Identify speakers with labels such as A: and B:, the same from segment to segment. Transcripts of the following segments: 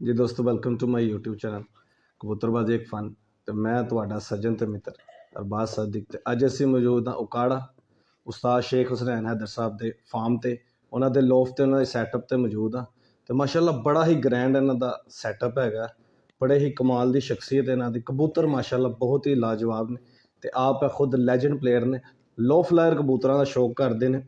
A: जी दोस्तों, welcome to my YouTube channel कबूतरबाजी एक फन। तो मैं ਤੁਹਾਡਾ सज्जन ਤੇ ਮਿੱਤਰ ਅਰਬਾਜ਼ ਸਾਦਿਕ ਤੇ ਅੱਜ ਅਸੀਂ ਮੌਜੂਦ ਹਾਂ ਉਕਾੜਾ ਉਸਤਾਦ ਸ਼ੇਖ ਹੁਸਨੈਨ ਹੈਦਰ ਸਾਹਿਬ ਦੇ ਫਾਰਮ ਤੇ। ਉਹਨਾਂ ਦੇ ਲੋਫਟ ਤੇ ਉਹਨਾਂ ਦੇ ਸੈਟਅਪ ਤੇ ਮੌਜੂਦ ਆ ਤੇ ਮਾਸ਼ਾਅੱਲਾ ਬੜਾ ਹੀ ਗ੍ਰੈਂਡ ਇਹਨਾਂ ਦਾ ਸੈਟਅਪ ਹੈਗਾ। ਬੜੇ ਹੀ ਕਮਾਲ ਦੀ ਸ਼ਖਸੀਅਤ ਇਹਨਾਂ ਦੀ। ਕਬੂਤਰ ਮਾਸ਼ਾਅੱਲਾ ਬਹੁਤ ਹੀ ਲਾਜਵਾਬ ਨੇ ਤੇ ਆਪ ਖੁਦ ਲੈਜੈਂਡ ਪਲੇਅਰ ਨੇ। ਲੋ ਫਲਾਇਰ ਕਬੂਤਰਾਂ ਦਾ ਸ਼ੌਕ ਕਰਦੇ ਨੇ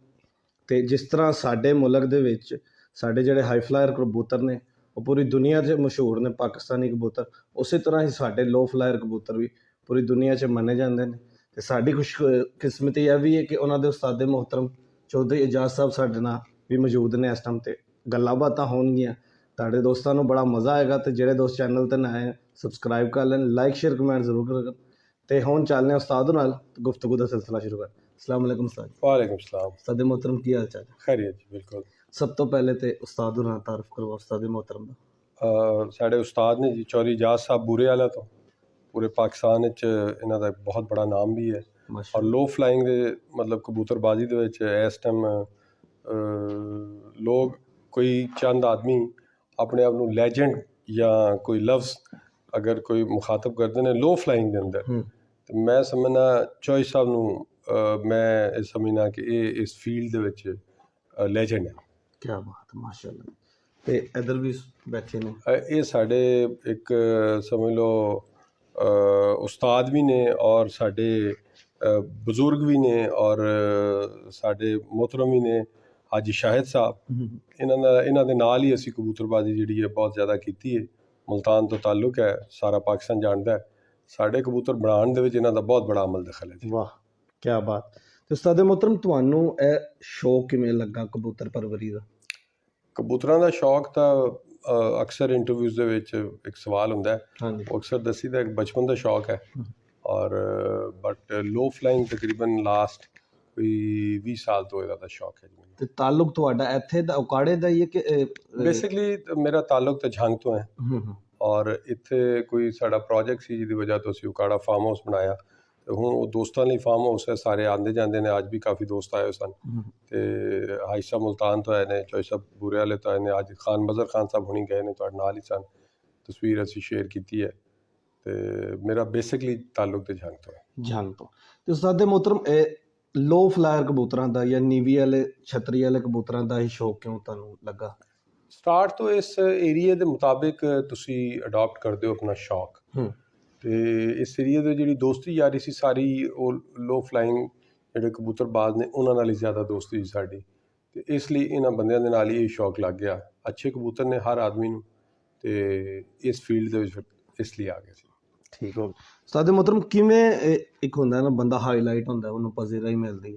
A: ਤੇ ਜਿਸ ਤਰ੍ਹਾਂ ਸਾਡੇ ਮੁਲਕ ਦੇ ਵਿੱਚ ਸਾਡੇ ਜਿਹੜੇ ਹਾਈ ਫਲਾਇਰ ਕਬੂਤਰ ਨੇ ਉਹ ਪੂਰੀ ਦੁਨੀਆ 'ਚ ਮਸ਼ਹੂਰ ਨੇ, ਪਾਕਿਸਤਾਨੀ ਕਬੂਤਰ, ਉਸੇ ਤਰ੍ਹਾਂ ਹੀ ਸਾਡੇ ਲੋ ਫਲਾਇਰ ਕਬੂਤਰ ਵੀ ਪੂਰੀ ਦੁਨੀਆ 'ਚ ਮੰਨੇ ਜਾਂਦੇ ਨੇ। ਤੇ ਸਾਡੀ ਖੁਸ਼ਕਿਸਮਤੀ ਇਹ ਵੀ ਹੈ ਕਿ ਉਹਨਾਂ ਦੇ ਉਸਤਾਦ ਮੁਹਤਰਮ ਚੌਧਰੀ ਇਜਾਜ਼ ਸਾਹਿਬ ਸਾਡੇ ਨਾਲ ਵੀ ਮੌਜੂਦ ਨੇ ਇਸ ਟਾਈਮ ਤੇ ਗੱਲਾਂ ਬਾਤਾਂ ਹੋਣਗੀਆਂ। ਤੁਹਾਡੇ ਦੋਸਤਾਂ ਨੂੰ ਬੜਾ ਮਜ਼ਾ ਆਏਗਾ ਤੇ ਜਿਹੜੇ ਦੋਸਤ ਚੈਨਲ ਤੇ ਨਏ ਆ ਸਬਸਕ੍ਰਾਈਬ ਕਰ ਲੈਣ, ਲਾਈਕ ਸ਼ੇਅਰ ਕਮੈਂਟ ਜ਼ਰੂਰ ਕਰਨ। ਤੇ ਹੁਣ ਚੱਲਦੇ ਹਾਂ ਉਸਤਾਦ ਨਾਲ ਗੁਫ਼ਤਗੂ ਦਾ ਸਿਲਸਿਲਾ ਸ਼ੁਰੂ ਕਰ। अस्सलाम वालेकुम उस्ताद।
B: वालेकुम सलाम।
A: उस्ताद मोहतरम की हाल चाल?
B: खैरियत जी, बिल्कुल।
A: सब तो पहले तो उस्ताद होना तारफ करवा उस्ताद मोहतरम दा।
B: साढ़े उस्ताद ने जी चौधरी इजाज साहब बूरे वाला तो पूरे पाकिस्तान इन्हां दा बहुत बड़ा नाम भी है और लो फ्लाइंग दे मतलब कबूतरबाजी दे विच इस टाइम लोग कोई चंद आदमी अपने आप नूं लैजेंड या कोई लफ्ज़ अगर कोई मुखातब करते हैं लो फ्लाइंग दे अंदर तो मैं समझना चौधरी साहब नूं मैं समझना कि ये इस फील्ड दे विच लैजेंड है।
A: क्या बात है, माशाल्लाह। ते इधर भी बैठे ने
B: ये साढ़े एक समझ लो उस्ताद भी ने और साढ़े बुजुर्ग भी ने और साढ़े मोहतरम भी ने हाजी शाहिद साहब। इन्हां दे नाल ही असी कबूतरबाजी जिहड़ी है बहुत ज़्यादा कीती है। मुल्तान तो ताल्लुक है, सारा पाकिस्तान जानता है। साढ़े कबूतर बनाने दे विच इन्हां दा बहुत बड़ा अमल दखल है।
A: वाह क्या बात। ਤੇ ਉਸਤਾਦ मोहतरम ਤੁਹਾਨੂੰ ਇਹ ਸ਼ੌਕ ਕਿਵੇਂ ਲੱਗਾ ਕਬੂਤਰ ਪਰਵਰੀ ਦਾ?
B: ਕਬੂਤਰਾਂ ਦਾ ਸ਼ੌਕ ਤਾਂ ਅਕਸਰ ਇੰਟਰਵਿਊਜ਼ ਦੇ ਵਿੱਚ ਇੱਕ ਸਵਾਲ ਹੁੰਦਾ ਹੈ, ਉਹ ਅਕਸਰ ਦੱਸੀ ਦਾ ਇੱਕ ਬਚਪਨ ਦਾ ਸ਼ੌਕ ਹੈ ਔਰ ਬਟ ਲੋ ਫਲਾਈਂਗ ਤਕਰੀਬਨ ਲਾਸਟ ਕੋਈ 20 ਸਾਲ ਤੋਂ ਇਹਦਾ ਸ਼ੌਕ ਹੈ ਜੀ।
A: ਤੇ ਤਾਲੁਕ ਤੁਹਾਡਾ ਇੱਥੇ ਦਾ ਉਕਾੜੇ ਦਾ ਹੀ ਹੈ ਕਿ
B: ਬੇਸਿਕਲੀ ਮੇਰਾ ਤਾਲੁਕ ਤਾਂ ਝੰਗ ਤੋਂ ਹੈ ਔਰ ਇੱਥੇ ਕੋਈ ਸਾਡਾ ਪ੍ਰੋਜੈਕਟ ਸੀ ਜਿਹਦੀ ਵਜ੍ਹਾ ਤੋਂ ਅਸੀਂ ਉਕਾੜਾ ਫਾਰਮ ਹਾਊਸ ਬਣਾਇਆ। ਹੁਣ ਉਹ ਦੋਸਤਾਂ ਲਈ ਫਾਰਮ ਹਾਊਸ ਹੈ, ਸਾਰੇ ਆਉਂਦੇ ਜਾਂਦੇ ਨੇ। ਅੱਜ ਵੀ ਕਾਫੀ ਦੋਸਤ ਆਏ ਹੋਏ ਸਨ ਤੇ ਹਾਈ ਸਾਹਿਬ ਮੁਲਤਾਨ ਤੋਂ ਆਏ ਨੇ, ਚੌਧਰੀ ਸਾਹਿਬ ਬੂਰੇ ਵਾਲੇ ਤੋਂ ਆਏ ਨੇ, ਅੱਜ ਖਾਨ ਮਜ਼ਰ ਖਾਨ ਸਾਹਿਬ ਹੁਣੀ ਗਏ ਨੇ, ਤੁਹਾਡੇ ਨਾਲ ਹੀ ਸਨ। ਤਸਵੀਰ ਅਸੀਂ ਸ਼ੇਅਰ ਕੀਤੀ ਹੈ ਤੇ ਮੇਰਾ ਬੇਸਿਕਲੀ ਤਾਲੁਕ ਤੇ ਝੰਗ ਤੋਂ ਹੈ।
A: ਝੰਗ ਤੋਂ। ਤੇ ਉਸਤਾਦ ਮੁਹਤਰਮ ਇਹ ਲੋ ਫਲਾਇਰ ਕਬੂਤਰਾਂ ਦਾ ਜਾਂ ਨੀਵੀ ਵਾਲੇ ਛਤਰੀ ਵਾਲੇ ਕਬੂਤਰਾਂ ਦਾ ਹੀ ਸ਼ੌਕ ਕਿਉਂ ਤੁਹਾਨੂੰ ਲੱਗਾ?
B: ਸਟਾਰਟ ਤੋਂ ਇਸ ਏਰੀਏ ਦੇ ਮੁਤਾਬਿਕ ਤੁਸੀਂ ਅਡਾਪਟ ਕਰਦੇ ਹੋ ਆਪਣਾ ਸ਼ੌਕ ਤੇ ਇਸ ਏਰੀਏ ਦੇ ਜਿਹੜੀ ਦੋਸਤੀ ਯਾਰੀ ਸੀ ਸਾਰੀ ਉਹ ਲੋ ਫਲਾਈਂਗ ਜਿਹੜੇ ਕਬੂਤਰਬਾਜ਼ ਨੇ ਉਹਨਾਂ ਨਾਲ ਹੀ ਜ਼ਿਆਦਾ ਦੋਸਤੀ ਸੀ ਸਾਡੀ ਤੇ ਇਸ ਲਈ ਇਹਨਾਂ ਬੰਦਿਆਂ ਦੇ ਨਾਲ ਹੀ ਇਹ ਸ਼ੌਕ ਲੱਗ ਗਿਆ। ਅੱਛੇ ਕਬੂਤਰ ਨੇ ਹਰ ਆਦਮੀ ਨੂੰ ਤੇ ਇਸ ਫੀਲਡ ਦੇ ਵਿੱਚ ਇਸ ਲਈ ਆ ਗਿਆ ਸੀ।
A: ਠੀਕ ਹੋ ਗਿਆ। ਉਸਤਾਦ ਮੁਹਤਰਮ ਕਿਵੇਂ ਇੱਕ ਹੁੰਦਾ ਨਾ ਬੰਦਾ ਹਾਈਲਾਈਟ ਹੁੰਦਾ ਉਹਨੂੰ ਪਜ਼ੀਰਾਈ ਮਿਲਦੀ,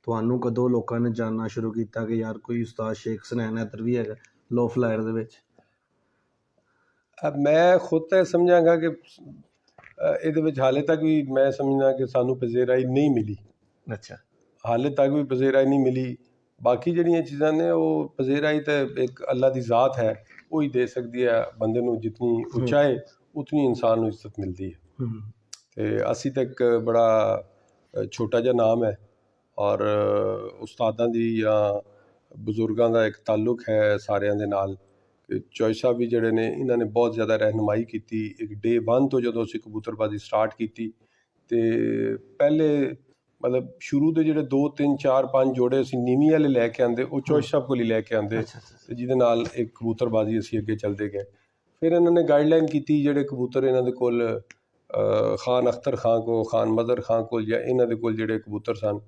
A: ਤੁਹਾਨੂੰ ਕਦੋਂ ਲੋਕਾਂ ਨੇ ਜਾਣਨਾ ਸ਼ੁਰੂ ਕੀਤਾ ਕਿ ਯਾਰ ਕੋਈ ਉਸਤਾਦ ਸ਼ੇਖ ਹੁਸਨੈਨ ਹੈਦਰ ਵੀ ਹੈਗਾ ਲੋ ਫਲਾਇਰ ਦੇ ਵਿੱਚ?
B: ਮੈਂ ਖੁਦ ਤਾਂ ਸਮਝਾਂਗਾ ਕਿ ਇਹਦੇ ਵਿੱਚ ਹਾਲੇ ਤੱਕ ਵੀ ਮੈਂ ਸਮਝਦਾ ਕਿ ਸਾਨੂੰ ਪਜ਼ੀਰਾਈ ਨਹੀਂ ਮਿਲੀ।
A: ਅੱਛਾ,
B: ਹਾਲੇ ਤੱਕ ਵੀ ਪਜ਼ੀਰਾਈ ਨਹੀਂ ਮਿਲੀ। ਬਾਕੀ ਜਿਹੜੀਆਂ ਚੀਜ਼ਾਂ ਨੇ ਉਹ ਪਜ਼ੀਰਾਈ ਤਾਂ ਇੱਕ ਅੱਲਾ ਦੀ ਜ਼ਾਤ ਹੈ, ਉਹ ਹੀ ਦੇ ਸਕਦੀ ਹੈ ਬੰਦੇ ਨੂੰ। ਜਿਤਨੀ ਉਚਾਏ ਉਤਨੀ ਇਨਸਾਨ ਨੂੰ ਇੱਜ਼ਤ ਮਿਲਦੀ ਹੈ ਤੇ ਅਸੀਂ ਤਾਂ ਇੱਕ ਬੜਾ ਛੋਟਾ ਜਿਹਾ ਨਾਮ ਹੈ ਔਰ ਉਸਤਾਦਾਂ ਦੀ ਜਾਂ ਬਜ਼ੁਰਗਾਂ ਦਾ ਇੱਕ ਤਾਲੁਕ ਹੈ ਸਾਰਿਆਂ ਦੇ ਨਾਲ। ਚੌਧਰੀ ਸਾਹਿਬ ਵੀ ਜਿਹੜੇ ਨੇ ਇਹਨਾਂ ਨੇ ਬਹੁਤ ਜ਼ਿਆਦਾ ਰਹਿਨੁਮਾਈ ਕੀਤੀ। ਇੱਕ ਡੇ 1 ਤੋਂ ਜਦੋਂ ਅਸੀਂ ਕਬੂਤਰਬਾਜ਼ੀ ਸਟਾਰਟ ਕੀਤੀ ਤੇ ਪਹਿਲੇ ਮਤਲਬ ਸ਼ੁਰੂ ਦੇ ਜਿਹੜੇ 2 3 4 5 ਜੋੜੇ ਅਸੀਂ ਨੀਵੀਂ ਵਾਲੇ ਲੈ ਕੇ ਆਉਂਦੇ, ਉਹ ਚੌਧਰੀ ਸਾਹਿਬ ਕੋਲ ਹੀ ਲੈ ਕੇ ਆਉਂਦੇ ਤੇ ਜਿਹਦੇ ਨਾਲ ਇੱਕ ਕਬੂਤਰਬਾਜ਼ੀ ਅਸੀਂ ਅੱਗੇ ਚੱਲਦੇ ਗਏ। ਫਿਰ ਇਹਨਾਂ ਨੇ ਗਾਈਡਲਾਈਨ ਕੀਤੀ ਜਿਹੜੇ ਕਬੂਤਰ ਇਹਨਾਂ ਦੇ ਕੋਲ ਖਾਨ ਅਖਤਰ ਖਾਨ ਕੋਲ, ਖਾਨ ਮਜ਼ਰ ਖਾਨ ਕੋਲ ਜਾਂ ਇਹਨਾਂ ਦੇ ਕੋਲ ਜਿਹੜੇ ਕਬੂਤਰ ਸਨ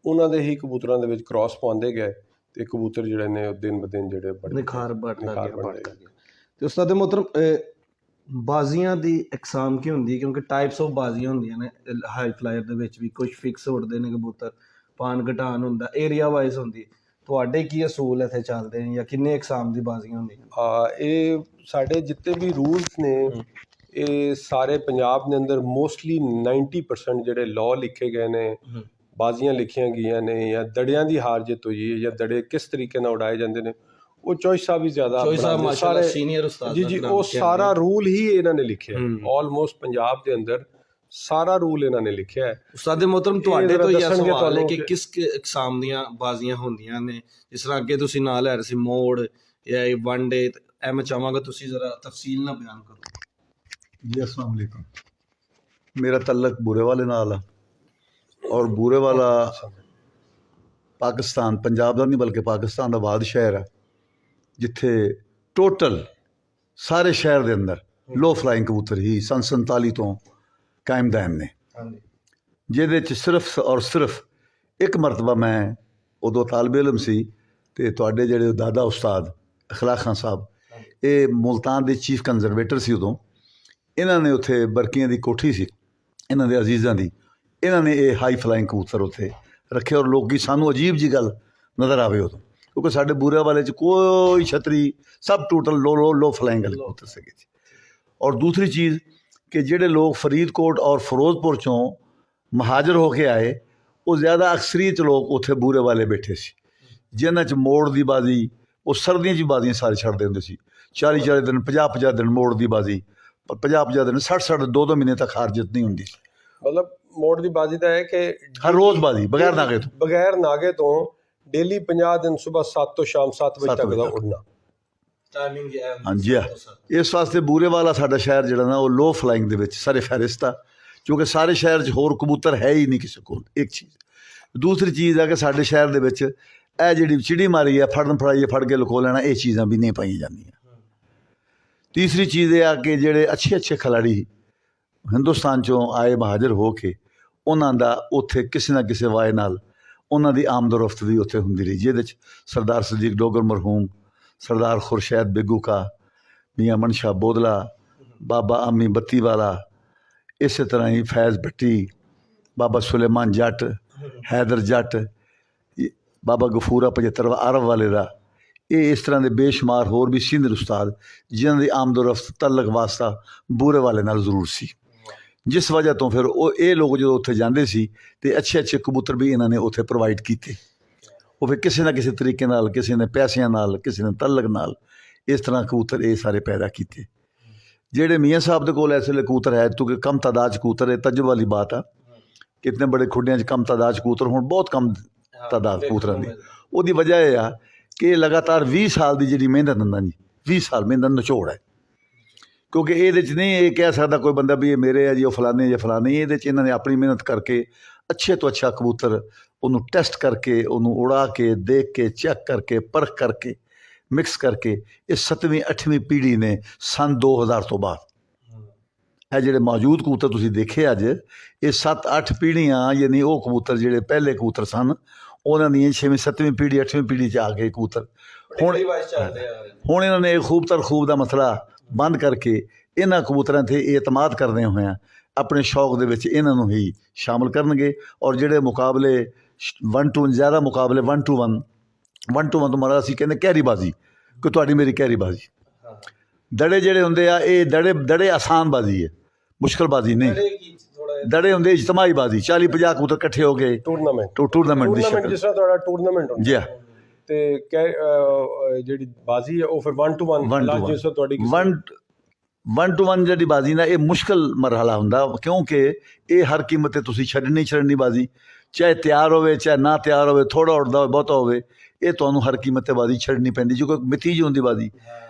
B: ਉਹਨਾਂ ਦੇ ਹੀ ਕਬੂਤਰਾਂ ਦੇ ਵਿੱਚ ਕ੍ਰਾਸ ਪਾਉਂਦੇ ਗਏ ਤੇ ਕਬੂਤਰ ਜਿਹੜੇ ਨੇ ਉਹ ਦਿਨ ਬ ਦਿਨ ਜਿਹੜੇ
A: ਨਿਖਾਰ बढ़ता गया। ਤੇ ਉਸਤਾਦ ਮੁਹਤਰਮ ਬਾਜ਼ੀਆਂ ਦੀ ਇਕਸਾਮ ਕੀ ਹੁੰਦੀ? ਕਿਉਂਕਿ ਟਾਈਪਸ ਆਫ ਬਾਜ਼ੀਆਂ ਹੁੰਦੀਆਂ ਨੇ ਹਾਈ ਫਲਾਇਰ ਦੇ ਵਿੱਚ ਵੀ। ਕੁਝ ਫਿਕਸ ਉੱਡਦੇ ਨੇ ਕਬੂਤਰ, ਪਾਨ ਘਟਾਨ ਹੁੰਦਾ, ਏਰੀਆ ਵਾਈਜ਼ ਹੁੰਦੀ। ਤੁਹਾਡੇ ਕੀ ਅਸੂਲ ਇੱਥੇ ਚੱਲਦੇ ਨੇ ਜਾਂ ਕਿੰਨੇ ਇਕਸਾਮ ਦੀ ਬਾਜ਼ੀਆਂ ਹੁੰਦੀਆਂ?
B: ਇਹ ਸਾਡੇ ਜਿੱਤੇ ਵੀ ਰੂਲਸ ਨੇ ਇਹ ਸਾਰੇ ਪੰਜਾਬ ਦੇ ਅੰਦਰ ਮੋਸਟਲੀ 90% ਜਿਹੜੇ ਲਾਅ ਲਿਖੇ ਗਏ ਨੇ, ਬਾਜ਼ੀਆਂ ਲਿਖੀਆਂ ਗਈਆਂ ਨੇ ਜਾਂ ਦੜਿਆਂ ਦੀ ਹਾਰ ਜਿੱਤ ਹੋਈ ਹੈ ਜਾਂ ਦੜੇ ਕਿਸ ਤਰੀਕੇ ਨਾਲ ਉਡਾਏ ਜਾਂਦੇ ਨੇ ਉਹ ਚੌਧਰੀ ਸਾਹਿਬ ਵੀ ਜ਼ਿਆਦਾ
A: ਸੀਨੀਅਰ ਉਸਤਾਦ
B: ਜੀ ਉਹ ਸਾਰਾ ਰੂਲ ਹੀ ਇਹਨਾਂ ਨੇ ਲਿਖਿਆ। ਆਲਮੋਸਟ ਪੰਜਾਬ ਦੇ ਅੰਦਰ ਸਾਰਾ ਰੂਲ ਇਹਨਾਂ ਨੇ ਲਿਖਿਆ ਹੈ।
A: ਉਸਤਾਦ ਮੁਹਤਰਮ ਤੁਹਾਡੇ ਤੋਂ ਇਹ ਸਵਾਲ ਹੈ ਕਿ ਕਿਸ ਕਿਸਮ ਦੀਆਂ ਬਾਜ਼ੀਆਂ ਹੁੰਦੀਆਂ ਨੇ? ਜਿਸ ਤਰ੍ਹਾਂ ਅੱਗੇ ਤੁਸੀਂ ਨਾਲ ਲੈ ਰਹੇ ਸੀ ਮੋੜ ਜਾਂ ਵਨ ਡੇ, ਇਹ ਮੈਂ ਚਾਹਾਂਗਾ ਤੁਸੀਂ ਜ਼ਰਾ ਤਫਸੀਲ ਨਾਲ ਬਿਆਨ ਕਰੋ।
C: जी अस्सलाम वालेकुम। मेरा तल्लक बूरे वाले नाल है और बूरे वाला पाकिस्तान पंजाब का नहीं बल्कि पाकिस्तान का बाद शहर है जिथे टोटल सारे शहर के अंदर लो फ्लाइंग कबूतर ही सन 47 तो कायम दायम ने, जिहदे च सिर्फ और सिर्फ एक मरतबा मैं उदों तालब इलम सी ते तुहाडे जिहड़े दादा उस्ताद अखलाक खान साहब ये मुल्तान के चीफ कंजरवेटर सी उदों, इन्हां ने उत्थे बरकियां दी कोठी सी इन्हां दे अजीज़ां दी, इन्हां ने ये हाई फ्लाइंग कबूतर उत्थे रखे और लोग सानू अजीब जी गल नज़र आवे उदों, क्योंकि साडे बूरे वाले च कोई छतरी सब टोटल लो फ्लाइंग वाले कबूतर सके। और दूसरी चीज़ कि जिहड़े लोग फरीदकोट और फिरोजपुर चों महाजर होके आए वो ज़्यादा अक्सरीत लोग उत्थे बूरे वाले बैठे सी, जिन्हां च मोड़ दी बाजी वो सर्दियों च बाजियां सारे छड्डदे हुंदे सी, 40-40 दिन 50-50 दिन मोड़ दी बाजी, 50-50 दिन 60-60 2-2 महीने तक हारजत नहीं हुंदी।
B: मतलब मोड़ दी बाजी दा है कि
C: हर रोज़ बाजी बगैर नागे तो
B: डेली 50 दिन सुबह 7 तो शाम 7 बजे तक दा उड़ना
A: टाइमिंग है।
C: हाँ जी हाँ, इस वास्ते बूरे वाला साडा शहर जिहड़ा ना वो लो फ्लाइंग दे विच सारे फहरिस्त आ, क्योंकि सारे शहर च होर कबूतर है ही नहीं किसी कोल। एक चीज़ दूसरी चीज़ है कि साडे शहर दे विच ਇਹ ਜਿਹੜੀ चिड़ी मारी है फड़न फड़ाइए फड़ के लुको लेना ये चीज़ां भी नहीं पाई जांदियां। तीसरी चीज़ यह कि जेडे अच्छे अच्छे खिलाड़ी हिंदुस्तान चों आए महाजर हो के उन्हां दा उत्थे किसी ना किसी वाए नाल उन्हां दी आमदोरफ्त भी उत्थे हुंदी रही, जिहदे च सरदार सदीक डोगर मरहूम, सरदार खुरशैद बेगू का, मियाँ मनशा बोदला, बाबा अमी बत्ती वाला, इस तरह ही फैज़ भट्टी, बाबा सुलेमान जट, हैदर जट, बाबा गफूरा 75 अरब वाले का, ये इस तरह के बेशुमार होर भी सीनियर उस्ताद जिन्हों की आमदोरफ्त तल्लक वास्ता बूरे वाले नाल जरूर सी, जिस वजह तो फिर वो ये लोग जो उत्थे जांदे सी ते अच्छे अच्छे कबूतर भी इन्होंने उत्थे प्रोवाइड किए। वो फिर किसी ना किसी तरीके नाल, किसी ने पैसों नाल, किसी ने तल्लक नाल इस तरह कबूतर ये सारे पैदा किए। जेडे मियाँ साहब के कोल इस वेले कबूतर है, क्योंकि कम तादाद कबूतर है, तजुब वाली बात है, कितने बड़े खुडियां च कम तादाद कबूतर हुण बहुत कम तादाद कबूतरां दी। ਉਹਦੀ वजह यह आ कि लगातार 20 साल की जी मेहनत दिंदा जी, 20 साल मेहनत निचोड़ है, क्योंकि ये नहीं ये कह सकता कोई बंदा भी ये मेरे है जी वो फलाने या फलाने, ये इन्होंने अपनी मेहनत करके अच्छे तो अच्छा कबूतर उन्होंने टेस्ट करके उन्होंने उड़ा के देख के चेक करके परख करके मिक्स करके इस 7वीं 8वीं पीढ़ी ने सन 2000 तो बाद है ਜਿਹੜੇ मौजूद कबूतर तुसीं देखे अज ये 7-8 पीढ़ियां, यानी वो कबूतर ਜਿਹੜੇ पहले कबूतर सन उन्हां दी 6वीं 7वीं पीढ़ी 8वीं पीढ़ी च आ गए कबूतर। हुण इन्होंने एक खूब तर खूब का मसला बंद करके इन्हां कबूतरां ते एतमाद करदे होए अपने शौक दे विच इन्हां नूं ही शामिल करनगे। और जिहड़े मुकाबले 1 to 1 ज़्यादा मुकाबले 1 to 1 तो मारा असीं कहंदे कैरीबाजी कि तुहाडी मेरी कैरीबाजी, दड़े जिहड़े हुंदे आ ये दड़े आसान बाजी है, मुश्किल बाजी नहीं। दड़े होंगे इजतमाही बाजी 40-50 कबूतर इकट्ठे हो गए टूरनामेंट
B: जिस तरह थोड़ा टूरनामेंट
C: जी हाँ,
B: ते जेडी बाजी है वो फिर 1 to 1 जिस थोड़ी
C: 1 to 1 जी बाजी ना ये मुश्किल मरहला हुंदा, क्योंकि ये हर कीमत ते तुसीं छड्डनी बाजी, चाहे तैयार होवे चाहे ना तैयार होवे, थोड़ा उड़दा होवे बहुता होवे, ये तुहानूं हर कीमत ते बाजी छड्डनी पैंदी, जो कोई मिती जी हुंदी बाजी।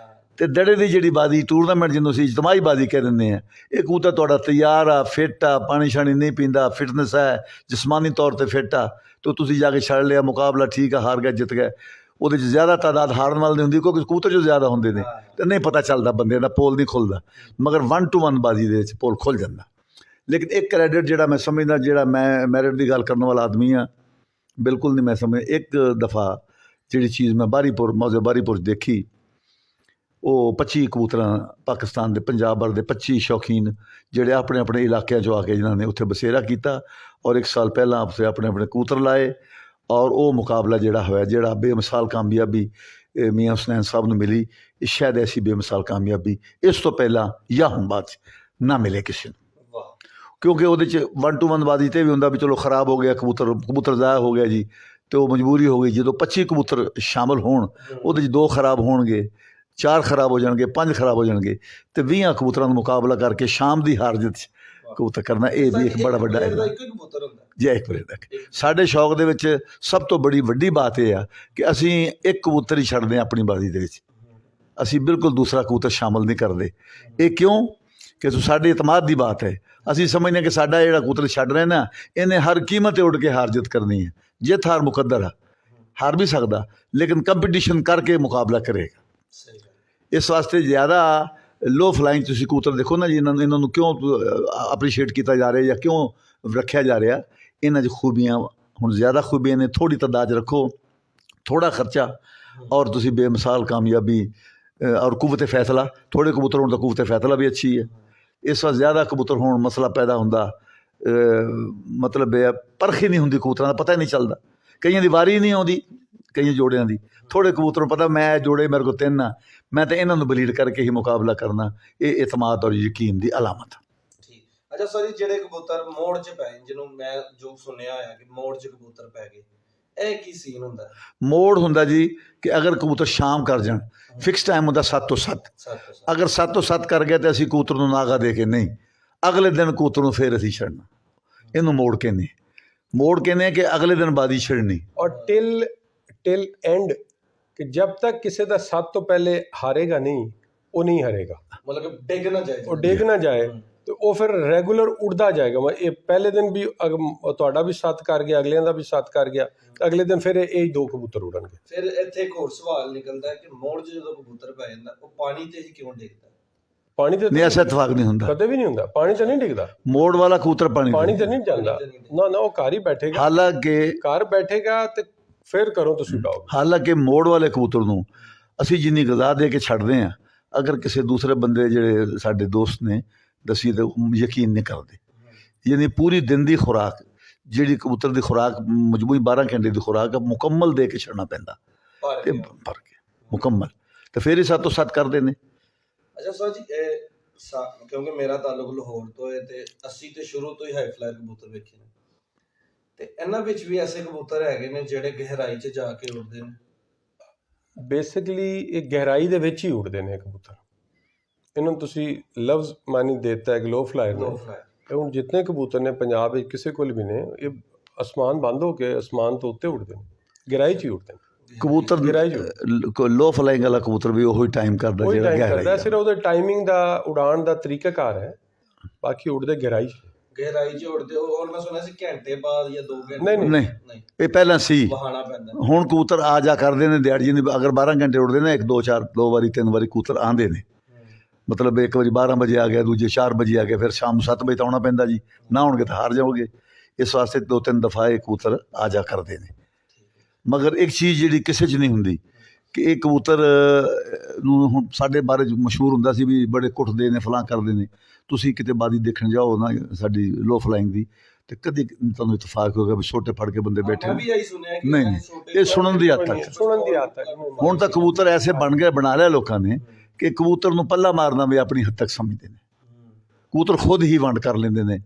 C: तो दड़े की जी बाजी टूरनामेंट जिन्हों असीं इजतमाही बाजी कह देंगे हैं, ये कबूतर तुहाडा तैयार आ, फिट आ, पानी शानी नहीं पींदा, फिटनेस है, जिसमानी तौर पर फिट आ, तो तुसीं जाके छड़ लिया, मुकाबला ठीक है, हार गए जित गए, वो ज़्यादा तादाद हारन वाली नहीं होंदी, क्योंकि कबूतर जो ज़्यादा होंगे ने तो नहीं पता चलता, बंदे का पोल नहीं खुलता, मगर 1 to 1 बाजी दे विच पोल खुल जाता। लेकिन एक क्रेडिट जिहड़ा मैं समझदा, जिहड़ा मैं मैरिट की गल करने वाला आदमी हाँ, बिल्कुल नहीं मैं समझ। एक दफ़ा जी चीज़ मैं बारीपुर मौजे बारीपुर देखी, वो 25 कबूतर पाकिस्तान के पंजाब भर के 25 शौकीन जोड़े अपने अपने इलाकों चो आके जिन्होंने उत्थे बसेरा किया और 1 साल पहला आपसे अपने अपने कबूतर लाए, और वो मुकाबला जोड़ा होया, जोड़ा बेमिसाल कामयाबी मियाँ हुसनैन साहब ने मिली, शायद ऐसी बेमिसाल कामयाबी इस तो पहला या हुण बाद ना मिले किसी ने, क्योंकि वो 1 to 1 बाजी तो भी होंदा भी चलो खराब हो गया कबूतर ज़ाया हो गया जी, तो वो मजबूरी हो गई जो 25 कबूतर शामिल होण वो 2 खराब होणगे, 4 खराब हो जाएंगे, 5 खराब हो जाएंगे, तो 20 कबूतरों का मुकाबला करके शाम की हार जित कबूतर करना, ये भी एक बड़ा बड़ा जी एक मिनट तक। साढ़े शौक दे विच सब तो बड़ी वड्डी बात यह है कि असीं एक कबूतर ही छड्डदे अपनी बाजी दे विच, ਅਸੀਂ ਬਿਲਕੁਲ ਦੂਸਰਾ ਕਬੂਤਰ ਸ਼ਾਮਲ ਨਹੀਂ ਕਰਦੇ। ਇਹ ਕਿਉਂ ਕਿ ਸਾਡੇ ਇਤਮਾਦ ਦੀ ਬਾਤ ਹੈ। ਅਸੀਂ ਸਮਝਦੇ ਕਿ ਸਾਡਾ ਜਿਹੜਾ ਕਬੂਤਰ ਛੱਡ ਰਹੇ ਨਾ, ਇਹਨੇ ਹਰ ਕੀਮਤ 'ਤੇ ਉੱਡ ਕੇ ਹਾਰ ਜਿੱਤ ਕਰਨੀ ਹੈ। ਜਿੱਤ ਹਾਰ ਮੁਕੱਦਰ ਆ, ਹਾਰ ਵੀ ਸਕਦਾ, ਲੇਕਿਨ ਕੰਪੀਟੀਸ਼ਨ ਕਰਕੇ ਮੁਕਾਬਲਾ ਕਰੇਗਾ। ਇਸ ਵਾਸਤੇ ਜ਼ਿਆਦਾ ਲੋ ਫਲਾਈਂਗ ਤੁਸੀਂ ਕਬੂਤਰ ਦੇਖੋ ਨਾ ਜੀ, ਇਹਨਾਂ ਨੂੰ ਕਿਉਂ ਅਪਰੀਸ਼ੀਏਟ ਕੀਤਾ ਜਾ ਰਿਹਾ ਜਾਂ ਕਿਉਂ ਰੱਖਿਆ ਜਾ ਰਿਹਾ। ਇਹਨਾਂ 'ਚ ਖੂਬੀਆਂ, ਹੁਣ ਜ਼ਿਆਦਾ ਖੂਬੀਆਂ ਨੇ, ਥੋੜ੍ਹੀ ਤਾਦਾਦ 'ਚ ਰੱਖੋ, ਥੋੜ੍ਹਾ ਖਰਚਾ, ਔਰ ਤੁਸੀਂ ਬੇਮਿਸਾਲ ਕਾਮਯਾਬੀ ਔਰ ਕੁਵਤ ਫੈਸਲਾ। ਥੋੜ੍ਹੇ ਕਬੂਤਰ ਹੋਣ ਤਾਂ ਕੁਵਤ ਫੈਸਲਾ ਵੀ ਅੱਛੀ ਹੈ। ਇਸ ਵਾਰ ਜ਼ਿਆਦਾ ਕਬੂਤਰ ਹੋਣ ਮਸਲਾ ਪੈਦਾ ਹੁੰਦਾ, ਮਤਲਬ ਇਹ ਪਰਖ ਹੀ ਨਹੀਂ ਹੁੰਦੀ ਕਬੂਤਰਾਂ ਦਾ, ਪਤਾ ਹੀ ਨਹੀਂ ਚੱਲਦਾ। ਕਈਆਂ ਦੀ ਵਾਰੀ ਨਹੀਂ ਆਉਂਦੀ, ਕਈਆਂ ਜੋੜਿਆਂ ਦੀ। ਥੋੜ੍ਹੇ ਕਬੂਤਰ ਨੂੰ ਪਤਾ ਮੈਂ ਜੋੜੇ ਮੇਰੇ ਕੋਲ 3 ਆ, ਮੈਂ ਤਾਂ ਇਹਨਾਂ ਨੂੰ ਬਲੀਡ ਕਰਕੇ ਹੀ ਮੁਕਾਬਲਾ ਕਰਨਾ। ਇਹ ਇਤਮਾਦ ਔਰ ਯਕੀਨ ਦੀ ਅਲਾਮਤ।
A: ਠੀਕ। ਅੱਛਾ ਸਰ ਜੀ, ਜਿਹੜੇ ਕਬੂਤਰ ਮੋੜ 'ਚ ਪਏ, ਜਿਹਨੂੰ ਮੈਂ ਜੋ ਸੁਣਿਆ ਹੋਇਆ ਕਿ ਮੋੜ 'ਚ ਕਬੂਤਰ ਪੈ ਗਏ, ਇਹ ਕੀ ਸੀਨ ਹੁੰਦਾ?
C: ਮੋੜ ਹੁੰਦਾ ਜੀ ਕਿ ਅਗਰ ਕਬੂਤਰ ਸ਼ਾਮ ਕਰ ਜਾਣ, ਫਿਕਸ ਟਾਈਮ ਹੁੰਦਾ 7 ਤੋਂ 7। ਅਗਰ 7 ਤੋਂ 7 ਕਰ ਗਿਆ ਤਾਂ ਅਸੀਂ ਕਬੂਤਰ ਨੂੰ ਨਾਗਾ ਦੇ ਕੇ ਨਹੀਂ, ਅਗਲੇ ਦਿਨ ਕਬੂਤਰ ਨੂੰ ਫਿਰ ਅਸੀਂ ਛੱਡਣਾ। ਇਹਨੂੰ ਮੋੜ ਕਹਿੰਦੇ। ਮੋੜ ਕਹਿੰਦੇ ਕਿ ਅਗਲੇ ਦਿਨ ਬਾਦੀ ਛੱਡਣੀ।
B: ਔਰ ਟਿਲ ਐਂਡ, ਕਿ ਜਬ ਤੱਕ ਕਿਸੇ ਦਾ 7 ਤੋਂ ਪਹਿਲੇ ਹਾਰੇਗਾ ਨਹੀਂ, ਉਹ ਨਹੀਂ ਹਾਰੇਗਾ।
A: ਮਤਲਬ ਕਿ ਡਿੱਗ ਨਾ ਜਾਏ,
B: ਉਹ ਡਿੱਗ ਨਾ ਜਾਏ ਤੇ ਉਹ ਫਿਰ ਰੈਗੂਲਰ ਉੜਦਾ ਜਾਏਗਾ। ਇਹ ਪਹਿਲੇ ਦਿਨ ਵੀ ਤੁਹਾਡਾ ਵੀ 7 ਕਰ ਗਿਆ, ਅਗਲਿਆਂ ਦਾ ਵੀ 7 ਕਰ ਗਿਆ, ਅਗਲੇ ਦਿਨ ਫਿਰ ਇਹ 2 ਕਬੂਤਰ ਉੜਨਗੇ।
A: ਫਿਰ ਇੱਥੇ ਇੱਕ ਹੋਰ ਸਵਾਲ ਨਿਕਲਦਾ ਹੈ ਕਿ ਮੋੜ 'ਚ ਜਦੋਂ ਕਬੂਤਰ ਪੈ ਜਾਂਦਾ, ਉਹ ਪਾਣੀ ਤੇ ਹੀ ਕਿਉਂ ਡਿੱਗਦਾ?
B: ਪਾਣੀ ਤੇ
C: ਨਹੀਂ, ਐਸਾ ਇਤਫਾਕ ਨਹੀਂ ਹੁੰਦਾ,
B: ਕਦੇ ਵੀ ਨਹੀਂ ਹੁੰਦਾ। ਪਾਣੀ ਤੇ ਨਹੀਂ ਡਿੱਗਦਾ,
C: ਮੋੜ ਵਾਲਾ ਕਬੂਤਰ ਪਾਣੀ
B: ਤੇ ਨਹੀਂ ਜਾਂਦਾ। ਨਾ, ਉਹ ਘਰ ਹੀ ਬੈਠੇਗਾ।
C: ਹਾਲਾਂਕਿ
B: ਘਰ ਬੈਠੇਗਾ ਤੇ ਫਿਰ ਕਰੋ ਤੁਸੀਂ ਉਡਾਓ।
C: ਹਾਲਾਂਕਿ ਮੋੜ ਵਾਲੇ ਕਬੂਤਰ ਨੂੰ ਅਸੀਂ ਜਿੰਨੀ ਗਜ਼ਾ ਦੇ ਕੇ ਛੱਡਦੇ ਹਾਂ, ਅਗਰ ਕਿਸੇ ਦੂਸਰੇ ਬੰਦੇ ਜਿਹੜੇ ਸਾਡੇ ਦੋਸਤ ਨੇ ਦੱਸੀ ਤਾਂ ਯਕੀਨ ਨਹੀਂ ਕਰਦੇ। ਯਾਨੀ ਪੂਰੀ ਦਿਨ ਦੀ ਖੁਰਾਕ, ਜਿਹੜੀ ਕਬੂਤਰ ਦੀ ਖੁਰਾਕ ਮਜਮੂਈ 12 ਘੰਟੇ ਦੀ ਖੁਰਾਕ ਮੁਕੰਮਲ ਦੇ ਕੇ ਛੱਡਣਾ ਪੈਂਦਾ, ਤੇ ਭਰ ਕੇ ਮੁਕੰਮਲ, ਤੇ ਫਿਰ ਹੀ 7 ਤੋਂ 7 ਕਰਦੇ ਨੇ।
A: ਅੱਛਾ ਸਰ ਜੀ, ਕਿਉਂਕਿ ਮੇਰਾ ਤਾਲੁਕ ਲਾਹੌਰ ਤੋਂ ਹੈ ਤੇ ਅਸੀਂ ਤੇ ਸ਼ੁਰੂ ਤੋਂ ਹੀ ਹਾਈ ਫਲਾਇਰ ਕਬੂਤਰ ਵੇਖੇ ਨੇ, ਤੇ ਇਹਨਾਂ ਵਿੱਚ ਵੀ ਐਸੇ ਕਬੂਤਰ ਹੈਗੇ ਨੇ ਜਿਹੜੇ ਗਹਿਰਾਈ 'ਚ ਜਾ ਕੇ ਉੱਡਦੇ ਨੇ।
B: ਬੇਸਿਕਲੀ ਇਹ ਗਹਿਰਾਈ ਦੇ ਵਿੱਚ ਹੀ ਉੜਦੇ ਨੇ ਕਬੂਤਰ। ਇਹਨਾਂ ਨੂੰ ਤੁਸੀਂ ਲਫ਼ਜ਼ ਮਾਨੀ ਦੇਤਾ ਹੈ ਲੋ ਫਲਾਇਰ ਨੂੰ। ਇਹ ਹੁਣ ਜਿੰਨੇ ਕਬੂਤਰ ਨੇ ਪੰਜਾਬ ਵਿੱਚ ਕਿਸੇ ਕੋਲ ਵੀ ਨੇ, ਇਹ ਅਸਮਾਨ ਬੰਦ ਹੋ ਕੇ ਅਸਮਾਨ ਤੋਂ ਉੱਤੇ ਉੜਦੇ ਨੇ, ਗਹਿਰਾਈ 'ਚ ਹੀ ਉੜਦੇ ਨੇ।
C: ਕਬੂਤਰ ਲੋ ਫਲਾਈਂਗ ਵਾਲਾ ਕਬੂਤਰ ਵੀ ਉਹੀ ਟਾਈਮ ਕਰਦਾ ਜਿਹੜਾ ਗਹਿਰਾਈ,
B: ਸਿਰਫ ਉਹਦੇ ਟਾਈਮਿੰਗ ਦਾ, ਉਡਾਣ ਦਾ ਤਰੀਕਾਕਾਰ ਹੈ, ਬਾਕੀ ਉੜਦੇ ਗਹਿਰਾਈ 'ਚ।
A: ਗਹਿਰਾਈ 'ਚ ਉੜਦੇ ਔਰ ਮੈਂ ਸੁਣਿਆ ਸੀ ਘੰਟੇ ਬਾਅਦ ਜਾਂ 2 ਘੰਟੇ।
C: ਨਹੀਂ, ਇਹ ਪਹਿਲਾਂ ਸੀ,
A: ਬਹਾਨਾ ਪੈਂਦਾ।
C: ਹੁਣ ਕਬੂਤਰ ਆ ਜਾ ਕਰਦੇ ਨੇ ਦਿਹਾੜੀ ਦੀ। ਅਗਰ 12 ਘੰਟੇ ਉੜਦੇ ਨੇ, 2 ਵਾਰੀ 3 ਵਾਰੀ ਕਬੂਤਰ ਆਉਂਦੇ ਨੇ। ਮਤਲਬ ਇੱਕ ਵਾਰੀ 12 ਵਜੇ ਆ ਗਿਆ, ਦੂਜੇ 4 ਵਜੇ ਆ ਗਿਆ, ਫਿਰ ਸ਼ਾਮ ਨੂੰ 7 ਵਜੇ ਤਾਂ ਆਉਣਾ ਪੈਂਦਾ ਜੀ। ਨਾ ਹੋਣਗੇ ਤਾਂ ਹਾਰ ਜਾਓਗੇ। ਇਸ ਵਾਸਤੇ 2-3 ਦਫਾ ਇਹ ਕਬੂਤਰ ਆ ਜਾ ਕਰਦੇ ਨੇ। ਮਗਰ ਇੱਕ ਚੀਜ਼ ਜਿਹੜੀ ਕਿਸੇ 'ਚ ਨਹੀਂ ਹੁੰਦੀ ਕਿ ਇਹ ਕਬੂਤਰ ਨੂੰ ਹੁਣ ਸਾਡੇ ਬਾਰੇ ਮਸ਼ਹੂਰ ਹੁੰਦਾ ਸੀ ਵੀ ਬੜੇ ਕੁੱਟਦੇ ਨੇ, ਫਲਾਂ ਕਰਦੇ ਨੇ। ਤੁਸੀਂ ਕਿਤੇ ਬਾਦੀ ਦੇਖਣ ਜਾਓ ਨਾ ਸਾਡੀ ਲੋ ਫਲਾਈਂਗ ਦੀ, ਤੇ ਕਦੀ ਤੁਹਾਨੂੰ ਇਤਫਾਕ ਹੋਗਾ ਵੀ ਛੋਟੇ ਫੜ ਕੇ ਬੰਦੇ ਬੈਠੇ ਨੇ। ਨਹੀਂ, ਇਹ ਸੁਣਨ ਦੀ ਹੱਦ ਤੱਕ। ਹੁਣ ਤਾਂ ਕਬੂਤਰ ਐਸੇ ਬਣਾ ਲਿਆ ਲੋਕਾਂ ਨੇ ਕਿ ਕਬੂਤਰ ਨੂੰ ਪੱਲਾ ਮਾਰਨਾ ਵੀ ਆਪਣੀ ਹੱਦ ਤੱਕ ਸਮਝਦੇ ਨੇ। ਕਬੂਤਰ ਖੁਦ ਹੀ ਵੰਡ ਕਰ ਲੈਂਦੇ ਨੇ,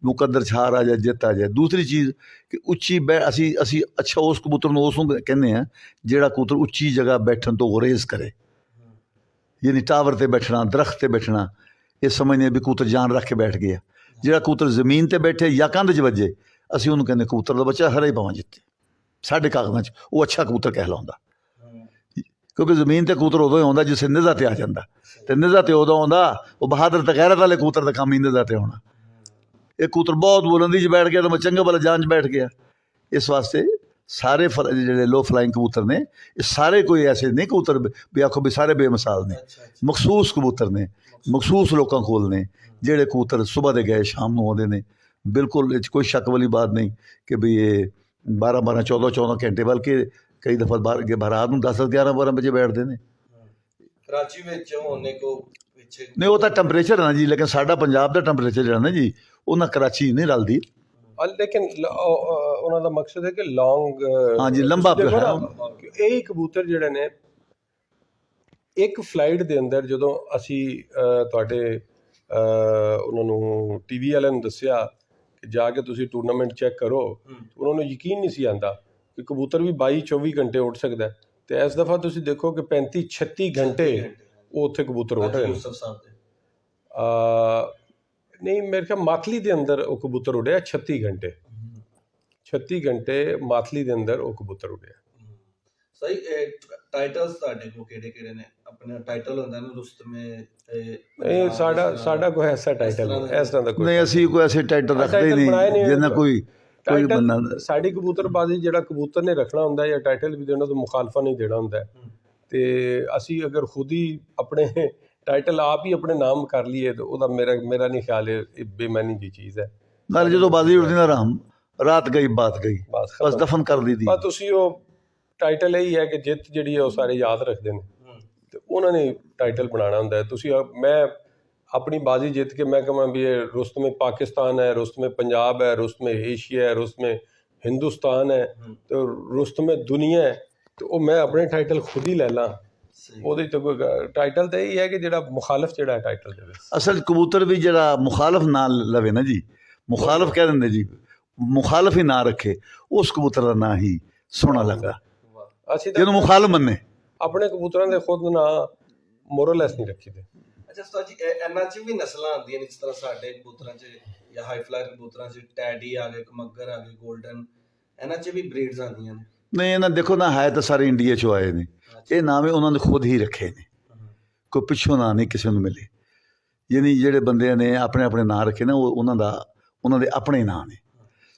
C: ਮੁਕੱਦਰ ਛਾਰ ਆ ਜਾਏ, ਜਿੱਤ ਆ ਜਾਏ। ਦੂਸਰੀ ਚੀਜ਼ ਕਿ ਉੱਚੀ ਅਸੀਂ ਅੱਛਾ ਉਸ ਕਬੂਤਰ ਨੂੰ ਉਸ ਨੂੰ ਕਹਿੰਦੇ ਹਾਂ ਜਿਹੜਾ ਕਬੂਤਰ ਉੱਚੀ ਜਗ੍ਹਾ ਬੈਠਣ ਤੋਂ ਗੁਰੇਜ਼ ਕਰੇ। ਯਾਨੀ ਟਾਵਰ 'ਤੇ ਬੈਠਣਾ, ਦਰਖਤ 'ਤੇ ਬੈਠਣਾ, ਇਹ ਸਮਝਦੇ ਵੀ ਕਬੂਤਰ ਜਾਨ ਰੱਖ ਕੇ ਬੈਠ ਗਿਆ। ਜਿਹੜਾ ਕਬੂਤਰ ਜ਼ਮੀਨ 'ਤੇ ਬੈਠੇ ਜਾਂ ਕੰਧ 'ਚ ਵੱਜੇ, ਅਸੀਂ ਉਹਨੂੰ ਕਹਿੰਦੇ ਕਬੂਤਰ ਦਾ ਬੱਚਾ ਹਰਾ ਹੀ ਭਾਵਾਂ ਜਿੱਤੇ। ਸਾਡੇ ਕਾਗਜ਼ਾਂ 'ਚ ਉਹ ਅੱਛਾ ਕਬੂਤਰ ਕਹਿਲਾਉਂਦਾ, ਕਿਉਂਕਿ ਜ਼ਮੀਨ 'ਤੇ ਕਬੂਤਰ ਉਦੋਂ ਹੀ ਆਉਂਦਾ ਜਿਸੇ ਨਿਜ਼ਾ 'ਤੇ ਆ ਜਾਂਦਾ, ਅਤੇ ਨਿਜ਼ਾ 'ਤੇ ਉਦੋਂ ਆਉਂਦਾ ਉਹ ਬਹਾਦਰ ਤੇ ਗੈਰਤ ਵਾਲੇ ਕਬੂਤਰ ਦਾ ਕੰਮ ਹੀ ਨਿਜ਼ਾ 'ਤੇ ਆਉਣਾ। ਇਹ ਕਬੂਤਰ ਬਹੁਤ ਬੁਲੰਦੀ 'ਚ ਬੈਠ ਗਿਆ ਤਾਂ ਮੈਂ ਚੰਗੇ ਵਾਲਾ ਜਾਨ 'ਚ ਬੈਠ ਗਿਆ। ਇਸ ਵਾਸਤੇ ਸਾਰੇ ਜਿਹੜੇ ਲੋ ਫਲਾਈਂਗ ਕਬੂਤਰ ਨੇ, ਇਹ ਸਾਰੇ ਕੋਈ ਐਸੇ ਨਹੀਂ ਕਬੂਤਰ ਵੀ ਆਖੋ ਵੀ ਸਾਰੇ ਬੇਮਿਸਾਲ ਨੇ। ਮਖਸੂਸ ਕਬੂਤਰ ਨੇ, ਮਖਸੂਸ ਲੋਕਾਂ ਕੋਲ ਨੇ ਜਿਹੜੇ ਕਬੂਤਰ ਸੁਬਾਹ ਦੇ ਗਏ ਸ਼ਾਮ ਨੂੰ ਆਉਂਦੇ ਨੇ। ਬਿਲਕੁਲ ਇਹ 'ਚ ਕੋਈ ਸ਼ੱਕ ਵਾਲੀ ਬਾਤ ਨਹੀਂ ਕਿ ਵੀ ਇਹ 12-12, 14-14 ਘੰਟੇ, ਬਲਕਿ ਕਈ ਦਫਾ ਰਾਤ ਨੂੰ 10-11 ਵਜੇ ਬੈਠਦੇ ਨੇ।
A: ਕਰਾਚੀ ਵਿੱਚ ਹੋਣੇ ਕੋ ਪਿੱਛੇ
C: ਨਹੀਂ, ਉਹ ਤਾਂ ਟੈਂਪਰੇਚਰ ਹੈ ਨਾ ਜੀ, ਲੇਕਿਨ ਸਾਡਾ ਪੰਜਾਬ ਦਾ ਟੈਂਪਰੇਚਰ ਜਿਹੜਾ ਨਾ ਜੀ, ਉਹਨਾਂ ਕਰਾਚੀ ਨਹੀਂ ਰਲਦੀ।
B: ਲੇਕਿਨ ਉਹਨਾਂ ਦਾ ਮਕਸਦ ਹੈ ਕਿ ਲੌਂਗ,
C: ਹਾਂਜੀ, ਲੰਬਾ
B: ਇਹ ਕਬੂਤਰ ਜਿਹੜੇ ਨੇ ਇੱਕ ਫਲਾਈਟ ਦੇ ਅੰਦਰ, ਜਦੋਂ ਅਸੀਂ ਤੁਹਾਡੇ ਉਹਨਾਂ ਨੂੰ TV ਵਾਲਿਆਂ ਨੂੰ ਦੱਸਿਆ ਕਿ ਜਾ ਕੇ ਤੁਸੀਂ ਟੂਰਨਾਮੈਂਟ ਚੈੱਕ ਕਰੋ, ਉਹਨਾਂ ਨੂੰ ਯਕੀਨ ਨਹੀਂ ਸੀ ਆਉਂਦਾ ਕਿ ਕਬੂਤਰ ਵੀ 22-24 ਘੰਟੇ ਉੱਡ ਸਕਦਾ। ਤੇ ਇਸ ਦਫਾ ਤੁਸੀਂ ਦੇਖੋ ਕਿ 35-36 ਘੰਟੇ ਉਹ ਉੱਥੇ ਕਬੂਤਰ ਉੱਡ ਰਹੇ ਨੇ। ਨਹੀਂ, ਮੇਰੇ ਖਿਆਲ ਮਾਥਲੀ ਦੇ ਅੰਦਰ ਉਹ ਕਬੂਤਰ ਉੱਡਿਆ 36 ਘੰਟੇ। 36 ਘੰਟੇ ਮਾਥਲੀ ਦੇ ਅੰਦਰ ਉਹ ਕਬੂਤਰ ਉੱਡਿਆ।
A: ਸਹੀ। ਟਾਈਟਲਸ ਤੁਹਾਡੇ ਕੋਲ ਕਿਹੜੇ ਨੇ? ਆਪਣਾ ਟਾਈਟਲ ਹੁੰਦਾ ਨਾ ਰੁਸਤਮੇ
B: ਇਹ ਸਾਡਾ ਕੋਈ ਐਸਾ ਟਾਈਟਲ ਨਹੀਂ, ਇਸ ਤਰ੍ਹਾਂ ਦਾ ਕੋਈ
C: ਨਹੀਂ ਅਸੀਂ ਕੋਈ ਐਸੇ ਟਾਈਟਲ ਰੱਖਦੇ ਹੀ ਨਹੀਂ ਜਿਹਨਾਂ ਕੋਈ ਬੰਦਾ
B: ਟਾਈਟਲ। ਸਾਡੀ ਕਬੂਤਰਬਾਜ਼ੀ ਜਿਹੜਾ ਕਬੂਤਰ ਨੇ ਰੱਖਣਾ ਹੁੰਦਾ ਜਾਂ ਟਾਈਟਲ ਵੀ ਦੇਣਾ ਤਾਂ ਮੁਖਾਲਫਾ ਨਹੀਂ ਦੇਣਾ ਹੁੰਦਾ ਹੈ। ਤੇ ਅਸੀਂ ਅਗਰ ਖੁਦ ਹੀ ਆਪਣੇ ਟਾਈਟਲ ਆਪ ਹੀ ਆਪਣੇ ਨਾਮ ਕਰ ਲਈਏ ਤਾਂ ਉਹਦਾ ਮੇਰਾ ਨਹੀਂ ਖਿਆਲ ਇਹ ਬੇਮਾਨੀ ਦੀ ਚੀਜ਼ ਹੈ।
C: ਨਾਲ ਜਦੋਂ ਬਾਜ਼ੀ ਉੱਠਦੀ ਨਾ ਰਾਤ ਗਈ ਬਾਤ ਗਈ, ਬਸ ਦਫਨ ਕਰ ਦਿੱਤੀ।
B: ਬਸ ਤੁਸੀਂ ਉਹ ਟਾਈਟਲ ਇਹੀ ਹੈ ਕਿ ਜਿੱਤ ਜਿਹੜੀ ਹੈ ਉਹ ਸਾਰੇ ਯਾਦ ਰੱਖਦੇ ਨੇ ਤੇ ਉਹਨਾਂ ਨੇ ਟਾਈਟਲ ਬਣਾਉਣਾ ਹੁੰਦਾ ਹੈ। ਤੁਸੀਂ ਮੈਂ ਆਪਣੀ ਬਾਜ਼ੀ ਜਿੱਤ ਕੇ ਮੈਂ ਕਹਾਂ ਵੀ ਇਹ रुस्तमे पाकिस्तान है, रुस्तमे पंजाब है, रुस्तमे एशिया है, रुस्तमे हिंदुस्तान है, तो रुस्तमे दुनिया है, तो वो मैं अपने टाइटल खुद ही ले ला। ਉਹਦੇ ਤੇ ਕੋਈ ਟਾਈਟਲ ਤਾਂ ਇਹ ਹੈ ਕਿ ਜਿਹੜਾ ਮੁਖਾਲਫ ਜਿਹੜਾ ਟਾਈਟਲ ਦੇਵੇ।
C: ਅਸਲ ਕਬੂਤਰ ਵੀ ਜਿਹੜਾ ਮੁਖਾਲਫ ਨਾ ਲਵੇ ਨਾ ਜੀ, ਮੁਖਾਲਫ ਕਹਿ ਦਿੰਦੇ ਜੀ, ਮੁਖਾਲਫ ਹੀ ਨਾ ਰੱਖੇ, ਉਸ ਕਬੂਤਰ ਦਾ ਨਾਂ ਹੀ ਸੋਹਣਾ ਲੱਗਦਾ।
B: ਅਸੀਂ
C: ਜਿਹਨੂੰ ਮੁਖਾਲਫ ਮੰਨੇ।
B: ਆਪਣੇ ਕਬੂਤਰਾਂ ਦੇ ਖੁਦ ਨਾਂ ਮੋਰਲੈਸ ਨਹੀਂ ਰੱਖੀ ਦੇ।
A: ਅੱਛਾ ਉਸਤਾਦ ਜੀ, ਇਹਨਾਂ 'ਚ ਵੀ ਨਸਲਾਂ ਆਉਂਦੀਆਂ ਨੇ, ਜਿਸ ਤਰ੍ਹਾਂ ਸਾਡੇ ਕਬੂਤਰਾਂ 'ਚ ਜਾਂ ਹਾਈ ਫਲਾਇਰ ਕਬੂਤਰਾਂ 'ਚ ਟੈਡੀ ਆ ਗਏ, ਕਮੱਗਰ ਆ ਗਏ, ਗੋਲਡਨ, ਇਹਨਾਂ 'ਚ ਵੀ ਬਰੀਡਸ ਆਉਂਦੀਆਂ ਨੇ?
C: ਨਹੀਂ, ਇਹਨਾਂ ਦੇਖੋ ਨਾ ਹੈ ਤਾਂ ਸਾਰੇ ਇੰਡੀਆ 'ਚੋਂ ਆਏ ਨੇ, ਇਹ ਨਾਮ ਉਹਨਾਂ ਨੇ ਖੁਦ ਹੀ ਰੱਖੇ ਨੇ, ਕੋਈ ਪਿੱਛੋਂ ਨਾਂ ਨਹੀਂ ਕਿਸੇ ਨੂੰ ਮਿਲੇ। ਯਾਨੀ ਜਿਹੜੇ ਬੰਦਿਆਂ ਨੇ ਆਪਣੇ ਆਪਣੇ ਨਾਂ ਰੱਖੇ ਨਾ, ਉਹ ਉਹਨਾਂ ਦੇ ਆਪਣੇ ਨਾਂ ਨੇ।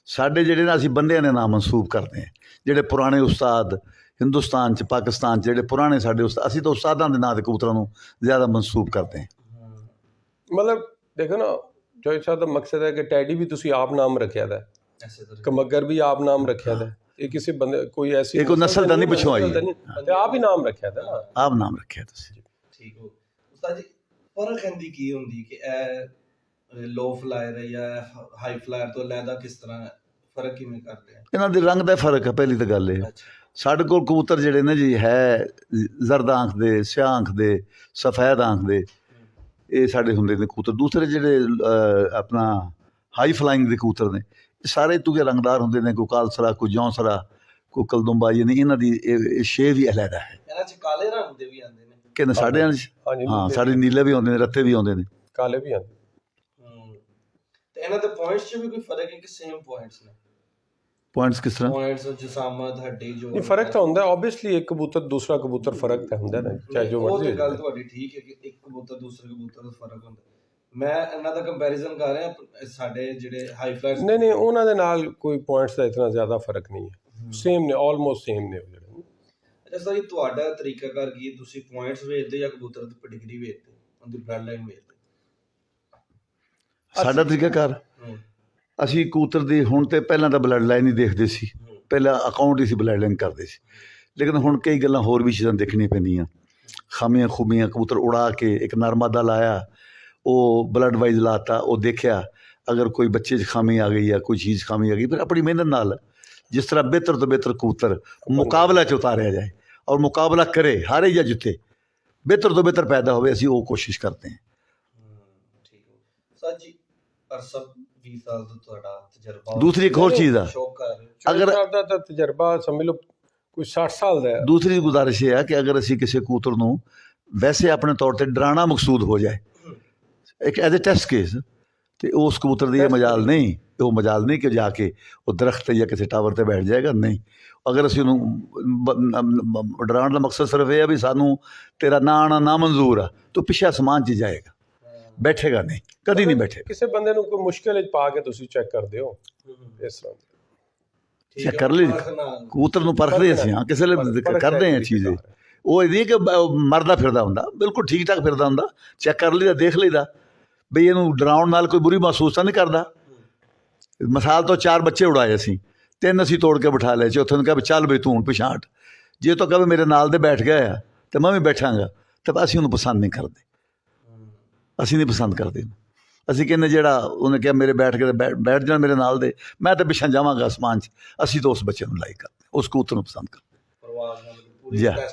C: ਸਾਡੇ ਜਿਹੜੇ ਨਾ ਅਸੀਂ ਬੰਦਿਆਂ ਦੇ ਨਾਂ ਮਨਸੂਬ ਕਰਦੇ ਹਾਂ, ਜਿਹੜੇ ਪੁਰਾਣੇ ਉਸਤਾਦ ਹਿੰਦੁਸਤਾਨ 'ਚ ਪਾਕਿਸਤਾਨ 'ਚ ਜਿਹੜੇ ਪੁਰਾਣੇ ਸਾਡੇ ਉਸਤਾਦ, ਅਸੀਂ ਤਾਂ ਉਸਤਾਦਾਂ ਦੇ ਨਾਂ ਦੇ ਕਬੂਤਰਾਂ ਨੂੰ ਜ਼ਿਆਦਾ ਮਨਸੂਬ ਕਰਦੇ ਹਾਂ।
B: ਮਤਲਬ ਦੇਖੋ ਨਾ, ਜੋਇ ਸਾਹਿਬ ਦਾ ਮਕਸਦ ਹੈ ਕਿ ਟੈਡੀ ਵੀ ਤੁਸੀਂ ਆਪ ਨਾਮ ਰੱਖਿਆ ਦਾ, ਕਮੱਗਰ ਵੀ ਆਪ ਨਾਮ ਰੱਖਿਆ ਦਾ, ਇਹ ਕਿਸੇ ਬੰਦੇ ਕੋਈ ਐਸੀ
C: ਕੋਈ ਨਸਲ ਦਾ ਨਹੀਂ ਪਿੱਛੋਂ ਆਈ,
B: ਤੇ ਆਪ ਹੀ ਨਾਮ ਰੱਖਿਆ ਦਾ ਨਾ,
C: ਆਪ ਨਾਮ ਰੱਖਿਆ ਤੁਸੀਂ।
A: ਠੀਕ ਹੋ ਉਸਤਾਦ ਜੀ, ਫਰਕ ਇਹਦੀ ਕੀ ਹੁੰਦੀ ਕਿ ਇਹ ਲੋ ਫਲਾਇਰ ਹੈ ਜਾਂ ਹਾਈ ਫਲਾਇਰ ਤੋਂ ਅਲੱਗਾ ਕਿਸ ਤਰ੍ਹਾਂ ਫਰਕ ਕਿਵੇਂ ਕਰਦੇ ਆ?
C: ਇਹਨਾਂ ਦੇ ਰੰਗ ਦਾ ਫਰਕ ਹੈ, ਪਹਿਲੀ ਤਾਂ ਗੱਲ ਇਹ। ਸਾਡੇ ਕੋਲ ਕਬੂਤਰ ਜਿਹੜੇ ਨੇ ਜੀ ਹੈ ਜ਼ਰਦ ਆਂਖ ਦੇ, ਸਿਆਹ ਆਂਖ ਦੇ, ਸਫੈਦ ਆਂਖ ਦੇ, ਇਹ ਸਾਡੇ ਹੁੰਦੇ ਨੇ ਕਬੂਤਰ। ਦੂਸਰੇ ਜਿਹੜੇ ਆਪਣਾ ਹਾਈ ਫਲਾਈਂਗ ਦੇ ਕਬੂਤਰ ਨੇ, ਇਹ ਸਾਰੇ ਤੁਗੇ ਰੰਗਦਾਰ ਹੁੰਦੇ ਨੇ, ਕੋਈ ਕਾਲਸਰਾ, ਕੋਈ ਜੌਂਸਰਾ, ਕੋਈ ਕਲਦੁੰਬਾ, ਯਾਨੀ ਇਹਨਾਂ ਦੀ ਇਹ ਸ਼ੇਪ ਵੀ ਅਲੱਗਾ ਹੈ।
A: ਇਹਨਾਂ 'ਚ ਕਾਲੇ ਰੰਗ ਦੇ ਵੀ ਆਉਂਦੇ ਨੇ
C: ਕਹਿੰਦੇ ਸਾਡੇ ਹਾਂ, ਸਾਡੇ ਨੀਲੇ ਵੀ ਆਉਂਦੇ ਨੇ, ਰੱਤੇ ਵੀ ਆਉਂਦੇ ਨੇ,
B: ਕਾਲੇ ਵੀ ਆਉਂਦੇ।
A: ਤੇ ਇਹਨਾਂ ਦੇ ਪੁਆਇੰਟਸ 'ਚ ਵੀ ਕੋਈ ਫਰਕ ਹੈ ਕਿ ਸੇਮ ਪੁਆਇੰਟਸ ਨੇ?
C: ਪੁਆਇੰਟਸ ਕਿਸ ਤਰ੍ਹਾਂ?
A: ਪੁਆਇੰਟਸ ਜਸਾਮਤ, ਹੱਡੀ, ਜੋ
B: ਨਹੀਂ ਫਰਕ ਤਾਂ ਹੁੰਦਾ ਓਬਵੀਅਸਲੀ, ਇੱਕ ਕਬੂਤਰ ਦੂਸਰਾ ਕਬੂਤਰ ਫਰਕ ਤਾਂ ਹੁੰਦਾ ਨਾ, ਚਾਹੇ ਜੋ ਮਰਜ਼ੀ।
A: ਗੱਲ ਤੁਹਾਡੀ ਠੀਕ ਹੈ ਕਿ ਇੱਕ ਕਬੂਤਰ ਦੂਸਰੇ ਕਬੂਤਰ ਦਾ ਫਰਕ ਹੁੰਦਾ। ਮੈਂ ਇਹਨਾਂ ਦਾ ਕੰਪੈਰੀਜ਼ਨ ਕਰ ਰਿਹਾ ਸਾਡੇ ਜਿਹੜੇ ਹਾਈ ਫਲਾਇਰਸ।
B: ਨਹੀਂ ਉਹਨਾਂ ਦੇ ਨਾਲ ਕੋਈ ਪੁਆਇੰਟਸ ਦਾ ਇਤਨਾ ਜ਼ਿਆਦਾ ਫਰਕ ਨਹੀਂ ਹੈ, ਸੇਮ ਨੇ, ਆਲਮੋਸਟ ਸੇਮ ਨੇ ਜਿਹੜੇ।
A: ਅੱਛਾ ਸਰ, ਤੁਹਾਡਾ ਤਰੀਕਾਕਾਰ ਕੀ, ਤੁਸੀਂ ਪੁਆਇੰਟਸ ਵੇਚਦੇ ਜਾਂ ਕਬੂਤਰ ਦੀ ਪੈਡਿਗਰੀ ਵੇਚਦੇ, ਉਹਦੀ ਬਲੱਡ ਲਾਈਨ ਵੇਚਦੇ?
C: ਸਾਡਾ ਤਰੀਕਾਕਾਰ, ਅਸੀਂ ਕਬੂਤਰ ਦੀ ਹੁਣ ਤੇ ਪਹਿਲਾਂ ਤਾਂ ਬਲੱਡ ਲਾਈਨ ਹੀ ਦੇਖਦੇ ਸੀ, ਪਹਿਲਾਂ ਅਕਾਊਂਟ ਹੀ ਸੀ ਬਲੱਡ ਲਾਈਨ ਕਰਦੇ ਸੀ, ਲੇਕਿਨ ਹੁਣ ਕਈ ਗੱਲਾਂ ਹੋਰ ਵੀ ਚੀਜ਼ਾਂ ਦੇਖਣੀਆਂ ਪੈਂਦੀਆਂ। ਖਾਮੀਆਂ ਖੂਬੀਆਂ, ਕਬੂਤਰ ਉਡਾ ਕੇ ਇੱਕ ਨਰਮਾਦਾ ਲਾਇਆ, ਉਹ ਬਲੱਡ ਵਾਈਜ਼ ਲਾਤਾ, ਉਹ ਦੇਖਿਆ ਅਗਰ ਕੋਈ ਬੱਚੇ 'ਚ ਖਾਮੀ ਆ ਗਈ ਜਾਂ ਕੋਈ ਚੀਜ਼ ਖਾਮੀ ਆ ਗਈ, ਫਿਰ ਆਪਣੀ ਮਿਹਨਤ ਨਾਲ ਜਿਸ ਤਰ੍ਹਾਂ ਬਿਹਤਰ ਤੋਂ ਬਿਹਤਰ ਕਬੂਤਰ ਮੁਕਾਬਲਾ 'ਚ ਉਤਾਰਿਆ ਜਾਏ ਔਰ ਮੁਕਾਬਲਾ ਕਰੇ, ਹਾਰੇ ਜਾਂ ਜਿੱਤੇ, ਬਿਹਤਰ ਤੋਂ ਬਿਹਤਰ ਪੈਦਾ ਹੋਵੇ, ਅਸੀਂ ਉਹ ਕੋਸ਼ਿਸ਼ ਕਰਦੇ ਹਾਂ।
A: ਠੀਕ ਹੋ ਸਰ ਜੀ, ਅਰਸਾ 20 ਸਾਲ ਦਾ ਤੁਹਾਡਾ ਤਜਰਬਾ।
C: ਦੂਸਰੀ ਇੱਕ ਹੋਰ ਚੀਜ਼ ਆ,
B: ਅਗਰ ਦਾ ਤਜਰਬਾ ਸਮਝ ਲਓ ਕੋਈ 60 ਸਾਲ ਦਾ ਹੈ।
C: ਦੂਸਰੀ ਗੁਜ਼ਾਰਿਸ਼ ਇਹ ਹੈ ਕਿ ਅਗਰ ਅਸੀਂ ਕਿਸੇ ਕਬੂਤਰ ਨੂੰ ਵੈਸੇ ਆਪਣੇ ਤੌਰ ਤੇ ਡਰਾਉਣਾ ਮਕਸੂਦ ਹੋ ਜਾਏ, ਇੱਕ ਐਜ਼ ਏ ਟੈਸਟ ਕੇਸ, ਤੇ ਉਸ ਕਬੂਤਰ ਦੀ ਇਹ ਮਜਾਲ ਨਹੀਂ, ਉਹ ਮਜਾਲ ਨਹੀਂ ਕਿ ਜਾ ਕੇ ਉਹ ਦਰਖਤ 'ਤੇ ਜਾਂ ਕਿਸੇ ਟਾਵਰ 'ਤੇ ਬੈਠ ਜਾਏਗਾ। ਨਹੀਂ, ਅਗਰ ਅਸੀਂ ਉਹਨੂੰ ਡਰਾਉਣ ਦਾ ਮਕਸਦ ਸਿਰਫ ਇਹ ਹੈ ਵੀ ਸਾਨੂੰ ਤੇਰਾ ਨਾਂ ਆਉਣਾ ਨਾ ਮਨਜ਼ੂਰ ਆ, ਤੂੰ ਪਿੱਛੇ ਅਸਮਾਨ 'ਚ ਜਾਏਗਾ, ਬੈਠੇਗਾ ਨਹੀਂ, ਕਦੀ ਨਹੀਂ ਬੈਠੇਗਾ।
B: ਕਿਸੇ ਬੰਦੇ ਨੂੰ ਕੋਈ ਮੁਸ਼ਕਿਲ 'ਚ ਪਾ ਕੇ ਤੁਸੀਂ ਚੈੱਕ ਕਰਦੇ ਹੋ, ਇਸ ਤਰ੍ਹਾਂ
C: ਚੈੱਕ ਕਰ ਲਈ, ਕਬੂਤਰ ਨੂੰ ਪਰਖਦੇ ਅਸੀਂ, ਹਾਂ ਕਿਸੇ ਵੇਲੇ ਕਰਦੇ ਹਾਂ ਚੀਜ਼। ਉਹ ਇਹਦੀ ਕਿ ਮਰਦਾ ਫਿਰਦਾ ਹੁੰਦਾ, ਬਿਲਕੁਲ ਠੀਕ ਠਾਕ ਫਿਰਦਾ ਹੁੰਦਾ, ਚੈੱਕ ਕਰ ਲਈਦਾ, ਦੇਖ ਲਈਦਾ ਬਈ ਇਹਨੂੰ ਡਰਾਉਣ ਨਾਲ ਕੋਈ ਬੁਰੀ ਮਹਿਸੂਸ ਤਾਂ ਨਹੀਂ ਕਰਦਾ। ਮਿਸਾਲ ਤੋਂ 4 ਬੱਚੇ ਉਡਾਏ ਅਸੀਂ, 3 ਅਸੀਂ ਤੋੜ ਕੇ ਬਿਠਾ ਲਏ, ਚੌਥੇ ਨੂੰ ਕਿਹਾ ਵੀ ਚੱਲ ਬਈ ਤੂੰ ਹੁਣ ਪਿਛਾਂਹ ਹਟ। ਜੇ ਤੂੰ ਕਹੇ ਮੇਰੇ ਨਾਲ ਦੇ ਬੈਠ ਗਿਆ ਆ ਤੇ ਮੈਂ ਵੀ ਬੈਠਾਂਗਾ, ਤਾਂ ਅਸੀਂ ਉਹਨੂੰ ਪਸੰਦ ਨਹੀਂ ਕਰਦੇ, ਅਸੀਂ ਨਹੀਂ ਪਸੰਦ ਕਰਦੇ। ਅਸੀਂ ਕਹਿੰਦੇ ਜਿਹੜਾ ਉਹਨੇ ਕਿਹਾ ਮੇਰੇ ਬੈਠ ਕੇ ਬੈਠ ਜਾਣਾ ਮੇਰੇ ਨਾਲ ਦੇ, ਮੈਂ ਤਾਂ ਪਿਛਾਂਹ ਜਾਵਾਂਗਾ ਅਸਮਾਨ 'ਚ, ਅਸੀਂ ਤਾਂ ਉਸ ਬੱਚੇ ਨੂੰ ਲਾਈਕ ਕਰਦੇ, ਉਸ ਕਬੂਤਰ ਨੂੰ ਪਸੰਦ ਕਰਦੇ। ਜੀ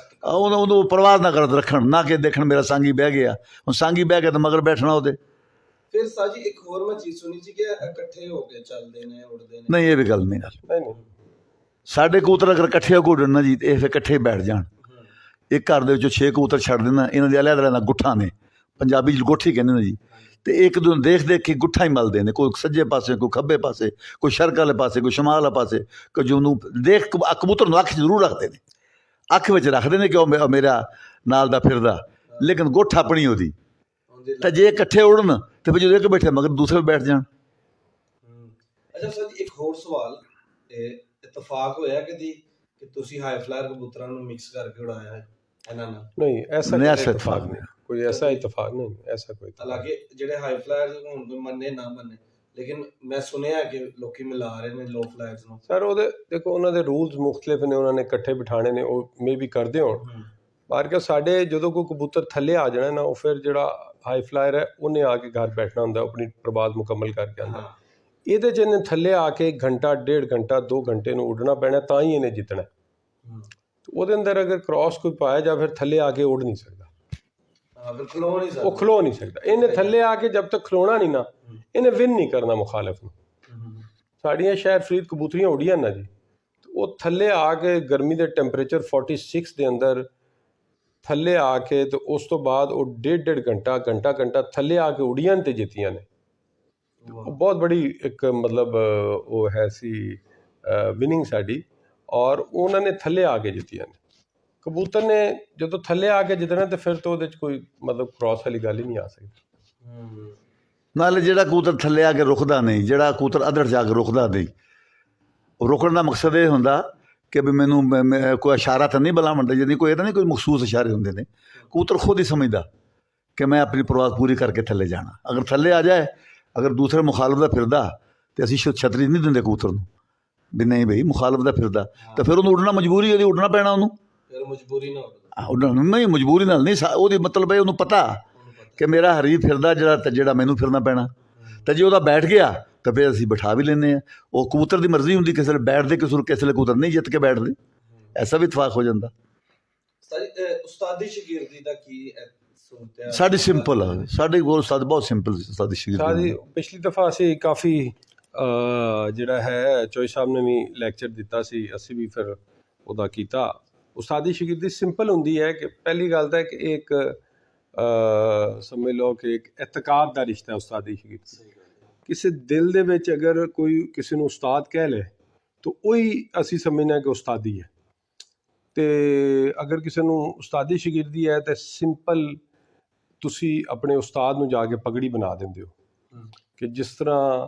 C: ਉਹਨੂੰ ਪਰਵਾਹ ਨਾ ਕਰਦ ਰੱਖਣ, ਨਾ ਕਿ ਦੇਖਣ ਮੇਰਾ ਸਾਂਗੀ ਬਹਿ ਗਿਆ, ਹੁਣ ਸਾਂਗੀ ਬਹਿ ਗਿਆ ਤਾਂ ਮਗਰ ਬੈਠਣਾ ਉਹਦੇ।
A: ਫਿਰ ਸਾਜੀ ਇੱਕ ਹੋਰ ਮੈਂ ਚੀਜ਼ ਸੁਣੀ ਸੀ ਕਿ ਇਕੱਠੇ ਹੋ ਕੇ ਚੱਲਦੇ ਨੇ, ਉੱਡਦੇ ਨੇ।
C: ਨਹੀਂ, ਇਹ ਵੀ ਗੱਲ ਨਹੀਂ।
B: ਨਹੀਂ,
C: ਸਾਡੇ ਕਬੂਤਰ ਅਗਰ ਇਕੱਠੇ ਹੋ ਕੇ ਉੱਡਣ ਨਾ ਜੀ, ਇਹ ਫਿਰ ਇਕੱਠੇ ਬੈਠ ਜਾਣ। ਇੱਕ ਘਰ ਦੇ ਵਿੱਚੋਂ 6 ਕਬੂਤਰ ਛੱਡ ਦੇਣਾ, ਇਹਨਾਂ ਦੇ ਅਲੱਗ ਅਲੱਗ ਗੁੱਠਾਂ ਨੇ, ਪੰਜਾਬੀ 'ਚ ਗੁੱਠ ਹੀ ਕਹਿੰਦੇ ਨੇ ਜੀ, ਤੇ ਇੱਕ ਦੂਜੇ ਨੂੰ ਦੇਖ ਦੇਖ ਕੇ ਗੁੱਠਾ ਹੀ ਮਲਦੇ ਨੇ, ਕੋਈ ਸੱਜੇ ਪਾਸੇ, ਕੋਈ ਖੱਬੇ ਪਾਸੇ, ਕੋਈ ਸ਼ਰਕ ਵਾਲੇ ਪਾਸੇ, ਕੋਈ ਸ਼ਮਾਲ ਵਾਲੇ ਪਾਸੇ, ਕੋਈ ਜਿਹਨੂੰ ਦੇਖ ਕਬੂਤਰ ਨੂੰ ਅੱਖ ਜ਼ਰੂਰ ਰੱਖਦੇ ਨੇ, ਅੱਖ ਵਿੱਚ ਰੱਖਦੇ ਨੇ ਕਿ ਉਹ ਮੇਰਾ ਨਾਲ ਦਾ ਫਿਰਦਾ, ਲੇਕਿਨ ਗੁੱਠ ਆਪਣੀ ਉਹਦੀ। ਤਾਂ ਜੇ ਇਕੱਠੇ ਉੜਨ ਤੇ ਫਿਰ ਜਦੋਂ ਇੱਕ ਬੈਠੇ ਮਗਰ ਦੂਸਰੇ ਬੈਠ ਜਾਣ।
A: ਅੱਛਾ ਸਰ ਜੀ, ਇੱਕ ਹੋਰ ਸਵਾਲ, ਇਤਫਾਕ ਹੋਇਆ ਕਦੀ ਕਿ ਤੁਸੀਂ ਹਾਈ ਫਲਾਇਰ ਕਬੂਤਰਾਂ ਨੂੰ ਮਿਕਸ ਕਰਕੇ ਉਡਾਇਆ ਹੈ ਇਹਨਾਂ ਨਾਲ?
B: नहीं, ऐसा
C: नहीं,
B: कोई
C: ऐसा
B: इत्तेफाक
C: इत्तेफाक
B: नहीं, कोई ऐसा इत्तेफाक नहीं, ऐसा कोई इत्तेफाक
A: ਹਾਲਾਂਕਿ ਜਿਹੜੇ ਹਾਈ ਫਲਾਇਰਸ ਹੁਣ ਕੋਈ ਮੰਨੇ ਨਾ ਮੰਨੇ, ਲੇਕਿਨ ਮੈਂ ਸੁਣਿਆ ਕਿ ਲੋਕੀ ਮਿਲਾ ਰਹੇ ਨੇ ਲੋ ਫਲਾਇਰਸ ਨੂੰ।
B: ਸਰ ਉਹਦੇ ਦੇਖੋ ਉਹਨਾਂ ਦੇ ਰੂਲਸ ਮੁxtਲਿਫ ਨੇ, ਉਹਨਾਂ ਨੇ ਇਕੱਠੇ ਬਿਠਾਣੇ ਨੇ, ਉਹ ਮੇ ਵੀ ਕਰਦੇ ਹੋਣ। ਪਰ ਕਿ ਸਾਡੇ ਜਦੋਂ ਕੋਈ ਕਬੂਤਰ ਥੱਲੇ ਆ ਜਾਣਾ ਨਾ, ਉਹ ਫਿਰ ਜਿਹੜਾ ਹਾਈ ਫਲਾਇਰ ਹੈ ਉਹਨੇ ਆ ਕੇ ਘਰ ਬੈਠਣਾ ਹੁੰਦਾ, ਆਪਣੀ ਪ੍ਰਵਾਜ਼ ਮੁਕੰਮਲ ਕਰਕੇ ਆਉਂਦਾ। ਇਹਦੇ 'ਚ ਇਹਨੇ ਥੱਲੇ ਆ ਕੇ ਘੰਟਾ, 1.5 ਘੰਟਾ, 2 ਘੰਟੇ ਨੂੰ ਉੱਡਣਾ ਪੈਣਾ, ਤਾਂ ਹੀ ਇਹਨੇ ਜਿੱਤਣਾ। ਉਹਦੇ ਅੰਦਰ ਅਗਰ ਕ੍ਰਾਸ ਕੋਈ ਪਾਇਆ ਜਾਂ ਫਿਰ ਥੱਲੇ ਆ ਕੇ ਉੱਡ ਨਹੀਂ ਸਕਦਾ, ਉਹ ਖਲੋ ਨਹੀਂ ਸਕਦਾ। ਇਹਨੇ ਥੱਲੇ ਆ ਕੇ ਜਦ ਤੱਕ ਖਲੋਣਾ ਨਹੀਂ ਨਾ, ਇਹਨੇ ਵਿਨ ਨਹੀਂ ਕਰਨਾ ਮੁਖਾਲਿਫ ਨੂੰ। ਸਾਡੀਆਂ ਸ਼ਾਇਦ ਫਰੀਦ ਕਬੂਤਰੀਆਂ ਉੜੀਆਂ ਨਾ ਜੀ, ਉਹ ਥੱਲੇ ਆ ਕੇ ਗਰਮੀ ਦੇ ਟੈਂਪਰੇਚਰ 46 ਦੇ ਅੰਦਰ ਥੱਲੇ ਆ ਕੇ ਤੇ ਉਸ ਤੋਂ ਬਾਅਦ ਉਹ 1.5 ਘੰਟਾ, ਘੰਟਾ ਥੱਲੇ ਆ ਕੇ ਉੜੀਆਂ ਤੇ ਜਿੱਤੀਆਂ ਨੇ। ਉਹ ਬਹੁਤ ਬੜੀ ਇੱਕ ਮਤਲਬ ਉਹ ਹੈ ਸੀ ਵਿਨਿੰਗ ਸਾਡੀ, ਔਰ ਉਹਨਾਂ ਨੇ ਥੱਲੇ ਆ ਕੇ ਜਿੱਤੀਆਂ ਨੇ। ਕਬੂਤਰ ਨੇ ਜਦੋਂ ਥੱਲੇ ਆ ਕੇ ਜਿੱਤਣਾ ਤੇ ਫਿਰ ਤਾਂ ਉਹਦੇ 'ਚ ਕੋਈ ਮਤਲਬ ਕ੍ਰਾਸ ਵਾਲੀ ਗੱਲ ਹੀ ਨਹੀਂ ਆ ਸਕਦੀ।
C: ਨਾਲੇ ਜਿਹੜਾ ਕਬੂਤਰ ਥੱਲੇ ਆ ਕੇ ਰੁਕਦਾ ਨਹੀਂ, ਜਿਹੜਾ ਕਬੂਤਰ ਅਧੜ ਜਾ ਕੇ ਰੁਕਦਾ ਨਹੀਂ, ਰੁਕਣ ਦਾ ਮਕਸਦ ਇਹ ਹੁੰਦਾ ਕਿ ਵੀ ਮੈਨੂੰ ਕੋਈ ਇਸ਼ਾਰਾ ਤਾਂ ਨਹੀਂ ਬੁਲਾਉਣ ਦਾ, ਜਿਹਦੀ ਕੋਈ ਇਹਦਾ ਨਹੀਂ ਕੋਈ ਮਖਸੂਸ ਇਸ਼ਾਰੇ ਹੁੰਦੇ ਨੇ। ਕਬੂਤਰ ਖੁਦ ਹੀ ਸਮਝਦਾ ਕਿ ਮੈਂ ਆਪਣੀ ਪ੍ਰਵਾਜ਼ ਪੂਰੀ ਕਰਕੇ ਥੱਲੇ ਜਾਣਾ। ਅਗਰ ਥੱਲੇ ਆ ਜਾਏ, ਅਗਰ ਦੂਸਰੇ ਮੁਖਾਲਫ ਦਾ ਫਿਰਦਾ ਤੇ ਅਸੀਂ ਛਤਰੀ ਨਹੀਂ ਦਿੰਦੇ ਕਬੂਤਰ ਨੂੰ ਵੀ ਨਹੀਂ ਬਈ ਮੁਖਾਲਫ ਦਾ ਫਿਰਦਾ, ਤਾਂ ਫਿਰ ਉਹਨੂੰ ਉੱਡਣਾ ਮਜਬੂਰੀ, ਉਹਦੀ ਉੱਡਣਾ ਪੈਣਾ ਉਹਨੂੰ।
A: ਮਜਬੂਰੀ ਨਾਲ
C: ਉੱਡਣਾ ਨਹੀਂ, ਮਜਬੂਰੀ ਨਾਲ ਨਹੀਂ, ਉਹਦੀ ਮਤਲਬ ਹੈ ਉਹਨੂੰ ਪਤਾ ਕਿ ਮੇਰਾ ਹਰੀਫ ਫਿਰਦਾ ਜਿਹੜਾ ਮੈਨੂੰ ਫਿਰਨਾ ਪੈਣਾ। ਤਾਂ ਜੇ ਉਹਦਾ ਬੈਠ ਗਿਆ ਤਾਂ ਫਿਰ ਅਸੀਂ ਬਿਠਾ ਵੀ ਲੈਂਦੇ ਹਾਂ। ਉਹ ਕਬੂਤਰ ਦੀ ਮਰਜ਼ੀ ਹੁੰਦੀ, ਕਿਸੇ ਵੇਲੇ ਬੈਠਦੇ, ਕਿਸੇ ਵੇਲੇ ਕਬੂਤਰ ਨਹੀਂ ਜਿੱਤ ਕੇ ਬੈਠਦੇ, ਐਸਾ ਵੀ ਇਤਫਾਕ ਹੋ ਜਾਂਦਾ।
A: ਉਸਤਾਦੀ ਸ਼ਾਗਿਰਦੀ ਦਾ ਕੀ
C: ਸਾਡੀ ਸਿੰਪਲ ਆ, ਸਾਡੇ ਕੋਲ ਉਸਤਾਦ ਬਹੁਤ ਸਿੰਪਲ ਉਸਤਾਦੀ ਸ਼ਾਗਿਰਦੀ।
B: ਪਿਛਲੀ ਦਫਾ ਅਸੀਂ ਕਾਫੀ ਜਿਹੜਾ ਹੈ ਚੋਈ ਸਾਹਿਬ ਨੇ ਵੀ ਲੈਕਚਰ ਦਿੱਤਾ ਸੀ, ਅਸੀਂ ਵੀ ਫਿਰ ਉਹਦਾ ਕੀਤਾ। ਉਸਤਾਦੀ ਸ਼ਾਗਿਰਦੀ ਸਿੰਪਲ ਹੁੰਦੀ ਹੈ ਕਿ ਪਹਿਲੀ ਗੱਲ ਤਾਂ ਕਿ ਇੱਕ ਸਮਝ ਲਓ ਕਿ ਇੱਕ ਇਤਕਾਦ ਦਾ ਰਿਸ਼ਤਾ ਹੈ ਉਸਤਾਦੀ ਸ਼ਾਗਿਰਦੀ। ਕਿਸੇ ਦਿਲ ਦੇ ਵਿੱਚ ਅਗਰ ਕੋਈ ਕਿਸੇ ਨੂੰ ਉਸਤਾਦ ਕਹਿ ਲੇ ਤਾਂ ਉਹੀ ਅਸੀਂ ਸਮਝਣਾ ਕਿ ਉਸਤਾਦੀ ਹੈ। ਤੇ ਅਗਰ ਕਿਸੇ ਨੂੰ ਉਸਤਾਦੀ ਸ਼ਾਗਿਰਦੀ ਹੈ ਤਾਂ ਸਿੰਪਲ ਤੁਸੀਂ ਆਪਣੇ ਉਸਤਾਦ ਨੂੰ ਜਾ ਕੇ ਪਗੜੀ ਬਣਾ ਦਿੰਦੇ ਹੋ। ਕਿ ਜਿਸ ਤਰ੍ਹਾਂ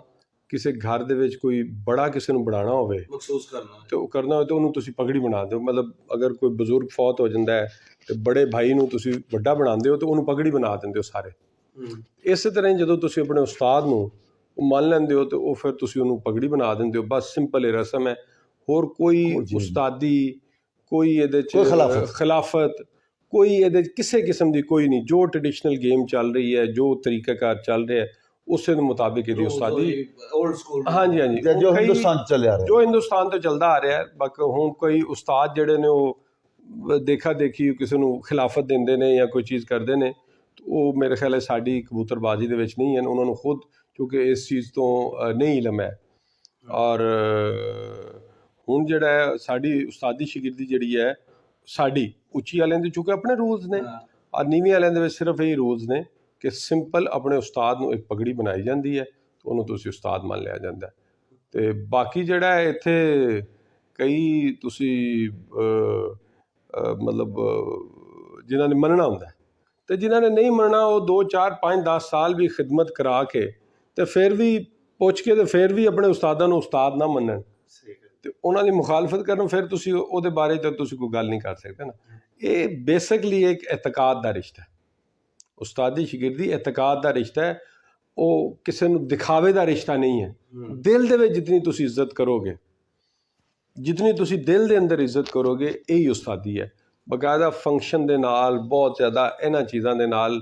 B: ਕਿਸੇ ਘਰ ਦੇ ਵਿੱਚ ਕੋਈ ਬੜਾ ਕਿਸੇ ਨੂੰ ਬਣਾਉਣਾ ਹੋਵੇ,
A: ਮਖਸੂਸ ਕਰਨਾ
B: ਤੇ ਉਹ ਕਰਨਾ ਹੋਵੇ ਤਾਂ ਉਹਨੂੰ ਤੁਸੀਂ ਪਗੜੀ ਬਣਾ ਦਿਓ। ਮਤਲਬ ਅਗਰ ਕੋਈ ਬਜ਼ੁਰਗ ਫੌਤ ਹੋ ਜਾਂਦਾ ਹੈ ਤੇ ਬੜੇ ਭਾਈ ਨੂੰ ਤੁਸੀਂ ਵੱਡਾ ਬਣਾਉਂਦੇ ਹੋ ਤਾਂ ਉਹਨੂੰ ਪਗੜੀ ਬਣਾ ਦਿੰਦੇ ਹੋ ਸਾਰੇ। ਇਸੇ ਤਰ੍ਹਾਂ ਹੀ ਜਦੋਂ ਤੁਸੀਂ ਆਪਣੇ ਉਸਤਾਦ ਨੂੰ ਉਹ ਮੰਨ ਲੈਂਦੇ ਹੋ ਤਾਂ ਉਹ ਫਿਰ ਤੁਸੀਂ ਉਹਨੂੰ ਪਗੜੀ ਬਣਾ ਦਿੰਦੇ ਹੋ। ਬਸ ਸਿੰਪਲ ਇਹ ਰਸਮ ਹੈ, ਹੋਰ ਕੋਈ ਉਸਤਾਦੀ, ਕੋਈ ਇਹਦੇ 'ਚ ਖਿਲਾਫਤ, ਕੋਈ ਇਹਦੇ 'ਚ ਕਿਸੇ ਕਿਸਮ ਦੀ ਕੋਈ ਨਹੀਂ। ਜੋ ਟ੍ਰੈਡੀਸ਼ਨਲ ਗੇਮ ਚੱਲ ਰਹੀ ਹੈ, ਜੋ ਤਰੀਕਾਕਾਰ ਚੱਲ ਰਿਹਾ ਹੈ, ਉਸੇ ਦੇ ਮੁਤਾਬਿਕ ਇਹਦੀ ਉਸਤਾਦੀ
A: ਓਲਡ ਸਕੂਲ,
B: ਹਾਂਜੀ ਹਾਂਜੀ,
C: ਜੋ ਹਿੰਦੁਸਤਾਨ ਚੱਲਿਆ ਰਿਹਾ,
B: ਜੋ ਹਿੰਦੁਸਤਾਨ ਤੋਂ ਚੱਲਦਾ ਆ ਰਿਹਾ ਹੈ। ਬਾਕੀ ਹੁਣ ਕੋਈ ਉਸਤਾਦ ਜਿਹੜੇ ਨੇ ਉਹ ਦੇਖਾ ਦੇਖੀ ਕਿਸੇ ਨੂੰ ਖਿਲਾਫਤ ਦਿੰਦੇ ਨੇ ਜਾਂ ਕੋਈ ਚੀਜ਼ ਕਰਦੇ ਨੇ, ਉਹ ਮੇਰੇ ਖਿਆਲ ਹੈ ਸਾਡੀ ਕਬੂਤਰਬਾਜ਼ੀ ਦੇ ਵਿੱਚ ਨਹੀਂ ਹਨ। ਉਹਨਾਂ ਨੂੰ ਖੁਦ ਕਿਉਂਕਿ ਇਸ ਚੀਜ਼ ਤੋਂ ਨਹੀਂ ਇਲਮ ਹੈ। ਔਰ ਹੁਣ ਜਿਹੜਾ ਹੈ ਸਾਡੀ ਉਸਤਾਦੀ ਸ਼ਾਗਿਰਦੀ ਜਿਹੜੀ ਹੈ, ਸਾਡੀ ਉੱਚੀ ਵਾਲਿਆਂ ਦੇ ਚੁੱਕੇ ਆਪਣੇ ਰੂਲਸ ਨੇ, ਔਰ ਨੀਵੀਂ ਵਾਲਿਆਂ ਦੇ ਵਿੱਚ ਸਿਰਫ ਇਹ ਰੂਲਸ ਨੇ ਕਿ ਸਿੰਪਲ ਆਪਣੇ ਉਸਤਾਦ ਨੂੰ ਇੱਕ ਪਗੜੀ ਬਣਾਈ ਜਾਂਦੀ ਹੈ, ਉਹਨੂੰ ਤੁਸੀਂ ਉਸਤਾਦ ਮੰਨ ਲਿਆ ਜਾਂਦਾ। ਅਤੇ ਬਾਕੀ ਜਿਹੜਾ ਹੈ ਇੱਥੇ ਕਈ ਤੁਸੀਂ ਮਤਲਬ ਜਿਨ੍ਹਾਂ ਨੇ ਮੰਨਣਾ ਹੁੰਦਾ ਅਤੇ ਜਿਨ੍ਹਾਂ ਨੇ ਨਹੀਂ ਮੰਨਣਾ, ਉਹ 2, 4, 5, 10 ਸਾਲ ਵੀ ਖਿਦਮਤ ਕਰਾ ਕੇ ਅਤੇ ਫਿਰ ਵੀ ਪੁੱਛ ਕੇ ਅਤੇ ਫਿਰ ਵੀ ਆਪਣੇ ਉਸਤਾਦਾਂ ਨੂੰ ਉਸਤਾਦ ਨਾ ਮੰਨਣ ਅਤੇ ਉਹਨਾਂ ਦੀ ਮੁਖਾਲਫਤ ਕਰਨ, ਫਿਰ ਤੁਸੀਂ ਉਹਦੇ ਬਾਰੇ ਤਾਂ ਤੁਸੀਂ ਕੋਈ ਗੱਲ ਨਹੀਂ ਕਰ ਸਕਦੇ ਨਾ। ਇਹ ਬੇਸਿਕਲੀ ਇੱਕ ਇਤਕਾਦ ਦਾ ਰਿਸ਼ਤਾ ਹੈ। ਉਸਤਾਦੀ ਸ਼ਾਗਿਰਦੀ ਇਤਕਾਦ ਦਾ ਰਿਸ਼ਤਾ ਹੈ, ਉਹ ਕਿਸੇ ਨੂੰ ਦਿਖਾਵੇ ਦਾ ਰਿਸ਼ਤਾ ਨਹੀਂ ਹੈ। ਦਿਲ ਦੇ ਵਿੱਚ ਜਿਤਨੀ ਤੁਸੀਂ ਇੱਜ਼ਤ ਕਰੋਗੇ, ਜਿਤਨੀ ਤੁਸੀਂ ਦਿਲ ਦੇ ਅੰਦਰ ਇੱਜ਼ਤ ਕਰੋਗੇ, ਇਹੀ ਉਸਤਾਦੀ ਹੈ। ਬਕਾਇਦਾ ਫੰਕਸ਼ਨ ਦੇ ਨਾਲ ਬਹੁਤ ਜ਼ਿਆਦਾ ਇਹਨਾਂ ਚੀਜ਼ਾਂ ਦੇ ਨਾਲ,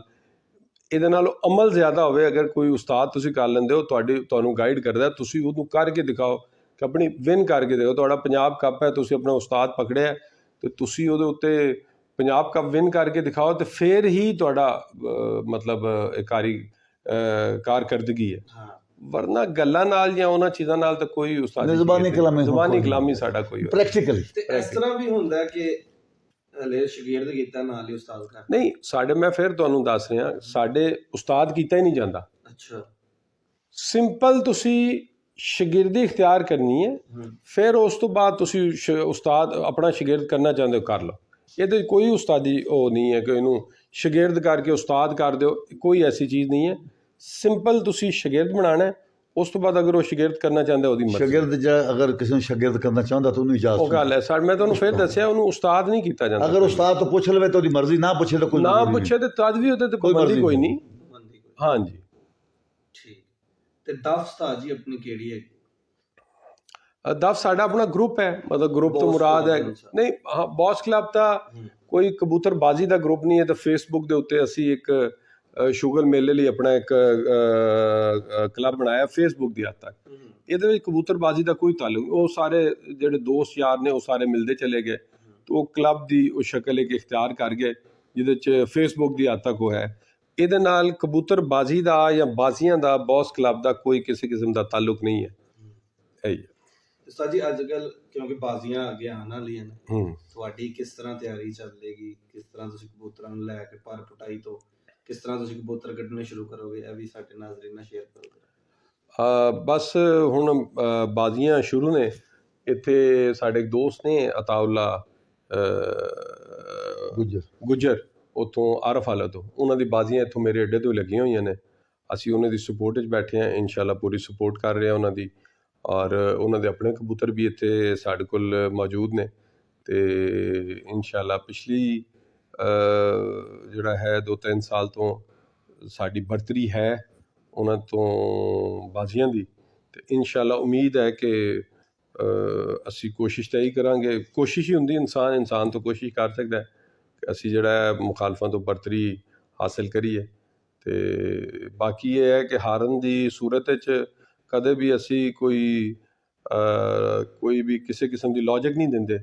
B: ਇਹਦੇ ਨਾਲ ਅਮਲ ਜ਼ਿਆਦਾ ਹੋਵੇ। ਅਗਰ ਕੋਈ ਉਸਤਾਦ ਤੁਸੀਂ ਕਰ ਲੈਂਦੇ ਹੋ, ਤੁਹਾਨੂੰ ਗਾਈਡ ਕਰਦਾ, ਤੁਸੀਂ ਉਹਨੂੰ ਕਰਕੇ ਦਿਖਾਓ ਕਿ ਆਪਣੀ ਵਿਨ ਕਰਕੇ ਦਿਓ। ਤੁਹਾਡਾ ਪੰਜਾਬ ਕੱਪ ਹੈ, ਤੁਸੀਂ ਆਪਣਾ ਉਸਤਾਦ ਪਕੜਿਆ ਅਤੇ ਤੁਸੀਂ ਉਹਦੇ ਉੱਤੇ ਪੰਜਾਬ ਕੱਪ ਵਿਨ ਕਰਕੇ ਦਿਖਾਓ, ਅਤੇ ਫਿਰ ਹੀ ਤੁਹਾਡਾ ਮਤਲਬ ਕਾਰਕਰਦਗੀ ਹੈ। ਵਰਨਾ ਗੱਲਾਂ ਨਾਲ ਜਾਂ ਉਹਨਾਂ ਚੀਜ਼ਾਂ ਨਾਲ ਤਾਂ ਕੋਈ ਉਸਤਾਦੀ ਜ਼ੁਬਾਨੀ ਕਲਾਮੀ ਸਾਡਾ ਕੋਈ
C: ਪ੍ਰੈਕਟੀਕਲ।
A: ਇਸ ਤਰ੍ਹਾਂ ਵੀ ਹੁੰਦਾ ਕਿ ਹਲੇ ਸ਼ਾਗਿਰਦ ਕੀਤਾ ਨਾਲ ਹੀ ਉਸਤਾਦ ਕਰ
B: ਨਹੀਂ, ਸਾਡੇ ਮੈਂ ਫਿਰ ਤੁਹਾਨੂੰ ਦੱਸ ਰਿਹਾ, ਸਾਡੇ ਉਸਤਾਦ ਕੀਤਾ ਹੀ ਨਹੀਂ ਜਾਂਦਾ।
A: ਅੱਛਾ,
B: ਸਿੰਪਲ ਤੁਸੀਂ ਸ਼ਾਗਿਰਦੀ ਇਖਤਿਆਰ ਕਰਨੀ ਹੈ, ਫਿਰ ਉਸ ਤੋਂ ਬਾਅਦ ਤੁਸੀਂ ਉਸਤਾਦ ਆਪਣਾ ਸ਼ਾਗਿਰਦ ਕਰਨਾ ਚਾਹੁੰਦੇ ਹੋ ਕਰ ਲਓ। ਇਹਦੇ 'ਚ ਕੋਈ ਉਸਤਾਦੀ ਉਹ ਨਹੀਂ ਹੈ ਕਿ ਇਹਨੂੰ ਸ਼ਾਗਿਰਦ ਕਰਕੇ ਉਸਤਾਦ ਕਰ ਦਿਓ, ਕੋਈ ਐਸੀ ਚੀਜ਼ ਨਹੀਂ ਹੈ। ਸਿੰਪਲ ਤੁਸੀਂ ਸ਼ਾਗਿਰਦ ਬਣਾਉਣਾ, ਉਸ ਤੋਂ ਬਾਅਦ ਅਗਰ ਉਹ ਸ਼ਾਗਿਰਦ ਕਰਨਾ ਚਾਹੁੰਦਾ ਉਹਦੀ ਮਰਜ਼ੀ।
C: ਸ਼ਾਗਿਰਦ ਜਾਂ ਅਗਰ ਕਿਸੇ ਨੂੰ ਸ਼ਾਗਿਰਦ ਕਰਨਾ ਚਾਹੁੰਦਾ ਤਾਂ ਉਹਨੂੰ ਇਜਾਜ਼ਤ
B: ਉਹ ਗੱਲ ਹੈ ਸਰ, ਮੈਂ ਤੁਹਾਨੂੰ ਫਿਰ ਦੱਸਿਆ, ਉਹਨੂੰ ਉਸਤਾਦ ਨਹੀਂ ਕੀਤਾ ਜਾਂਦਾ।
C: ਅਗਰ ਉਸਤਾਦ ਤੋਂ ਪੁੱਛ ਲਵੇ ਤਾਂ ਉਹਦੀ ਮਰਜ਼ੀ, ਨਾ ਪੁੱਛੇ ਤਾਂ ਕੋਈ
B: ਨਾ ਪੁੱਛੇ ਤੇ ਤਦ ਵੀ ਉਹਦੇ ਤੇ ਪਾਬੰਦੀ ਕੋਈ ਨਹੀਂ। ਹਾਂਜੀ
A: ਠੀਕ। ਤੇ ਦਫ ਉਸਤਾਦ ਜੀ ਆਪਣੀ ਕਿਹੜੀ ਹੈ?
B: ਦਫ ਸਾਡਾ ਆਪਣਾ ਗਰੁੱਪ ਹੈ, ਮਤਲਬ ਗਰੁੱਪ ਤੋਂ ਮੁਰਾਦ ਹੈ ਨਹੀਂ, ਹਾਂ ਬੌਸ ਕਲੱਬ ਤਾਂ ਕੋਈ ਕਬੂਤਰਬਾਜ਼ੀ ਦਾ ਗਰੁੱਪ ਨਹੀਂ ਹੈ। ਤਾਂ ਫੇਸਬੁੱਕ ਦੇ ਉੱਤੇ ਅਸੀਂ ਇੱਕ ਸ਼ੁਗਰ ਮੇਲੇ ਲਈ ਆਪਣਾ ਇੱਕ ਕਲੱਬ ਬਣਾਇਆ ਫੇਸਬੁੱਕ ਦੀ ਹੱਦ ਤੱਕ। ਇਹਦੇ ਵਿੱਚ ਕਬੂਤਰਬਾਜ਼ੀ ਦਾ ਕੋਈ ਤਾਲੁਕ ਨਹੀਂ। ਉਹ ਸਾਰੇ ਜਿਹੜੇ ਦੋਸਤ ਯਾਰ ਨੇ ਉਹ ਸਾਰੇ ਮਿਲਦੇ ਚਲੇ ਗਏ, ਤਾਂ ਉਹ ਕਲੱਬ ਦੀ ਉਹ ਸ਼ਕਲ ਇੱਕ ਇਖਤਿਆਰ ਕਰ ਗਏ ਜਿਹਦੇ 'ਚ ਫੇਸਬੁੱਕ ਦੀ ਹੱਦ ਤੱਕ ਉਹ ਹੈ। ਇਹਦੇ ਨਾਲ ਕਬੂਤਰਬਾਜ਼ੀ ਦਾ ਜਾਂ ਬਾਜ਼ੀਆਂ ਦਾ ਬੌਸ ਕਲੱਬ ਦਾ ਕੋਈ ਕਿਸੇ ਕਿਸਮ ਦਾ ਤਾਲੁਕ ਨਹੀਂ ਹੈ। ਇਹੀ ਹੈ
A: ਉਸਤਾਦ ਜੀ। ਅੱਜ ਕੱਲ ਕਿਉਂਕਿ ਬਾਜ਼ੀਆਂ ਅੱਗੇ ਆਉਣ ਵਾਲੀਆਂ ਨੇ, ਤੁਹਾਡੀ ਕਿਸ ਤਰ੍ਹਾਂ ਤਿਆਰੀ ਚੱਲੇਗੀ? ਕਿਸ ਤਰ੍ਹਾਂ ਤੁਸੀਂ ਕਬੂਤਰਾਂ ਨੂੰ ਲੈ ਕੇ ਪਰ ਪਟਾਈ ਤੋਂ ਕਿਸ ਤਰ੍ਹਾਂ ਤੁਸੀਂ ਕਬੂਤਰ ਕੱਢਣੇ ਸ਼ੁਰੂ ਕਰੋਗੇ? ਇਹ ਵੀ ਸਾਡੇ ਨਾਜ਼ਰੀਨ ਨਾਲ ਸ਼ੇਅਰ ਕਰੋਗੇ।
B: ਬਸ ਹੁਣ ਬਾਜ਼ੀਆਂ ਸ਼ੁਰੂ ਨੇ। ਇੱਥੇ ਸਾਡੇ ਇੱਕ ਦੋਸਤ ਨੇ ਅਤਾਉਲਾ ਗੁੱਜਰ, ਉੱਥੋਂ ਆਰਫ ਵਾਲਾ ਤੋਂ, ਉਹਨਾਂ ਦੀ ਬਾਜ਼ੀਆਂ ਇੱਥੋਂ ਮੇਰੇ ਅੱਡੇ ਤੋਂ ਲੱਗੀਆਂ ਹੋਈਆਂ ਨੇ। ਅਸੀਂ ਉਹਨਾਂ ਦੀ ਸਪੋਰਟ 'ਚ ਬੈਠੇ ਹਾਂ, ਇਨਸ਼ਾਅੱਲਾ ਪੂਰੀ ਸਪੋਰਟ ਕਰ ਰਹੇ ਹਾਂ ਉਹਨਾਂ ਦੀ। ਔਰ ਉਹਨਾਂ ਦੇ ਆਪਣੇ ਕਬੂਤਰ ਵੀ ਇੱਥੇ ਸਾਡੇ ਕੋਲ ਮੌਜੂਦ ਨੇ। ਅਤੇ ਇਨਸ਼ਾਅੱਲਾ ਪਿਛਲੀ ਜਿਹੜਾ ਹੈ 2-3 ਸਾਲ ਤੋਂ ਸਾਡੀ ਬਰਤਰੀ ਹੈ ਉਹਨਾਂ ਤੋਂ ਬਾਜ਼ੀਆਂ ਦੀ। ਅਤੇ ਇਨਸ਼ਾਅੱਲਾ ਉਮੀਦ ਹੈ ਕਿ ਅਸੀਂ ਕੋਸ਼ਿਸ਼ ਤਾਂ ਇਹੀ ਕਰਾਂਗੇ, ਕੋਸ਼ਿਸ਼ ਹੀ ਹੁੰਦੀ ਇਨਸਾਨ ਤੋਂ ਕੋਸ਼ਿਸ਼ ਕਰ ਸਕਦਾ ਕਿ ਅਸੀਂ ਜਿਹੜਾ ਹੈ ਮੁਖਾਲਫਾਂ ਤੋਂ ਬਰਤਰੀ ਹਾਸਿਲ ਕਰੀਏ। ਅਤੇ ਬਾਕੀ ਇਹ ਹੈ ਕਿ ਹਾਰਨ ਦੀ ਸੂਰਤ 'ਚ ਕਦੇ ਵੀ ਅਸੀਂ ਕੋਈ ਵੀ ਕਿਸੇ ਕਿਸਮ ਦੀ ਲੌਜਿਕ ਨਹੀਂ ਦਿੰਦੇ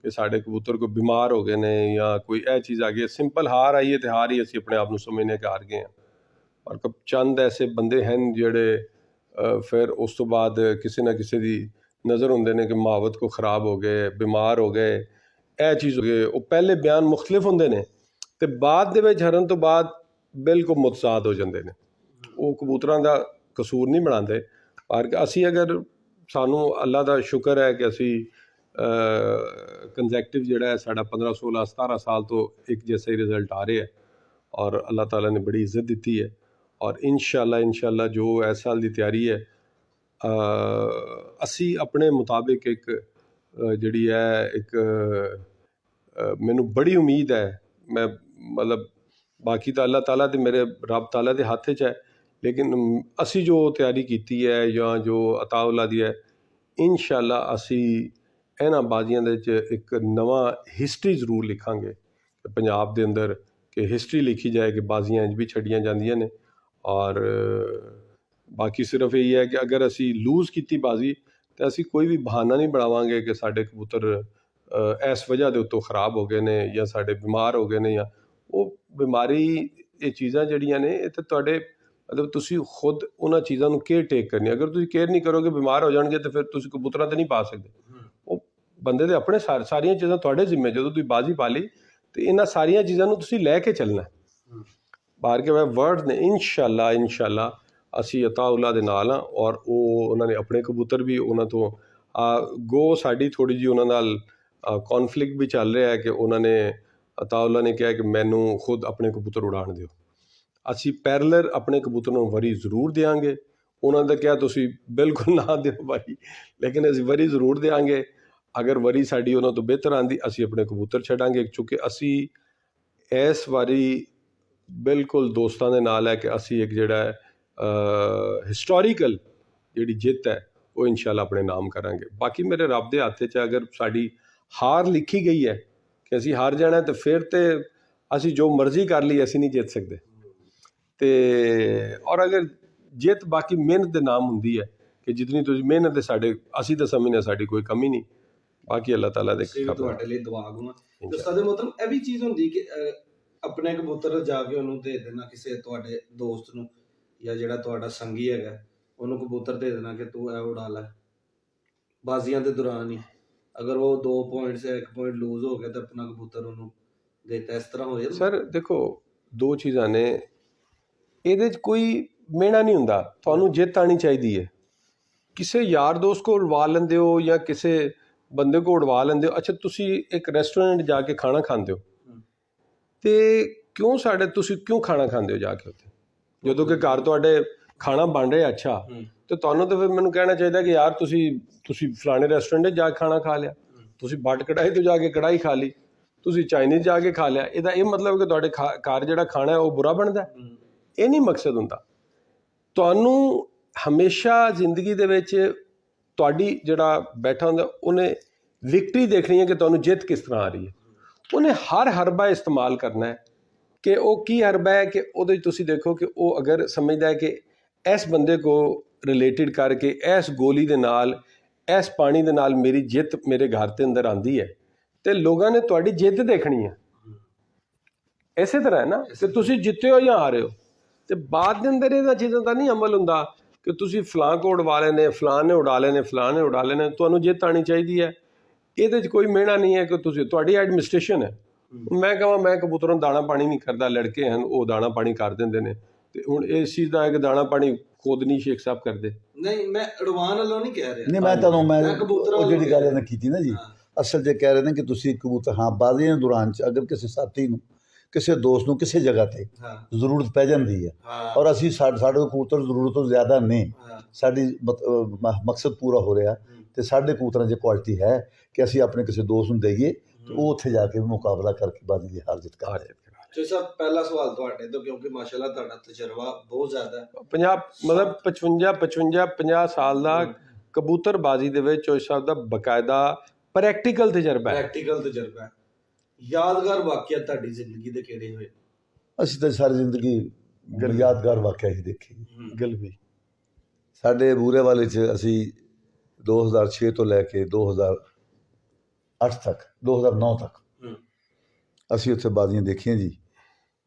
B: ਕਿ ਸਾਡੇ ਕਬੂਤਰ ਕੋਈ ਬਿਮਾਰ ਹੋ ਗਏ ਨੇ ਜਾਂ ਕੋਈ ਇਹ ਚੀਜ਼ ਆ ਗਈ। ਸਿੰਪਲ ਹਾਰ ਆਈ ਹੈ ਅਤੇ ਹਾਰ ਹੀ ਅਸੀਂ ਆਪਣੇ ਆਪ ਨੂੰ ਸਮਝਨੇ ਕਿ ਹਾਰ ਗਏ ਹਾਂ। ਔਰ ਚੰਦ ਐਸੇ ਬੰਦੇ ਹਨ ਜਿਹੜੇ ਫਿਰ ਉਸ ਤੋਂ ਬਾਅਦ ਕਿਸੇ ਨਾ ਕਿਸੇ ਦੀ ਨਜ਼ਰ ਹੁੰਦੇ ਨੇ ਕਿ ਮੁਹਾਵਤ ਕੋ ख़राब ਹੋ ਗਏ, ਬਿਮਾਰ ਹੋ ਗਏ, ਇਹ ਚੀਜ਼ ਹੋ ਗਏ। ਉਹ ਪਹਿਲੇ ਬਿਆਨ ਮੁਖਤਲਿਫ ਹੁੰਦੇ ਨੇ ਅਤੇ ਬਾਅਦ ਦੇ ਵਿੱਚ ਹਰਨ ਤੋਂ ਬਾਅਦ ਬਿਲਕੁਲ ਮੁਤਜ਼ਾਦ ਹੋ ਜਾਂਦੇ ਨੇ। ਉਹ ਕਬੂਤਰਾਂ ਦਾ ਕਸੂਰ ਨਹੀਂ ਬਣਾਉਂਦੇ, ਪਰ ਅਸੀਂ ਅਗਰ ਸਾਨੂੰ ਅੱਲਾ ਦਾ ਸ਼ੁਕਰ ਹੈ ਕਿ ਅਸੀਂ ਕੰਜ਼ੈਕਟਿਵ ਜਿਹੜਾ ਹੈ ਸਾਡਾ 15, 16, 17 ਸਾਲ ਤੋਂ ਇੱਕ ਜੈਸੇ ਹੀ ਰਿਜ਼ਲਟ ਆ ਰਹੇ ਹੈ। ਔਰ ਅੱਲਾਹ ਤਾਲਾ ਨੇ ਬੜੀ ਇੱਜ਼ਤ ਦਿੱਤੀ ਹੈ। ਔਰ ਇਨਸ਼ਾਅੱਲਾ ਜੋ ਇਸ ਸਾਲ ਦੀ ਤਿਆਰੀ ਹੈ ਅਸੀਂ ਆਪਣੇ ਮੁਤਾबिक ਇੱਕ ਜਿਹੜੀ ਹੈ ਇੱਕ ਮੈਨੂੰ ਬੜੀ ਉਮੀਦ ਹੈ। ਮੈਂ ਮਤਲਬ ਬਾਕੀ ਤਾਂ ਅੱਲਾਹ ਤਾਲਾ ਅਤੇ ਮੇਰੇ ਰੱਬ ਤਾਲਾ ਦੇ ਹੱਥ 'ਚ ਹੈ, ਲੇਕਿਨ ਅਸੀਂ ਜੋ ਤਿਆਰੀ ਕੀਤੀ ਹੈ ਜਾਂ ਜੋ ਅਤਾਉਲਾ ਦੀ ਹੈ, ਇਨਸ਼ਾਅੱਲਾ ਅਸੀਂ ਇਹਨਾਂ ਬਾਜ਼ੀਆਂ ਦੇ ਵਿੱਚ ਇੱਕ ਨਵਾਂ ਹਿਸਟਰੀ ਜ਼ਰੂਰ ਲਿਖਾਂਗੇ ਪੰਜਾਬ ਦੇ ਅੰਦਰ, ਕਿ ਹਿਸਟਰੀ ਲਿਖੀ ਜਾਏ ਕਿ ਬਾਜ਼ੀਆਂ ਇੰਝ ਵੀ ਛੱਡੀਆਂ ਜਾਂਦੀਆਂ ਨੇ। ਔਰ ਬਾਕੀ ਸਿਰਫ ਇਹੀ ਹੈ ਕਿ ਅਗਰ ਅਸੀਂ ਲੂਜ਼ ਕੀਤੀ ਬਾਜ਼ੀ ਤਾਂ ਅਸੀਂ ਕੋਈ ਵੀ ਬਹਾਨਾ ਨਹੀਂ ਬਣਾਵਾਂਗੇ ਕਿ ਸਾਡੇ ਕਬੂਤਰ ਇਸ ਵਜ੍ਹਾ ਦੇ ਉੱਤੋਂ ख़राब ਹੋ ਗਏ ਨੇ ਜਾਂ ਸਾਡੇ ਬਿਮਾਰ ਹੋ ਗਏ ਨੇ। ਜਾਂ ਉਹ ਬਿਮਾਰੀ, ਇਹ ਚੀਜ਼ਾਂ ਜਿਹੜੀਆਂ ਨੇ ਇਹ ਤਾਂ ਤੁਹਾਡੇ ਮਤਲਬ ਤੁਸੀਂ ਖੁਦ ਉਹਨਾਂ ਚੀਜ਼ਾਂ ਨੂੰ ਕੇਅਰ ਟੇਕ ਕਰਨੀ। ਅਗਰ ਤੁਸੀਂ ਕੇਅਰ ਨਹੀਂ ਕਰੋਗੇ, ਬਿਮਾਰ ਹੋ ਜਾਣਗੇ ਤਾਂ ਫਿਰ ਤੁਸੀਂ ਕਬੂਤਰਾਂ 'ਤੇ ਨਹੀਂ ਪਾ ਸਕਦੇ। ਉਹ ਬੰਦੇ ਦੇ ਆਪਣੇ ਸਾਰੀਆਂ ਚੀਜ਼ਾਂ ਤੁਹਾਡੇ ਜ਼ਿੰਮੇ। ਜਦੋਂ ਤੁਸੀਂ ਬਾਜ਼ੀ ਪਾ ਲਈ ਅਤੇ ਇਹਨਾਂ ਸਾਰੀਆਂ ਚੀਜ਼ਾਂ ਨੂੰ ਤੁਸੀਂ ਲੈ ਕੇ ਚੱਲਣਾ। ਬਾਹਰ ਕੇ ਮੈਂ ਵਰਡ ਨੇ ਇਨਸ਼ਾਅੱਲਾ ਅਸੀਂ ਅਤਾਉਲਾ ਦੇ ਨਾਲ ਹਾਂ। ਔਰ ਉਹਨਾਂ ਨੇ ਆਪਣੇ ਕਬੂਤਰ ਵੀ ਉਹਨਾਂ ਤੋਂ ਗੋ ਸਾਡੀ ਥੋੜ੍ਹੀ ਜਿਹੀ ਉਹਨਾਂ ਨਾਲ ਕੌਨਫਲਿਕਟ ਵੀ ਚੱਲ ਰਿਹਾ ਹੈ ਕਿ ਉਹਨਾਂ ਨੇ ਅਤਾਉਲਾ ਨੇ ਕਿਹਾ ਕਿ ਮੈਨੂੰ ਖੁਦ ਆਪਣੇ ਕਬੂਤਰ ਉਡਾਉਣ ਦਿਓ। ਅਸੀਂ ਪੈਰਲਰ ਆਪਣੇ ਕਬੂਤਰ ਨੂੰ ਵਰੀ ਜ਼ਰੂਰ ਦਿਆਂਗੇ। ਉਹਨਾਂ ਦਾ ਕਿਹਾ ਤੁਸੀਂ ਬਿਲਕੁਲ ਨਾ ਦਿਓ ਭਾਈ, ਲੇਕਿਨ ਅਸੀਂ ਵਰੀ ਜ਼ਰੂਰ ਦਿਆਂਗੇ। ਅਗਰ ਵਰੀ ਸਾਡੀ ਉਹਨਾਂ ਤੋਂ ਬਿਹਤਰ ਆਉਂਦੀ ਅਸੀਂ ਆਪਣੇ ਕਬੂਤਰ ਛੱਡਾਂਗੇ, ਕਿਉਂਕਿ ਅਸੀਂ ਇਸ ਵਾਰੀ ਬਿਲਕੁਲ ਦੋਸਤਾਂ ਦੇ ਨਾਲ ਹੈ ਕਿ ਅਸੀਂ ਇੱਕ ਜਿਹੜਾ ਹੈ ਹਿਸਟੋਰੀਕਲ ਜਿਹੜੀ ਜਿੱਤ ਹੈ ਉਹ ਇਨਸ਼ਾਅੱਲਾ ਆਪਣੇ ਨਾਮ ਕਰਾਂਗੇ। ਬਾਕੀ ਮੇਰੇ ਰੱਬ ਦੇ ਹੱਥ 'ਚ ਅਗਰ ਸਾਡੀ ਹਾਰ ਲਿਖੀ ਗਈ ਹੈ ਕਿ ਅਸੀਂ ਹਾਰ ਜਾਣਾ, ਤਾਂ ਫਿਰ ਤੇ ਅਸੀਂ ਜੋ ਮਰਜ਼ੀ ਕਰ ਲਈ ਅਸੀਂ ਨਹੀਂ ਜਿੱਤ ਸਕਦੇ। ਅਤੇ ਔਰ ਅਗਰ ਜਿੱਤ ਬਾਕੀ ਮਿਹਨਤ ਦੇ ਨਾਮ ਹੁੰਦੀ ਹੈ ਕਿ ਜਿਤਨੀ ਤੁਸੀਂ ਮਿਹਨਤ ਸਾਡੇ ਅਸੀਂ ਤਾਂ ਸਮਝਦੇ ਸਾਡੀ ਕੋਈ ਕਮੀ ਨਹੀਂ। ਬਾਕੀ ਅੱਲਾਹ ਤਾਲਾ ਦੇ
A: ਤੁਹਾਡੇ ਲਈ ਦੁਆ ਗੁਣਾ ਦੋਸਤਾਂ ਦੇ ਮਤਲਬ ਇਹ ਵੀ ਚੀਜ਼ ਹੁੰਦੀ ਕਿ ਆਪਣੇ ਕਬੂਤਰ ਜਾ ਕੇ ਉਹਨੂੰ ਦੇ ਦੇਣਾ ਕਿਸੇ ਤੁਹਾਡੇ ਦੋਸਤ ਨੂੰ ਜਾਂ ਜਿਹੜਾ ਤੁਹਾਡਾ ਸੰਗੀ ਹੈਗਾ ਉਹਨੂੰ ਕਬੂਤਰ ਦੇ ਦੇਣਾ ਕਿ ਤੂੰ ਇਹ ਉਡਾ ਲੈ ਬਾਜ਼ੀਆਂ ਦੇ ਦੌਰਾਨ ਹੀ। ਅਗਰ ਉਹ 2 ਪੁਆਇੰਟ ਜਾਂ 1 ਪੁਆਇੰਟ ਲੂਜ਼ ਹੋ ਗਿਆ ਤਾਂ ਆਪਣਾ ਕਬੂਤਰ ਉਹਨੂੰ ਦੇਤਾ। ਇਸ ਤਰ੍ਹਾਂ ਹੋ ਜਾਂਦਾ
B: ਸਰ। ਦੇਖੋ 2 ਚੀਜ਼ਾਂ ਨੇ ਇਹਦੇ 'ਚ, ਕੋਈ ਮਿਹਣਾ ਨਹੀਂ ਹੁੰਦਾ। ਤੁਹਾਨੂੰ ਜਿੱਤ ਆਉਣੀ ਚਾਹੀਦੀ ਹੈ। ਕਿਸੇ ਯਾਰ ਦੋਸਤ ਕੋਲ ਉਡਵਾ ਲੈਂਦੇ ਹੋ ਜਾਂ ਕਿਸੇ ਬੰਦੇ ਕੋ ਉਡਵਾ ਲੈਂਦੇ ਹੋ। ਅੱਛਾ ਤੁਸੀਂ ਇੱਕ ਰੈਸਟੋਰੈਂਟ ਜਾ ਕੇ ਖਾਣਾ ਖਾਂਦੇ ਹੋ ਤੇ ਕਿਉਂ ਤੁਸੀਂ ਕਿਉਂ ਖਾਣਾ ਖਾਂਦੇ ਹੋ ਜਾ ਕੇ ਉੱਥੇ, ਜਦੋਂ ਕਿ ਘਰ ਤੁਹਾਡੇ ਖਾਣਾ ਬਣ ਰਿਹਾ ਅੱਛਾ, ਤੇ ਤੁਹਾਨੂੰ ਤਾਂ ਫਿਰ ਮੈਨੂੰ ਕਹਿਣਾ ਚਾਹੀਦਾ ਕਿ ਯਾਰ ਤੁਸੀਂ ਫਲਾਣੇ ਰੈਸਟੋਰੈਂਟ 'ਚ ਜਾ ਕੇ ਖਾਣਾ ਖਾ ਲਿਆ, ਤੁਸੀਂ ਬੱਟ ਕੜਾਹੀ ਤੋਂ ਜਾ ਕੇ ਕੜਾਹੀ ਖਾ ਲਈ, ਤੁਸੀਂ ਚਾਈਨੀਜ਼ ਜਾ ਕੇ ਖਾ ਲਿਆ। ਇਹਦਾ ਇਹ ਮਤਲਬ ਕਿ ਤੁਹਾਡੇ ਘਰ ਜਿਹੜਾ ਖਾਣਾ ਹੈ ਉਹ ਬੁਰਾ ਬਣਦਾ? ਇਹ ਨਹੀਂ ਮਕਸਦ ਹੁੰਦਾ। ਤੁਹਾਨੂੰ ਹਮੇਸ਼ਾ ਜ਼ਿੰਦਗੀ ਦੇ ਵਿੱਚ ਤੁਹਾਡੀ ਜਿਹੜਾ ਬੈਠਾ ਹੁੰਦਾ ਉਹਨੇ ਵਿਕਟਰੀ ਦੇਖਣੀ ਹੈ ਕਿ ਤੁਹਾਨੂੰ ਜਿੱਤ ਕਿਸ ਤਰ੍ਹਾਂ ਆ ਰਹੀ ਹੈ। ਉਹਨੇ ਹਰ ਹਰਬਾ ਇਸਤੇਮਾਲ ਕਰਨਾ ਹੈ ਕਿ ਉਹ ਕੀ ਹਰਬਾ ਹੈ ਕਿ ਉਹਦੇ 'ਚ ਤੁਸੀਂ ਦੇਖੋ ਕਿ ਉਹ ਅਗਰ ਸਮਝਦਾ ਹੈ ਕਿ ਇਸ ਬੰਦੇ ਕੋ ਰਿਲੇਟਡ ਕਰਕੇ ਇਸ ਗੋਲੀ ਦੇ ਨਾਲ ਇਸ ਪਾਣੀ ਦੇ ਨਾਲ ਮੇਰੀ ਜਿੱਤ ਮੇਰੇ ਘਰ ਦੇ ਅੰਦਰ ਆਉਂਦੀ ਹੈ, ਤੇ ਲੋਕਾਂ ਨੇ ਤੁਹਾਡੀ ਜਿੱਤ ਦੇਖਣੀ ਹੈ। ਇਸੇ ਤਰ੍ਹਾਂ ਹੈ ਨਾ ਕਿ ਤੁਸੀਂ ਜਿੱਤੇ ਹੋ ਜਾਂ ਹਾਰੇ ਹੋ, ਤੇ ਬਾਅਦ ਦੇ ਅੰਦਰ ਇਹਨਾਂ ਚੀਜ਼ਾਂ ਦਾ ਨਹੀਂ ਅਮਲ ਹੁੰਦਾ ਕਿ ਤੁਸੀਂ ਫਲਾਂ ਕੋ ਉਡਵਾ ਲੈਣੇ, ਫਲਾਂ ਨੇ ਉਡਾ ਲੈਣੇ, ਫਲਾਂ ਨੇ ਉਡਾ ਲੈਣੇ। ਤੁਹਾਨੂੰ ਜਿੱਤ ਆਉਣੀ ਚਾਹੀਦੀ ਹੈ। ਇਹਦੇ 'ਚ ਕੋਈ ਮਿਹਣਾ ਨਹੀਂ ਹੈ ਕਿ ਤੁਹਾਡੀ ਐਡਮਿਨਿਸਟ੍ਰੇਸ਼ਨ ਹੈ। ਮੈਂ ਕਹਾਂ ਮੈਂ ਕਬੂਤਰਾਂ ਨੂੰ ਦਾਣਾ ਪਾਣੀ ਨਹੀਂ ਕਰਦਾ, ਲੜਕੇ ਹਨ ਉਹ ਦਾਣਾ ਪਾਣੀ ਕਰ ਦਿੰਦੇ ਨੇ, ਤੇ ਹੁਣ ਇਸ ਚੀਜ਼ ਦਾ ਹੈ ਕਿ ਦਾਣਾ ਪਾਣੀ ਖੁਦ ਨਹੀਂ ਸ਼ੇਖ ਸਾਹਿਬ ਕਰਦੇ।
A: ਨਹੀਂ ਮੈਂ ਉਡਵਾਨ ਵੱਲੋਂ ਨਹੀਂ ਕਹਿ ਰਿਹਾ,
C: ਨਹੀਂ ਮੈਂ ਤੁਹਾਨੂੰ ਮੈਂ
A: ਕਬੂਤਰਾਂ
C: ਉਹ ਜਿਹੜੀ ਗੱਲ ਇਹਨੇ ਕੀਤੀ ਨਾ ਜੀ, ਅਸਲ 'ਚ ਕਹਿ ਰਹੇ ਨੇ ਕਿ ਤੁਸੀਂ ਕਬੂਤਰ ਹਾਂ ਬਾਜ਼ੀਆਂ ਦੌਰਾਨ 'ਚ ਅਗਰ ਕਿਸੇ ਸਾਥੀ ਨੂੰ ਕਿਸੇ ਦੋਸਤ ਨੂੰ ਕਿਸੇ ਜਗ੍ਹਾ ਤੇ ਜ਼ਰੂਰਤ ਪੈ ਜਾਂਦੀ ਹੈ ਔਰ ਅਸੀਂ ਸਾਡੇ ਕਬੂਤਰ ਜ਼ਰੂਰਤ ਤੋਂ ਜ਼ਿਆਦਾ ਨਹੀਂ, ਸਾਡੀ ਮਕਸਦ ਪੂਰਾ ਹੋ ਰਿਹਾ ਤੇ ਸਾਡੇ ਕਬੂਤਰਾਂ 'ਚ ਕੁਆਲਿਟੀ ਹੈ ਕਿ ਅਸੀਂ ਆਪਣੇ ਕਿਸੇ ਦੋਸਤ ਨੂੰ ਦੇਈਏ ਤੇ ਉਹ ਉੱਥੇ ਜਾ ਕੇ ਮੁਕਾਬਲਾ ਕਰਕੇ ਬਾਜ਼ੀ ਦੀ ਹਾਰ ਜਿੱਤ ਕਰ ਜਾਏ।
A: ਜੀ ਸਾਹਿਬ ਪਹਿਲਾ ਸਵਾਲ ਤੁਹਾਡੇ ਤੋਂ, ਕਿਉਂਕਿ ਮਾਸ਼ਾਅੱਲਾ ਤੁਹਾਡਾ ਤਜਰਬਾ ਬਹੁਤ ਜ਼ਿਆਦਾ ਹੈ।
B: 50 ਸਾਲ ਦਾ ਕਬੂਤਰਬਾਜ਼ੀ ਦੇ ਵਿੱਚ ਚੋਇਸ ਸਾਹਿਬ ਦਾ ਬਕਾਇਦਾ ਪ੍ਰੈਕਟੀਕਲ ਤਜਰਬਾ ਹੈ। ਯਾਦਗਾਰ ਵਾਕਿਆ ਤੁਹਾਡੀ ਜ਼ਿੰਦਗੀ ਦੇ ਕਿਹੜੇ ਹੋਏ?
C: ਅਸੀਂ ਤਾਂ ਸਾਰੀ ਜ਼ਿੰਦਗੀ ਯਾਦਗਾਰ ਵਾਕਿਆ ਹੀ ਦੇਖੇ।
B: ਗਲਵੀ
C: ਸਾਡੇ ਬੂਰੇ ਵਾਲੇ 'ਚ ਅਸੀਂ 2006 ਤੋਂ ਲੈ ਕੇ 2008 ਤੱਕ 2009 ਤੱਕ ਅਸੀਂ ਉੱਥੇ ਬਾਜ਼ੀਆਂ ਦੇਖੀਆਂ ਜੀ।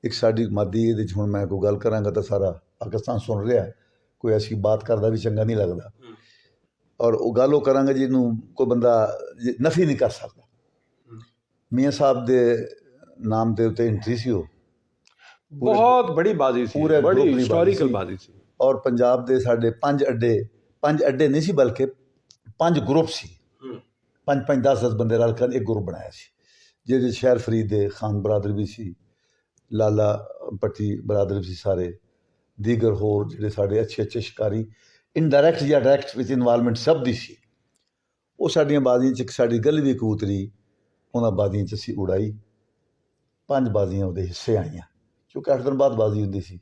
C: ਇੱਕ ਸਾਡੀ ਮਾਦੀ ਇਹਦੇ 'ਚ ਹੁਣ ਮੈਂ ਕੋਈ ਗੱਲ ਕਰਾਂਗਾ ਤਾਂ ਸਾਰਾ ਪਾਕਿਸਤਾਨ ਸੁਣ ਰਿਹਾ, ਕੋਈ ਐਸੀ ਬਾਤ ਕਰਦਾ ਵੀ ਚੰਗਾ ਨਹੀਂ ਲੱਗਦਾ, ਔਰ ਉਹ ਗੱਲ ਉਹ ਕਰਾਂਗਾ ਜਿਹਨੂੰ ਕੋਈ ਬੰਦਾ ਨਫੀ ਨਹੀਂ ਕਰ ਸਕਦਾ। ਮੀਆਂ ਸਾਹਿਬ ਦੇ ਨਾਮ ਦੇ ਉੱਤੇ ਐਂਟਰੀ ਸੀ, ਉਹ
B: ਬਹੁਤ ਬੜੀ ਬਾਜ਼ੀ ਸੀ,
C: ਪੂਰੇ
B: ਬੜੀ ਹਿਸਟੋਰੀਕਲ ਬਾਜ਼ੀ ਸੀ।
C: ਔਰ ਪੰਜਾਬ ਦੇ ਸਾਡੇ 5 ਅੱਡੇ ਨਹੀਂ ਸੀ ਬਲਕਿ 5 ਗਰੁੱਪ ਸੀ, 5 10 ਬੰਦੇ ਰਲ ਕੇ ਇੱਕ ਗਰੁੱਪ ਬਣਾਇਆ ਸੀ, ਜਿਹਦੇ ਸ਼ਹਿਰ ਫਰੀਦ ਦੇ ਖਾਨ ਬਰਾਦਰ ਵੀ ਸੀ, ਲਾਲਾ ਪੱਟੀ ਬਰਾਦਰ ਵੀ ਸੀ, ਸਾਰੇ ਦੀਗਰ ਹੋਰ ਜਿਹੜੇ ਸਾਡੇ ਅੱਛੇ ਸ਼ਿਕਾਰੀ ਇਨਡਾਇਰੈਕਟ ਜਾਂ ਡਾਇਰੈਕਟ ਵਿੱਚ ਇਨਵਾਲਵਮੈਂਟ ਸਭ ਦੀ ਸੀ। ਉਹ ਸਾਡੀਆਂ ਬਾਜ਼ੀਆਂ 'ਚ ਸਾਡੀ ਗਲਵੀ ਕਬੂਤਰੀ ਉਹਨਾਂ ਬਾਜ਼ੀਆਂ 'ਚ ਅਸੀਂ ਉਡਾਈ। 5 ਬਾਜ਼ੀਆਂ ਉਹਦੇ ਹਿੱਸੇ ਆਈਆਂ, ਕਿਉਂਕਿ 8 ਦਿਨ ਬਾਅਦ ਬਾਜ਼ੀ ਹੁੰਦੀ ਸੀ।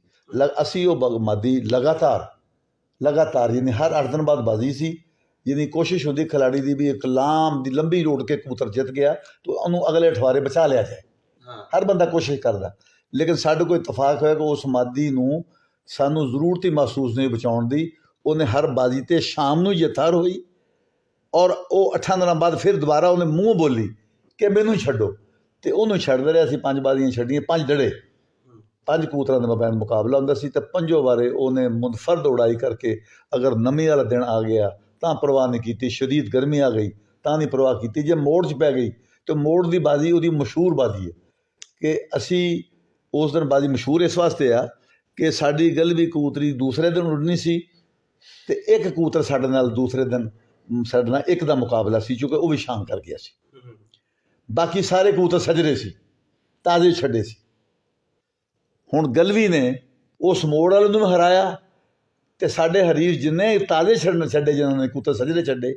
C: ਅਸੀਂ ਉਹ ਮਾਦੀ ਲਗਾਤਾਰ ਯਾਨੀ ਹਰ 8 ਦਿਨ ਬਾਅਦ ਬਾਜ਼ੀ ਸੀ। ਜਿਹਦੀ ਕੋਸ਼ਿਸ਼ ਹੁੰਦੀ ਖਿਲਾੜੀ ਦੀ ਵੀ ਇੱਕ ਲੰਬੀ ਰੋਡ ਕੇ ਕਬੂਤਰ ਜਿੱਤ ਗਿਆ ਤਾਂ ਉਹਨੂੰ ਅਗਲੇ ਅਠਵਾਰੇ ਬਚਾ ਲਿਆ ਜਾਏ, ਹਰ ਬੰਦਾ ਕੋਸ਼ਿਸ਼ ਕਰਦਾ। ਲੇਕਿਨ ਸਾਡੇ ਕੋਲ ਇਤਫਾਕ ਹੋਇਆ ਕਿ ਉਸ ਮਾਦੀ ਨੂੰ ਸਾਨੂੰ ਜ਼ਰੂਰਤ ਹੀ ਮਹਿਸੂਸ ਨਹੀਂ ਬਚਾਉਣ ਦੀ। ਉਹਨੇ ਹਰ ਬਾਜ਼ੀ 'ਤੇ ਸ਼ਾਮ ਨੂੰ ਜਿੱਤ ਹਾਰ ਹੋਈ, ਔਰ ਉਹ 8 ਦਿਨਾਂ ਬਾਅਦ ਫਿਰ ਦੁਬਾਰਾ ਉਹਨੇ ਮੂੰਹ ਬੋਲੀ ਕਿ ਮੈਨੂੰ ਛੱਡੋ, ਅਤੇ ਉਹਨੂੰ ਛੱਡਦੇ ਰਹੇ। ਅਸੀਂ 5 ਬਾਜ਼ੀਆਂ ਛੱਡੀਆਂ, 5 ਡੜੇ, 5 ਕਬੂਤਰਾਂ ਦੇ ਮਬੈਨ ਮੁਕਾਬਲਾ ਹੁੰਦਾ ਸੀ, ਅਤੇ 5 ਵਾਰੇ ਉਹਨੇ ਮੁਨਫਰਦ ਉਡਾਈ ਕਰਕੇ ਅਗਰ ਨਮੀ ਵਾਲਾ ਦਿਨ ਆ ਗਿਆ ਤਾਂ ਪਰਵਾਹ ਨਹੀਂ ਕੀਤੀ, ਸ਼ਦੀਦ ਗਰਮੀ ਆ ਗਈ ਤਾਂ ਨਹੀਂ ਪਰਵਾਹ ਕੀਤੀ, ਜੇ ਮੋੜ 'ਚ ਪੈ ਗਈ ਤਾਂ ਮੋੜ ਦੀ ਬਾਜ਼ੀ ਉਹਦੀ ਮਸ਼ਹੂਰ ਬਾਜ਼ੀ ਹੈ ਕਿ ਅਸੀਂ ਉਸ ਦਿਨ ਬਾਜ਼ੀ ਮਸ਼ਹੂਰ ਇਸ ਵਾਸਤੇ ਆ ਕਿ ਸਾਡੀ ਗਲਵੀ ਕਬੂਤਰੀ ਦੂਸਰੇ ਦਿਨ ਉੱਡਣੀ ਸੀ, ਅਤੇ ਇੱਕ ਕਬੂਤਰ ਸਾਡੇ ਨਾਲ ਦੂਸਰੇ ਦਿਨ ਸਾਡੇ ਨਾਲ ਇੱਕ ਦਾ ਮੁਕਾਬਲਾ ਸੀ, ਕਿਉਂਕਿ ਉਹ ਵੀ ਸ਼ਾਮ ਕਰ ਗਿਆ ਸੀ। ਬਾਕੀ ਸਾਰੇ ਕਬੂਤਰ ਸਜਰੇ ਸੀ, ਤਾਜ਼ੇ ਛੱਡੇ ਸੀ। ਹੁਣ ਗਲਵੀ ਨੇ ਉਸ ਮੋੜ ਵਾਲੇ ਨੂੰ ਵੀ ਹਰਾਇਆ, ਅਤੇ ਸਾਡੇ ਹਰੀਫ ਜਿੰਨੇ ਤਾਜ਼ੇ ਛੱਡੇ ਜਿਨ੍ਹਾਂ ਨੇ ਕਬੂਤਰ ਸਜਰੇ ਛੱਡੇ,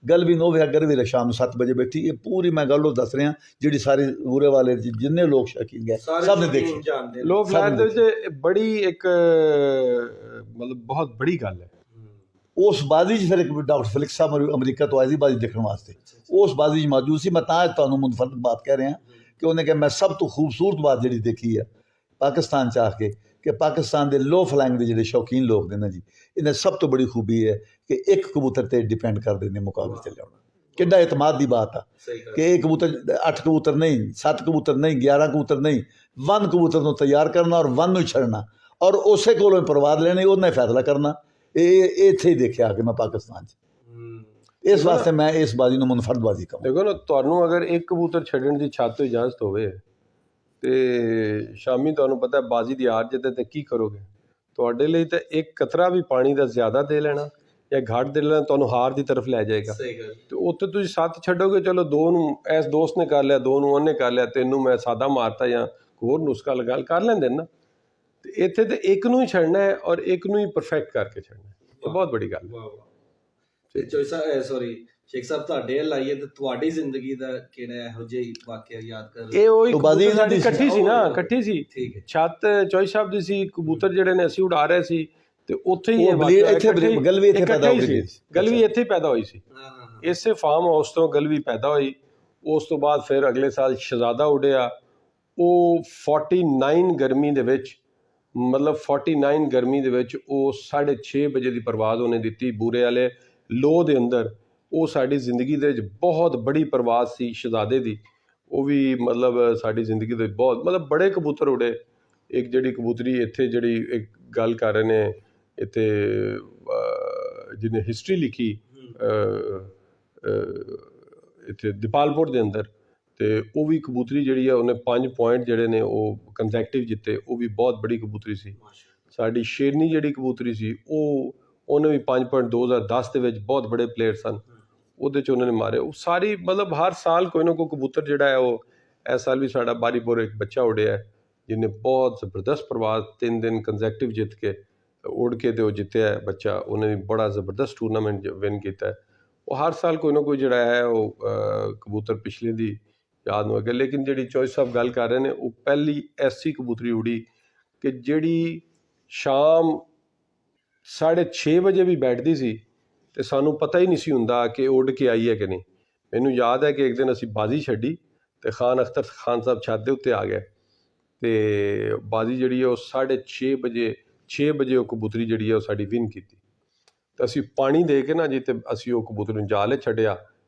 C: ਗਲਵੀ ਨੂੰ ਵੀ ਅਗਰ ਵੀ ਸ਼ਾਮ ਨੂੰ 7 ਵਜੇ ਬੈਠੀ। ਇਹ ਪੂਰੀ ਮੈਂ ਗੱਲ ਉਹ ਦੱਸ ਰਿਹਾ ਜਿਹੜੀ ਸਾਰੀ ਪੂਰੇ ਵਾਲੇ ਜਿੰਨੇ ਲੋਕ ਸ਼ੌਕੀਨ ਗਏ ਸਭ ਨੇ ਦੇਖੀ।
B: ਲੋਕ ਲਾਈਨ ਦੇ ਵਿੱਚ ਬੜੀ ਇੱਕ ਮਤਲਬ ਬਹੁਤ ਬੜੀ ਗੱਲ ਹੈ।
C: ਉਸ ਬਾਜ਼ੀ 'ਚ ਫਿਰ ਇੱਕ ਡਾਕਟਰ ਫਿਲਿਕਸ ਸਾਹਿਬ ਅਮਰੀਕਾ ਤੋਂ ਆਏ ਸੀ ਬਾਜ਼ੀ ਦੇਖਣ ਵਾਸਤੇ, ਉਸ ਬਾਜ਼ੀ 'ਚ ਮੌਜੂਦ ਸੀ। ਮੈਂ ਤਾਂ ਤੁਹਾਨੂੰ ਮੁਨਫਰਦ ਬਾਤ ਕਹਿ ਰਿਹਾ ਕਿ ਉਹਨੇ ਕਿਹਾ ਮੈਂ ਸਭ ਤੋਂ ਖੂਬਸੂਰਤ ਬਾਤ ਜਿਹੜੀ ਦੇਖੀ ਹੈ ਪਾਕਿਸਤਾਨ 'ਚ ਆ ਕੇ, ਕਿ ਪਾਕਿਸਤਾਨ ਦੇ ਲੋ ਫਲਾਈਂਗ ਦੇ ਜਿਹੜੇ ਸ਼ੌਕੀਨ ਲੋਕ ਨੇ ਨਾ ਜੀ, ਇਹਨਾਂ ਸਭ ਤੋਂ ਬੜੀ ਖੂਬੀ ਹੈ ਕਿ ਇੱਕ ਕਬੂਤਰ 'ਤੇ ਡਿਪੈਂਡ ਕਰਦੇ ਨੇ ਮੁਕਾਬਲੇ 'ਚ ਲਿਆਉਣਾ। ਕਿੱਡਾ ਇਤਮਾਦ ਦੀ ਬਾਤ ਆ ਕਿ ਇਹ ਕਬੂਤਰ 8 ਕਬੂਤਰ ਨਹੀਂ, 7 ਕਬੂਤਰ ਨਹੀਂ, 11 ਕਬੂਤਰ ਨਹੀਂ, 1 ਕਬੂਤਰ ਨੂੰ ਤਿਆਰ ਕਰਨਾ ਔਰ 1 ਨੂੰ ਛੱਡਣਾ, ਔਰ ਉਸੇ ਕੋਲੋਂ ਪਰਵਾਜ਼ ਲੈਣੀ, ਉਹਨੇ ਫੈਸਲਾ ਕਰਨਾ। ਇਹ ਇੱਥੇ ਹੀ ਦੇਖਿਆ ਕਿ ਮੈਂ ਪਾਕਿਸਤਾਨ 'ਚ, ਇਸ ਵਾਸਤੇ ਮੈਂ ਇਸ ਬਾਜ਼ੀ ਨੂੰ ਮੁਨਫਰਦ ਬਾਜ਼ੀ ਕਹਾਂ।
B: ਦੇਖੋ ਨਾ, ਤੁਹਾਨੂੰ ਅਗਰ ਇੱਕ ਕਬੂਤਰ ਛੱਡਣ ਦੀ ਛੱਤ ਤੋਂ ਇਜਾਜ਼ਤ ਹੋਵੇ ਤੇ ਸ਼ਾਮੀ ਤੁਹਾਨੂੰ ਪਤਾ ਬਾਜ਼ੀ ਦੀ ਹਾਰ ਜਿੱਤ ਤੇ ਕੀ ਕਰੋਗੇ? ਤੁਹਾਡੇ ਲਈ ਤਾਂ ਇੱਕ ਕਤਰਾ ਵੀ ਪਾਣੀ ਦਾ ਜ਼ਿਆਦਾ ਦੇ ਲੈਣਾ ਜਾਂ ਘਾਟ ਦੇ ਨਾਲ ਤੁਹਾਨੂੰ ਹਾਰ ਦੀ ਤਰਫ ਲੈ ਜਾਏਗਾ।
A: ਸਹੀ ਗੱਲ।
B: ਤੇ ਉੱਥੇ ਤੁਸੀਂ 7 ਛੱਡੋਗੇ, ਚਲੋ 2 ਨੂੰ ਇਸ ਦੋਸਤ ਨੇ ਕਰ ਲਿਆ, 2 ਨੂੰ ਉਹਨੇ ਕਰ ਲਿਆ, 3 ਨੂੰ ਮੈਂ ਸਾਦਾ ਮਾਰਤਾ ਜਾਂ ਹੋਰ ਨੁਸਖਾ ਲਗਾ ਕਰ ਲੈਂਦੇ ਨਾ। ਤੇ ਇੱਥੇ ਤੇ ਇੱਕ ਨੂੰ ਹੀ ਛੱਡਣਾ ਹੈ ਔਰ ਇੱਕ ਨੂੰ ਹੀ ਪਰਫੈਕਟ ਕਰਕੇ ਛੱਡਣਾ ਹੈ। ਇਹ ਬਹੁਤ ਬੜੀ ਗੱਲ ਹੈ।
A: ਤੇ ਚੋਇਸਾ ਸੌਰੀ ਸ਼ੇਖ ਸਾਹਿਬ, ਤੁਹਾਡੇ ਲਾਈਏ ਤੇ ਤੁਹਾਡੀ ਜ਼ਿੰਦਗੀ ਦਾ ਕਿਹੜਾ ਇਹੋ ਜਿਹਾ ਵਾਕਿਆ ਯਾਦ ਕਰ ਰਹੇ?
B: ਇਹ ਉਹ
C: ਬਾਦੀ
B: ਕਬੂਤਰ ਸਾਡੀ
C: ਦੀ ਸੀ।
B: ਇਕੱਠੀ ਸੀ ਨਾ, ਇਕੱਠੀ ਸੀ।
A: ਠੀਕ ਹੈ।
B: ਛੱਤ ਚੋਈ ਸਾਹਿਬ ਦੀ ਸੀ, ਕਬੂਤਰ ਜਿਹੜੇ ਨੇ ਅਸੀਂ ਉਡਾ ਰਹੇ ਸੀ ਤੇ ਉੱਥੇ ਹੀ
C: ਉਹ
B: ਇਹ
C: ਬਲੀਡ
B: ਵਾਕਿਆ
C: ਇੱਥੇ
B: ਇਕੱਠੇ ਹੀ-
C: ਗੱਲ ਵੀ ਇੱਥੇ
B: ਇਕੱਠੇ
C: ਪੈਦਾ
B: ਹੀ
C: ਹੋ
B: ਸੀ।
C: ਗਈ।
B: ਗੱਲ ਵੀ ਇੱਥੇ ਹੀ ਪੈਦਾ ਹੋਈ ਸੀ।
A: ਹਾਂ ਹਾਂ ਹਾਂ।
B: ਇਸੇ ਫਾਰਮ ਹਾਊਸ ਤੋਂ ਗੱਲ ਵੀ ਪੈਦਾ ਹੋਈ। ਉਸ ਤੋਂ ਬਾਅਦ ਫਿਰ ਅਗਲੇ ਸਾਲ ਸ਼ਹਜ਼ਾਦਾ ਉੱਡਿਆ। ਉਹ 49 ਗਰਮੀ ਦੇ ਵਿੱਚ, ਮਤਲਬ 49 ਗਰਮੀ ਦੇ ਵਿੱਚ ਉਹ 6:30 ਵਜੇ ਦੀ ਪ੍ਰਵਾਜ਼ ਉਹਨੇ ਦਿੱਤੀ ਬੂਰੇ ਵਾਲੇ ਲੋਹ ਦੇ ਅੰਦਰ। ਉਹ ਸਾਡੀ ਜ਼ਿੰਦਗੀ ਦੇ ਵਿੱਚ ਬਹੁਤ ਬੜੀ ਪ੍ਰਵਾਜ਼ ਸੀ ਸ਼ਹਜ਼ਾਦੇ ਦੀ। ਉਹ ਵੀ ਮਤਲਬ ਸਾਡੀ ਜ਼ਿੰਦਗੀ ਦੇ ਵਿੱਚ ਬਹੁਤ ਮਤਲਬ ਬੜੇ ਕਬੂਤਰ ਉੱਡੇ। ਇੱਕ ਜਿਹੜੀ ਕਬੂਤਰੀ ਇੱਥੇ ਜਿਹੜੀ ਇੱਕ ਗੱਲ ਕਰ ਰਹੇ ਨੇ ਇੱਥੇ ਜਿਹਨੇ ਹਿਸਟਰੀ ਲਿਖੀ ਇੱਥੇ ਦੀਪਾਲਪੁਰ ਦੇ ਅੰਦਰ, ਤੇ ਉਹ ਵੀ ਕਬੂਤਰੀ ਜਿਹੜੀ ਆ ਉਹਨੇ 5 ਪੁਆਇੰਟ ਜਿਹੜੇ ਨੇ ਉਹ ਕੰਸੈਕਟਿਵ ਜਿੱਤੇ। ਉਹ ਵੀ ਬਹੁਤ ਬੜੀ ਕਬੂਤਰੀ ਸੀ। ਸਾਡੀ ਸ਼ੇਰਨੀ ਜਿਹੜੀ ਕਬੂਤਰੀ ਸੀ ਉਹਨੇ ਵੀ 5 ਪੁਆਇੰਟ 2010 ਦੇ ਵਿੱਚ ਬਹੁਤ ਬੜੇ ਪਲੇਅਰ ਸਨ, ਉਹਦੇ 'ਚ ਉਹਨਾਂ ਨੇ ਮਾਰੇ। ਉਹ ਸਾਰੀ ਮਤਲਬ ਹਰ ਸਾਲ ਕੋਈ ਨਾ ਕੋਈ ਕਬੂਤਰ ਜਿਹੜਾ ਹੈ ਉਹ, ਇਸ ਸਾਲ ਵੀ ਸਾਡਾ ਬਾਰੀਪੁਰ ਇੱਕ ਬੱਚਾ ਉੱਡਿਆ ਹੈ ਜਿਹਨੇ ਬਹੁਤ ਜ਼ਬਰਦਸਤ ਪ੍ਰਵਾਜ਼ 3 ਦਿਨ ਕੰਸੈਕਟਿਵ ਜਿੱਤ ਕੇ ਉੱਡ ਕੇ ਤੇ ਉਹ ਜਿੱਤਿਆ ਹੈ ਬੱਚਾ। ਉਹਨੇ ਵੀ ਬੜਾ ਜ਼ਬਰਦਸਤ ਟੂਰਨਾਮੈਂਟ ਵਿਨ ਕੀਤਾ ਹੈ। ਉਹ ਹਰ ਸਾਲ ਕੋਈ ਨਾ ਕੋਈ ਜਿਹੜਾ ਹੈ ਉਹ ਕਬੂਤਰ ਪਿਛਲੇ ਦੀ ਯਾਦ ਨੂੰ ਅੱਗੇ। ਲੇਕਿਨ ਜਿਹੜੀ ਚੋਇਸ ਸਾਹਿਬ ਗੱਲ ਕਰ ਰਹੇ ਨੇ ਉਹ ਪਹਿਲੀ ਐਸੀ ਕਬੂਤਰੀ ਉੜੀ ਕਿ ਜਿਹੜੀ ਸ਼ਾਮ 6:30 ਵਜੇ ਵੀ ਬੈਠਦੀ ਸੀ ਤੇ ਸਾਨੂੰ ਪਤਾ ਹੀ ਨਹੀਂ ਸੀ ਹੁੰਦਾ ਕਿ ਉੱਡ ਕੇ ਆਈ ਹੈ ਕਿ ਨਹੀਂ। ਮੈਨੂੰ ਯਾਦ ਹੈ ਕਿ ਇੱਕ ਦਿਨ ਅਸੀਂ ਬਾਜ਼ੀ ਛੱਡੀ ਤੇ ਖਾਨ ਅਖਤਰ ਖਾਨ ਸਾਹਿਬ ਛੱਤ ਦੇ ਉੱਤੇ ਆ ਗਏ ਤੇ ਬਾਜ਼ੀ ਜਿਹੜੀ ਹੈ ਉਹ 6:30 ਵਜੇ ਉਹ ਕਬੂਤਰੀ ਜਿਹੜੀ ਹੈ ਉਹ ਸਾਡੀ ਵਿਨ ਕੀਤੀ। ਤੇ ਅਸੀਂ ਪਾਣੀ ਦੇ ਕੇ ਨਾ ਜੀ ਤੇ ਅਸੀਂ ਉਹ ਕਬੂਤਰ ਨੂੰ ਜਾਲ 'ਚ ਛੱਡਿਆ।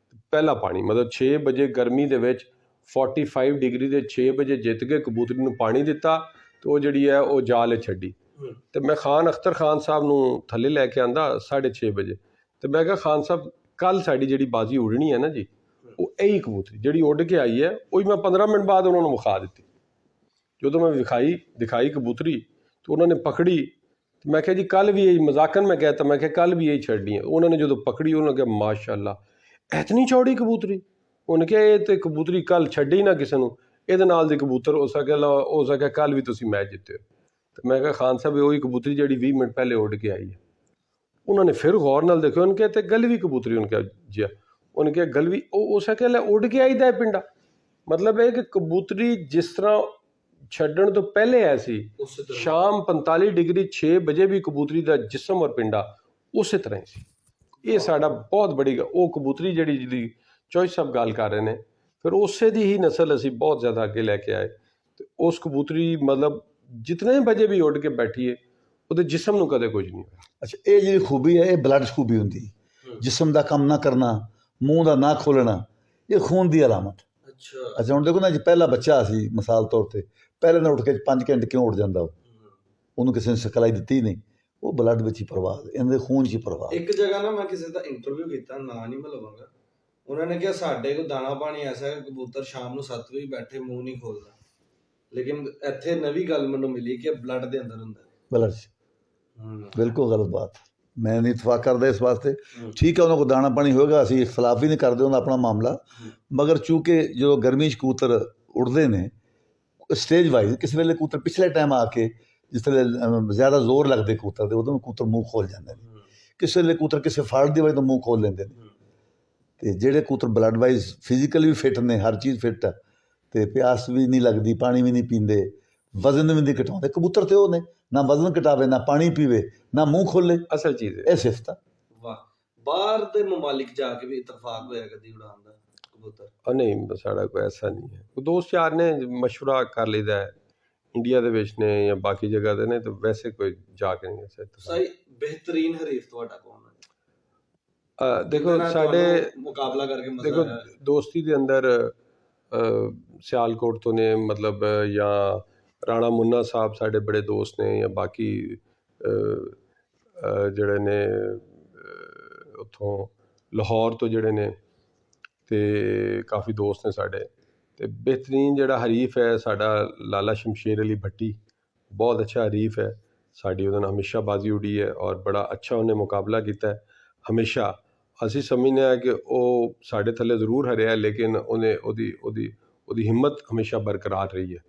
B: ਪਹਿਲਾ ਪਾਣੀ ਮਤਲਬ 6 ਵਜੇ ਗਰਮੀ ਦੇ ਵਿੱਚ 45 ਡਿਗਰੀ ਦੇ 6 ਵਜੇ ਜਿੱਤ ਕੇ ਕਬੂਤਰੀ ਨੂੰ ਪਾਣੀ ਦਿੱਤਾ ਤੇ ਉਹ ਜਿਹੜੀ ਹੈ ਉਹ ਜਾਲ 'ਚ ਛੱਡੀ। ਤੇ ਮੈਂ ਖਾਨ ਅਖਤਰ ਖਾਨ ਸਾਹਿਬ ਨੂੰ ਥੱਲੇ ਲੈ ਕੇ ਆਂਦਾ 6:30 ਵਜੇ ਤੇ ਮੈਂ ਕਿਹਾ ਖਾਨ ਸਾਹਿਬ ਕੱਲ ਸਾਡੀ ਜਿਹੜੀ ਬਾਜ਼ੀ ਉੱਡਣੀ ਹੈ ਨਾ ਜੀ, ਉਹ ਇਹੀ ਕਬੂਤਰੀ ਜਿਹੜੀ ਉੱਡ ਕੇ ਆਈ ਹੈ ਉਹੀ ਮੈਂ 15 ਮਿੰਟ ਬਾਅਦ ਉਹਨਾਂ ਨੂੰ ਵਿਖਾ ਦਿੱਤੀ। ਜਦੋਂ ਮੈਂ ਦਿਖਾਈ ਕਬੂਤਰੀ ਤੇ ਉਹਨਾਂ ਨੇ ਪਕੜੀ। ਮੈਂ ਕਿਹਾ ਜੀ ਕੱਲ ਵੀ ਇਹੀ ਮਜ਼ਾਕਨ ਮੈਂ ਕਹਿਤਾ, ਮੈਂ ਕਿਹਾ ਕੱਲ ਵੀ ਇਹੀ ਛੱਡਣੀ ਹੈ। ਉਹਨਾਂ ਨੇ ਜਦੋਂ ਪਕੜੀ ਉਹਨਾਂ ਨੇ ਕਿਹਾ ਮਾਸ਼ਾਅੱਲਾ ਇਤਨੀ ਚੌੜੀ ਕਬੂਤਰੀ। ਉਹਨੇ ਕਿਹਾ ਇਹ ਤੇ ਕਬੂਤਰੀ ਕੱਲ ਛੱਡੀ ਨਾ ਕਿਸੇ ਨੂੰ, ਇਹਦੇ ਨਾਲ ਦੀ ਕਬੂਤਰ ਹੋ ਸਕਿਆ ਕੱਲ ਵੀ ਤੁਸੀਂ ਮੈਚ ਜਿੱਤੇ ਹੋ। ਤੇ ਮੈਂ ਕਿਹਾ ਖਾਨ ਸਾਹਿਬ ਉਹੀ ਕਬੂਤਰੀ ਜਿਹੜੀ 20 ਮਿੰਟ ਪਹਿਲੇ ਉੱਡ ਕੇ ਆਈ ਹੈ। ਉਹਨਾਂ ਨੇ ਫਿਰ ਗੌਰ ਨਾਲ ਦੇਖਿਆ, ਉਹਨੇ ਕਿਹਾ ਤੇ ਗਲਵੀ ਕਬੂਤਰੀ। ਉਹਨੇ ਕਿਹਾ ਜੀ, ਉਹਨੇ ਕਿਹਾ ਗਲਵੀ ਉਹ ਸਕਿਆ ਉੱਡ ਕੇ ਆਈਦਾ ਹੈ ਪਿੰਡਾ। ਮਤਲਬ ਇਹ ਕਿ ਕਬੂਤਰੀ ਜਿਸ ਤਰ੍ਹਾਂ ਛੱਡਣ ਤੋਂ ਪਹਿਲੇ ਆਇਆ ਸੀ ਸ਼ਾਮ 45 ਡਿਗਰੀ 6 ਵਜੇ ਵੀ ਕਬੂਤਰੀ ਦਾ ਜਿਸਮ ਔਰ ਪਿੰਡਾ ਉਸੇ ਤਰ੍ਹਾਂ ਹੀ ਸੀ। ਇਹ ਸਾਡਾ ਬਹੁਤ ਬੜੀ ਉਹ ਕਬੂਤਰੀ ਜਿਹੜੀ ਜਿਹਦੀ ਚੋਇਸ ਸਾਹਿਬ ਗੱਲ ਕਰ ਰਹੇ ਨੇ, ਫਿਰ ਉਸੇ ਦੀ ਹੀ ਨਸਲ ਅਸੀਂ ਬਹੁਤ ਜ਼ਿਆਦਾ ਅੱਗੇ ਲੈ ਕੇ ਆਏ। ਤੇ ਉਸ ਕਬੂਤਰੀ ਮਤਲਬ ਜਿਤਨੇ ਵਜੇ ਵੀ ਉੱਡ ਕੇ ਬੈਠੀਏ ਉਹਦੇ ਜਿਸਮ ਨੂੰ ਕਦੇ ਕੁਝ ਨਹੀਂ ਹੋਇਆ।
C: ਅੱਛਾ, ਇਹ ਜਿਹੜੀ ਖੂਬੀ ਹੈ ਇਹ ਬਲੱਡ ਖੂਬੀ ਹੁੰਦੀ। ਜਿਸਮ ਦਾ ਕੰਮ ਨਾ ਕਰਨਾ, ਮੂੰਹ ਦਾ ਨਾ ਖੋਲਣਾ, ਇਹ ਖੂਨ ਦੀ ਅਲਾਮਤ। ਅੱਛਾ ਹੁਣ ਦੇਖੋ ਨਾ ਜੀ, ਪਹਿਲਾ ਬੱਚਾ ਸੀ ਮਿਸਾਲ ਤੌਰ ਤੇ, ਪਹਿਲੇ ਨਾਲ ਉੱਠ ਕੇ 5 ਘੰਟੇ ਕਿਉਂ ਉੱਡ ਜਾਂਦਾ? ਉਹਨੂੰ ਕਿਸੇ ਨੇ ਸਿਖਲਾਈ ਦਿੱਤੀ ਨਹੀਂ। ਉਹ ਬਲੱਡ ਵਿੱਚ ਹੀ ਪ੍ਰਵਾਹ, ਇਹਨਾਂ ਦੇ ਖੂਨ 'ਚ ਹੀ ਪ੍ਰਵਾਹ।
A: ਇੱਕ ਜਗ੍ਹਾ ਨਾ ਮੈਂ ਕਿਸੇ ਦਾ ਇੰਟਰਵਿਊ ਕੀਤਾ, ਨਾਂ ਨਹੀਂ ਮੈਂ ਲਵਾਂਗਾ, ਉਹਨਾਂ ਨੇ ਕਿਹਾ ਸਾਡੇ ਕੋਲ ਦਾਣਾ ਪਾਣੀ ਐਸਾ ਹੈ ਕਬੂਤਰ ਸ਼ਾਮ ਨੂੰ 7 ਵਜੇ ਬੈਠੇ ਮੂੰਹ ਨਹੀਂ ਖੋਲਦਾ। ਲੇਕਿਨ ਇੱਥੇ ਨਵੀਂ ਗੱਲ ਮੈਨੂੰ ਮਿਲੀ ਕਿ ਬਲੱਡ ਦੇ ਅੰਦਰ ਹੁੰਦਾ।
C: ਬਲੱਡ 'ਚ ਬਿਲਕੁਲ ਗਲਤ ਬਾਤ। ਮੈਂ ਨਹੀਂ ਇਤਫਾਕ ਕਰਦਾ ਇਸ ਵਾਸਤੇ। ਠੀਕ ਹੈ ਉਹਨਾਂ ਕੋਲ ਦਾਣਾ ਪਾਣੀ ਹੋਏਗਾ, ਅਸੀਂ ਇਖਤਲਾਫ ਵੀ ਨਹੀਂ ਕਰਦੇ, ਉਹਦਾ ਆਪਣਾ ਮਾਮਲਾ। ਮਗਰ ਚੂੰਕਿ ਜਦੋਂ ਗਰਮੀ 'ਚ ਕਬੂਤਰ ਉੱਡਦੇ ਨੇ ਸਟੇਜ ਵਾਈਜ਼, ਕਿਸੇ ਵੇਲੇ ਕਬੂਤਰ ਪਿਛਲੇ ਟਾਈਮ ਆ ਕੇ ਜਿਸ ਤਰ੍ਹਾਂ ਜ਼ਿਆਦਾ ਜ਼ੋਰ ਲੱਗਦੇ ਕਬੂਤਰ ਦੇ, ਉਦੋਂ ਕਬੂਤਰ ਮੂੰਹ ਖੋਲ ਜਾਂਦੇ ਨੇ। ਕਿਸੇ ਵੇਲੇ ਕਬੂਤਰ ਕਿਸੇ ਫੜ ਦੀ ਵਜ੍ਹਾ ਤੋਂ ਮੂੰਹ ਖੋਲ ਲੈਂਦੇ ਨੇ। ਅਤੇ ਜਿਹੜੇ ਕਬੂਤਰ ਬਲੱਡ ਵਾਈਜ਼ ਫਿਜ਼ੀਕਲੀ ਵੀ ਫਿੱਟ ਨੇ, ਹਰ ਚੀਜ਼ ਫਿੱਟ ਆ, ਅਤੇ ਪਿਆਸ ਵੀ ਨਹੀਂ ਲੱਗਦੀ, ਪਾਣੀ ਵੀ ਨਹੀਂ ਪੀਂਦੇ, ਵਜ਼ਨ ਵੀ ਨਹੀਂ ਘਟਾਉਂਦੇ। ਕਬੂਤਰ ਤੇ ਉਹ ਨੇ ਨਾ ਵਜ਼ਨ ਘਟਾਵੇ, ਨਾ ਪਾਣੀ ਪੀਵੇ, ਨਾ ਮੂੰਹ ਖੋਲੇ।
B: ਅਸਲ ਚੀਜ਼ ਹੈ
C: ਇਹ ਸਿਫਤ ਆ।
A: ਵਾਹ। ਬਾਹਰ ਦੇ ਮਮਾਲਿਕ ਜਾ ਕੇ ਵੀ ਇਤਫਾਕ ਹੋਇਆ ਕਦੀ ਉਡਾਉਣ ਦਾ ਕਬੂਤਰ?
B: ਨਹੀਂ, ਸਾਡਾ ਕੋਈ ਐਸਾ ਨਹੀਂ ਹੈ। ਕੋਈ ਦੋਸਤ ਯਾਰ ਨੇ ਮਸ਼ਵਰਾ ਕਰ ਲਈਦਾ ਹੈ, ਇੰਡੀਆ ਦੇ ਵਿੱਚ ਨੇ ਜਾਂ ਬਾਕੀ ਜਗ੍ਹਾ ਦੇ ਨੇ, ਤਾਂ ਵੈਸੇ ਕੋਈ ਜਾ ਕੇ ਨਹੀਂ ਐਸਾ।
A: ਸਹੀ। ਬਿਹਤਰੀਨ ਹਰੀਫ ਤੁਹਾਡਾ ਕੌਣ ਹੈ?
B: ਦੇਖੋ ਸਾਡੇ
A: ਮੁਕਾਬਲਾ ਕਰਕੇ
B: ਦੇਖੋ ਦੋਸਤੀ ਦੇ ਅੰਦਰ ਸਿਆਲਕੋਟ ਤੋਂ ਨੇ, ਮਤਲਬ ਜਾਂ ਰਾਣਾ ਮੁੰਨਾ ਸਾਹਿਬ ਸਾਡੇ ਬੜੇ ਦੋਸਤ ਨੇ, ਜਾਂ ਬਾਕੀ ਜਿਹੜੇ ਨੇ ਉੱਥੋਂ ਲਾਹੌਰ ਤੋਂ ਜਿਹੜੇ ਨੇ, ਅਤੇ ਕਾਫੀ ਦੋਸਤ ਨੇ ਸਾਡੇ। ਅਤੇ ਬਿਹਤਰੀਨ ਜਿਹੜਾ ਹਰੀਫ ਹੈ ਸਾਡਾ ਲਾਲਾ ਸ਼ਮਸ਼ੇਰ ਅਲੀ ਭੱਟੀ, ਬਹੁਤ ਅੱਛਾ ਹਰੀਫ ਹੈ ਸਾਡੀ। ਉਹਦੇ ਨਾਲ ਹਮੇਸ਼ਾ ਬਾਜ਼ੀ ਉਡੀ ਹੈ ਔਰ ਬੜਾ ਅੱਛਾ ਉਹਨੇ ਮੁਕਾਬਲਾ ਕੀਤਾ ਹੈ। ਹਮੇਸ਼ਾ ਅਸੀਂ ਸਮਝਦੇ ਹਾਂ ਕਿ ਉਹ ਸਾਡੇ ਥੱਲੇ ਜ਼ਰੂਰ ਹਰਿਆ, ਲੇਕਿਨ ਉਹਦੀ ਹਿੰਮਤ ਹਮੇਸ਼ਾ ਬਰਕਰਾਰ ਰਹੀ ਹੈ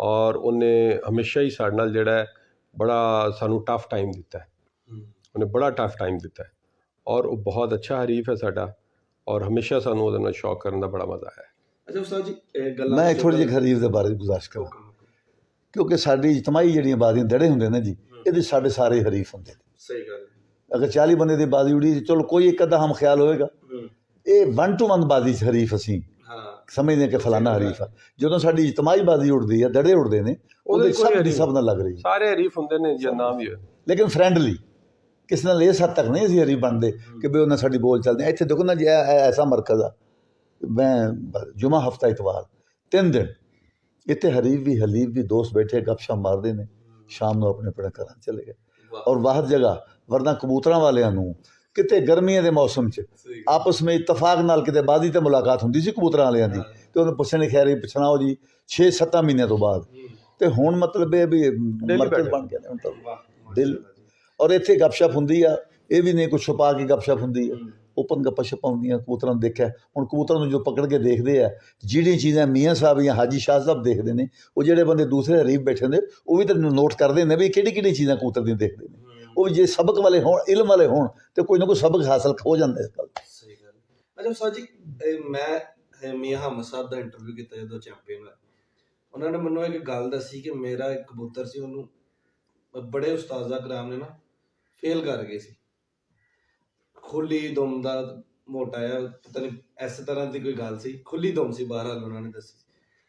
B: ਔਰ ਉਹਨੇ ਹਮੇਸ਼ਾ ਹੀ ਸਾਡੇ ਨਾਲ ਜਿਹੜਾ ਹੈ ਬੜਾ ਸਾਨੂੰ ਟਫ ਟਾਈਮ ਦਿੱਤਾ ਹੈ, ਉਹਨੇ ਬੜਾ ਟਫ ਟਾਈਮ ਦਿੱਤਾ ਹੈ ਔਰ ਉਹ ਬਹੁਤ ਅੱਛਾ ਹਰੀਫ ਹੈ ਸਾਡਾ ਔਰ ਹਮੇਸ਼ਾ ਸਾਨੂੰ ਉਹਦੇ ਨਾਲ ਸ਼ੌਕ ਕਰਨ ਦਾ ਬੜਾ ਮਜ਼ਾ ਆਇਆ।
A: ਅੱਛਾ ਉਸਤਾਦ ਜੀ ਇਹ ਗੱਲਾਂ
C: ਮੈਂ ਥੋੜ੍ਹੀ ਜਿਹੀ ਹਰੀਫ ਦੇ ਬਾਰੇ ਗੁਜ਼ਾਰਿਸ਼ ਕਰਾਂ, ਕਿਉਂਕਿ ਸਾਡੀ ਇਜਤਮਾਹੀ ਜਿਹੜੀਆਂ ਬਾਜ਼ੀਆਂ ਦੜੇ ਹੁੰਦੇ ਨੇ ਜੀ, ਇਹਦੇ ਸਾਡੇ ਸਾਰੇ ਹਰੀਫ ਹੁੰਦੇ ਨੇ।
A: ਸਹੀ ਗੱਲ ਹੈ।
C: ਅਗਰ 40 ਬੰਦੇ ਦੀ ਬਾਜ਼ੀ ਉੜੀ, ਚਲੋ ਕੋਈ ਇੱਕ ਅੱਧਾ ਹਮ ਖਿਆਲ ਹੋਏਗਾ, ਇਹ 1 to 1 ਬਾਜ਼ੀ 'ਚ ਹਰੀਫ ਅਸੀਂ ਸਮਝਦੇ ਕਿ ਫਲਾਨਾ ਹਰੀਫ ਆ। ਜਦੋਂ ਸਾਡੀ ਇਜਤਮਾਹੀ ਬਾਜ਼ੀ ਉੱਡਦੀ ਆ, ਦੜੇ ਉੱਡਦੇ ਨੇ, ਉਹਦੇ ਸਭ ਦੀ ਸਭ ਨਾਲ ਲੱਗ ਰਹੀ ਹੈ,
B: ਸਾਰੇ ਹਰੀਫ ਹੁੰਦੇ ਨੇ ਜਾਂ ਨਾਮ ਹੀ
C: ਲੇਕਿਨ ਫਰੈਂਡਲੀ ਕਿਸੇ ਨਾਲ ਇਸ ਹੱਦ ਤੱਕ ਨਹੀਂ ਅਸੀਂ ਹਰੀਫ ਬਣਦੇ ਕਿ ਵੀ ਉਹਨਾਂ ਸਾਡੀ ਬੋਲ ਚੱਲਦੇ। ਇੱਥੇ ਦੇਖੋ ਨਾ ਜੀ, ਐਸਾ ਮਰਕਜ਼ ਆ, ਮੈਂ ਜੁਮਾ ਹਫਤਾ ਇਤਵਾਰ 3 ਦਿਨ ਇੱਥੇ ਹਰੀਫ ਵੀ ਹਲੀਫ ਵੀ ਦੋਸਤ ਬੈਠੇ ਗੱਪਸ਼ਪ ਮਾਰਦੇ ਨੇ, ਸ਼ਾਮ ਨੂੰ ਆਪਣੇ ਆਪਣੇ ਘਰਾਂ ਚਲੇ ਗਏ। ਔਰ ਬਾਹਰ ਜਗ੍ਹਾ ਵਰਨਾ ਕਬੂਤਰਾਂ ਵਾਲਿਆਂ ਨੂੰ ਕਿਤੇ ਗਰਮੀਆਂ ਦੇ ਮੌਸਮ 'ਚ ਆਪਸ ਵਿੱਚ ਇਤਫਾਕ ਨਾਲ ਕਿਤੇ ਬਾਜ਼ੀ ਤੇ ਮੁਲਾਕਾਤ ਹੁੰਦੀ ਸੀ ਕਬੂਤਰਾਂ ਵਾਲਿਆਂ ਦੀ, ਤੇ ਉਹਨੂੰ ਪੁੱਛਣੇ ਖੈਰੀ ਪੁੱਛਣਾ ਉਹ ਜੀ 6-7 ਮਹੀਨਿਆਂ ਤੋਂ ਬਾਅਦ। ਤੇ ਹੁਣ ਮਤਲਬ ਇਹ ਵੀ ਮਰਕਜ਼ ਬਣ ਗਏ ਨੇ ਹੁਣ ਤਾਂ ਦਿਲ। ਔਰ ਇੱਥੇ ਗੱਪਸ਼ਪ ਹੁੰਦੀ ਆ, ਇਹ ਵੀ ਨਹੀਂ ਕੁਛ ਛੁਪਾ ਕੇ ਗੱਪਸ਼ਪ ਹੁੰਦੀ ਆ, ਓਪਨ ਗੱਪਾਂ ਛਪਾਂ ਹੁੰਦੀਆਂ। ਕਬੂਤਰਾਂ ਨੂੰ ਦੇਖਿਆ, ਹੁਣ ਕਬੂਤਰਾਂ ਨੂੰ ਜੋ ਪਕੜ ਕੇ ਦੇਖਦੇ ਆ, ਜਿਹੜੀਆਂ ਚੀਜ਼ਾਂ ਮੀਆਂ ਸਾਹਿਬ ਜਾਂ ਹਾਜੀ ਸ਼ਾਹ ਸਾਹਿਬ ਦੇਖਦੇ ਨੇ, ਉਹ ਜਿਹੜੇ ਬੰਦੇ ਦੂਸਰੇ ਹਰੀਫ ਬੈਠੇ ਨੇ ਉਹ ਵੀ ਤਾਂ ਨੋਟ ਕਰਦੇ ਨੇ ਵੀ ਕਿਹੜੀ ਕਿਹੜੀ ਚੀਜ਼ਾਂ ਕਬੂਤਰ ਦੀਆਂ ਦੇਖਦੇ ਨੇ। ਉਹ ਵੀ ਜੇ ਸਬਕ ਵਾਲੇ ਹੋਣ, ਇਲਮ ਵਾਲੇ ਹੋਣ, ਤੇ ਕੋਈ ਨਾ ਕੋਈ ਸਬਕ ਹਾਸਲ ਹੋ ਜਾਂਦਾ ਇਸ ਗੱਲ।
A: ਸਹੀ ਗੱਲ। ਅੱਛਾ ਉਸਤਾਦ ਜੀ ਮੈਂ ਮੀਆਂ ਹਮਦ ਸਾਹਿਬ ਦਾ ਇੰਟਰਵਿਊ ਕੀਤਾ ਜਦੋਂ ਚੈਂਪੀਅਨ ਹੋਇਆ, ਉਹਨਾਂ ਨੇ ਮੈਨੂੰ ਇੱਕ ਗੱਲ ਦੱਸੀ ਕਿ ਮੇਰਾ ਇੱਕ ਕਬੂਤਰ ਸੀ, ਉਹਨੂੰ ਬੜੇ ਉਸਤਾਜ਼ਾ ਕਰਾਮ ਨੇ ਨਾ ਫੇਲ ਕਰ ਗਏ ਸੀ। ਖੁੱਲੀ ਦੁਮ ਦਾ ਮੋਟਾ ਆ, ਪਤਾ ਨਹੀਂ ਇਸ ਤਰ੍ਹਾਂ ਦੀ ਕੋਈ ਗੱਲ ਸੀ, ਖੁੱਲੀ ਦੁਮ ਸੀ ਬਹਰਹਾਲ ਉਹਨਾਂ ਨੇ ਦੱਸੀ।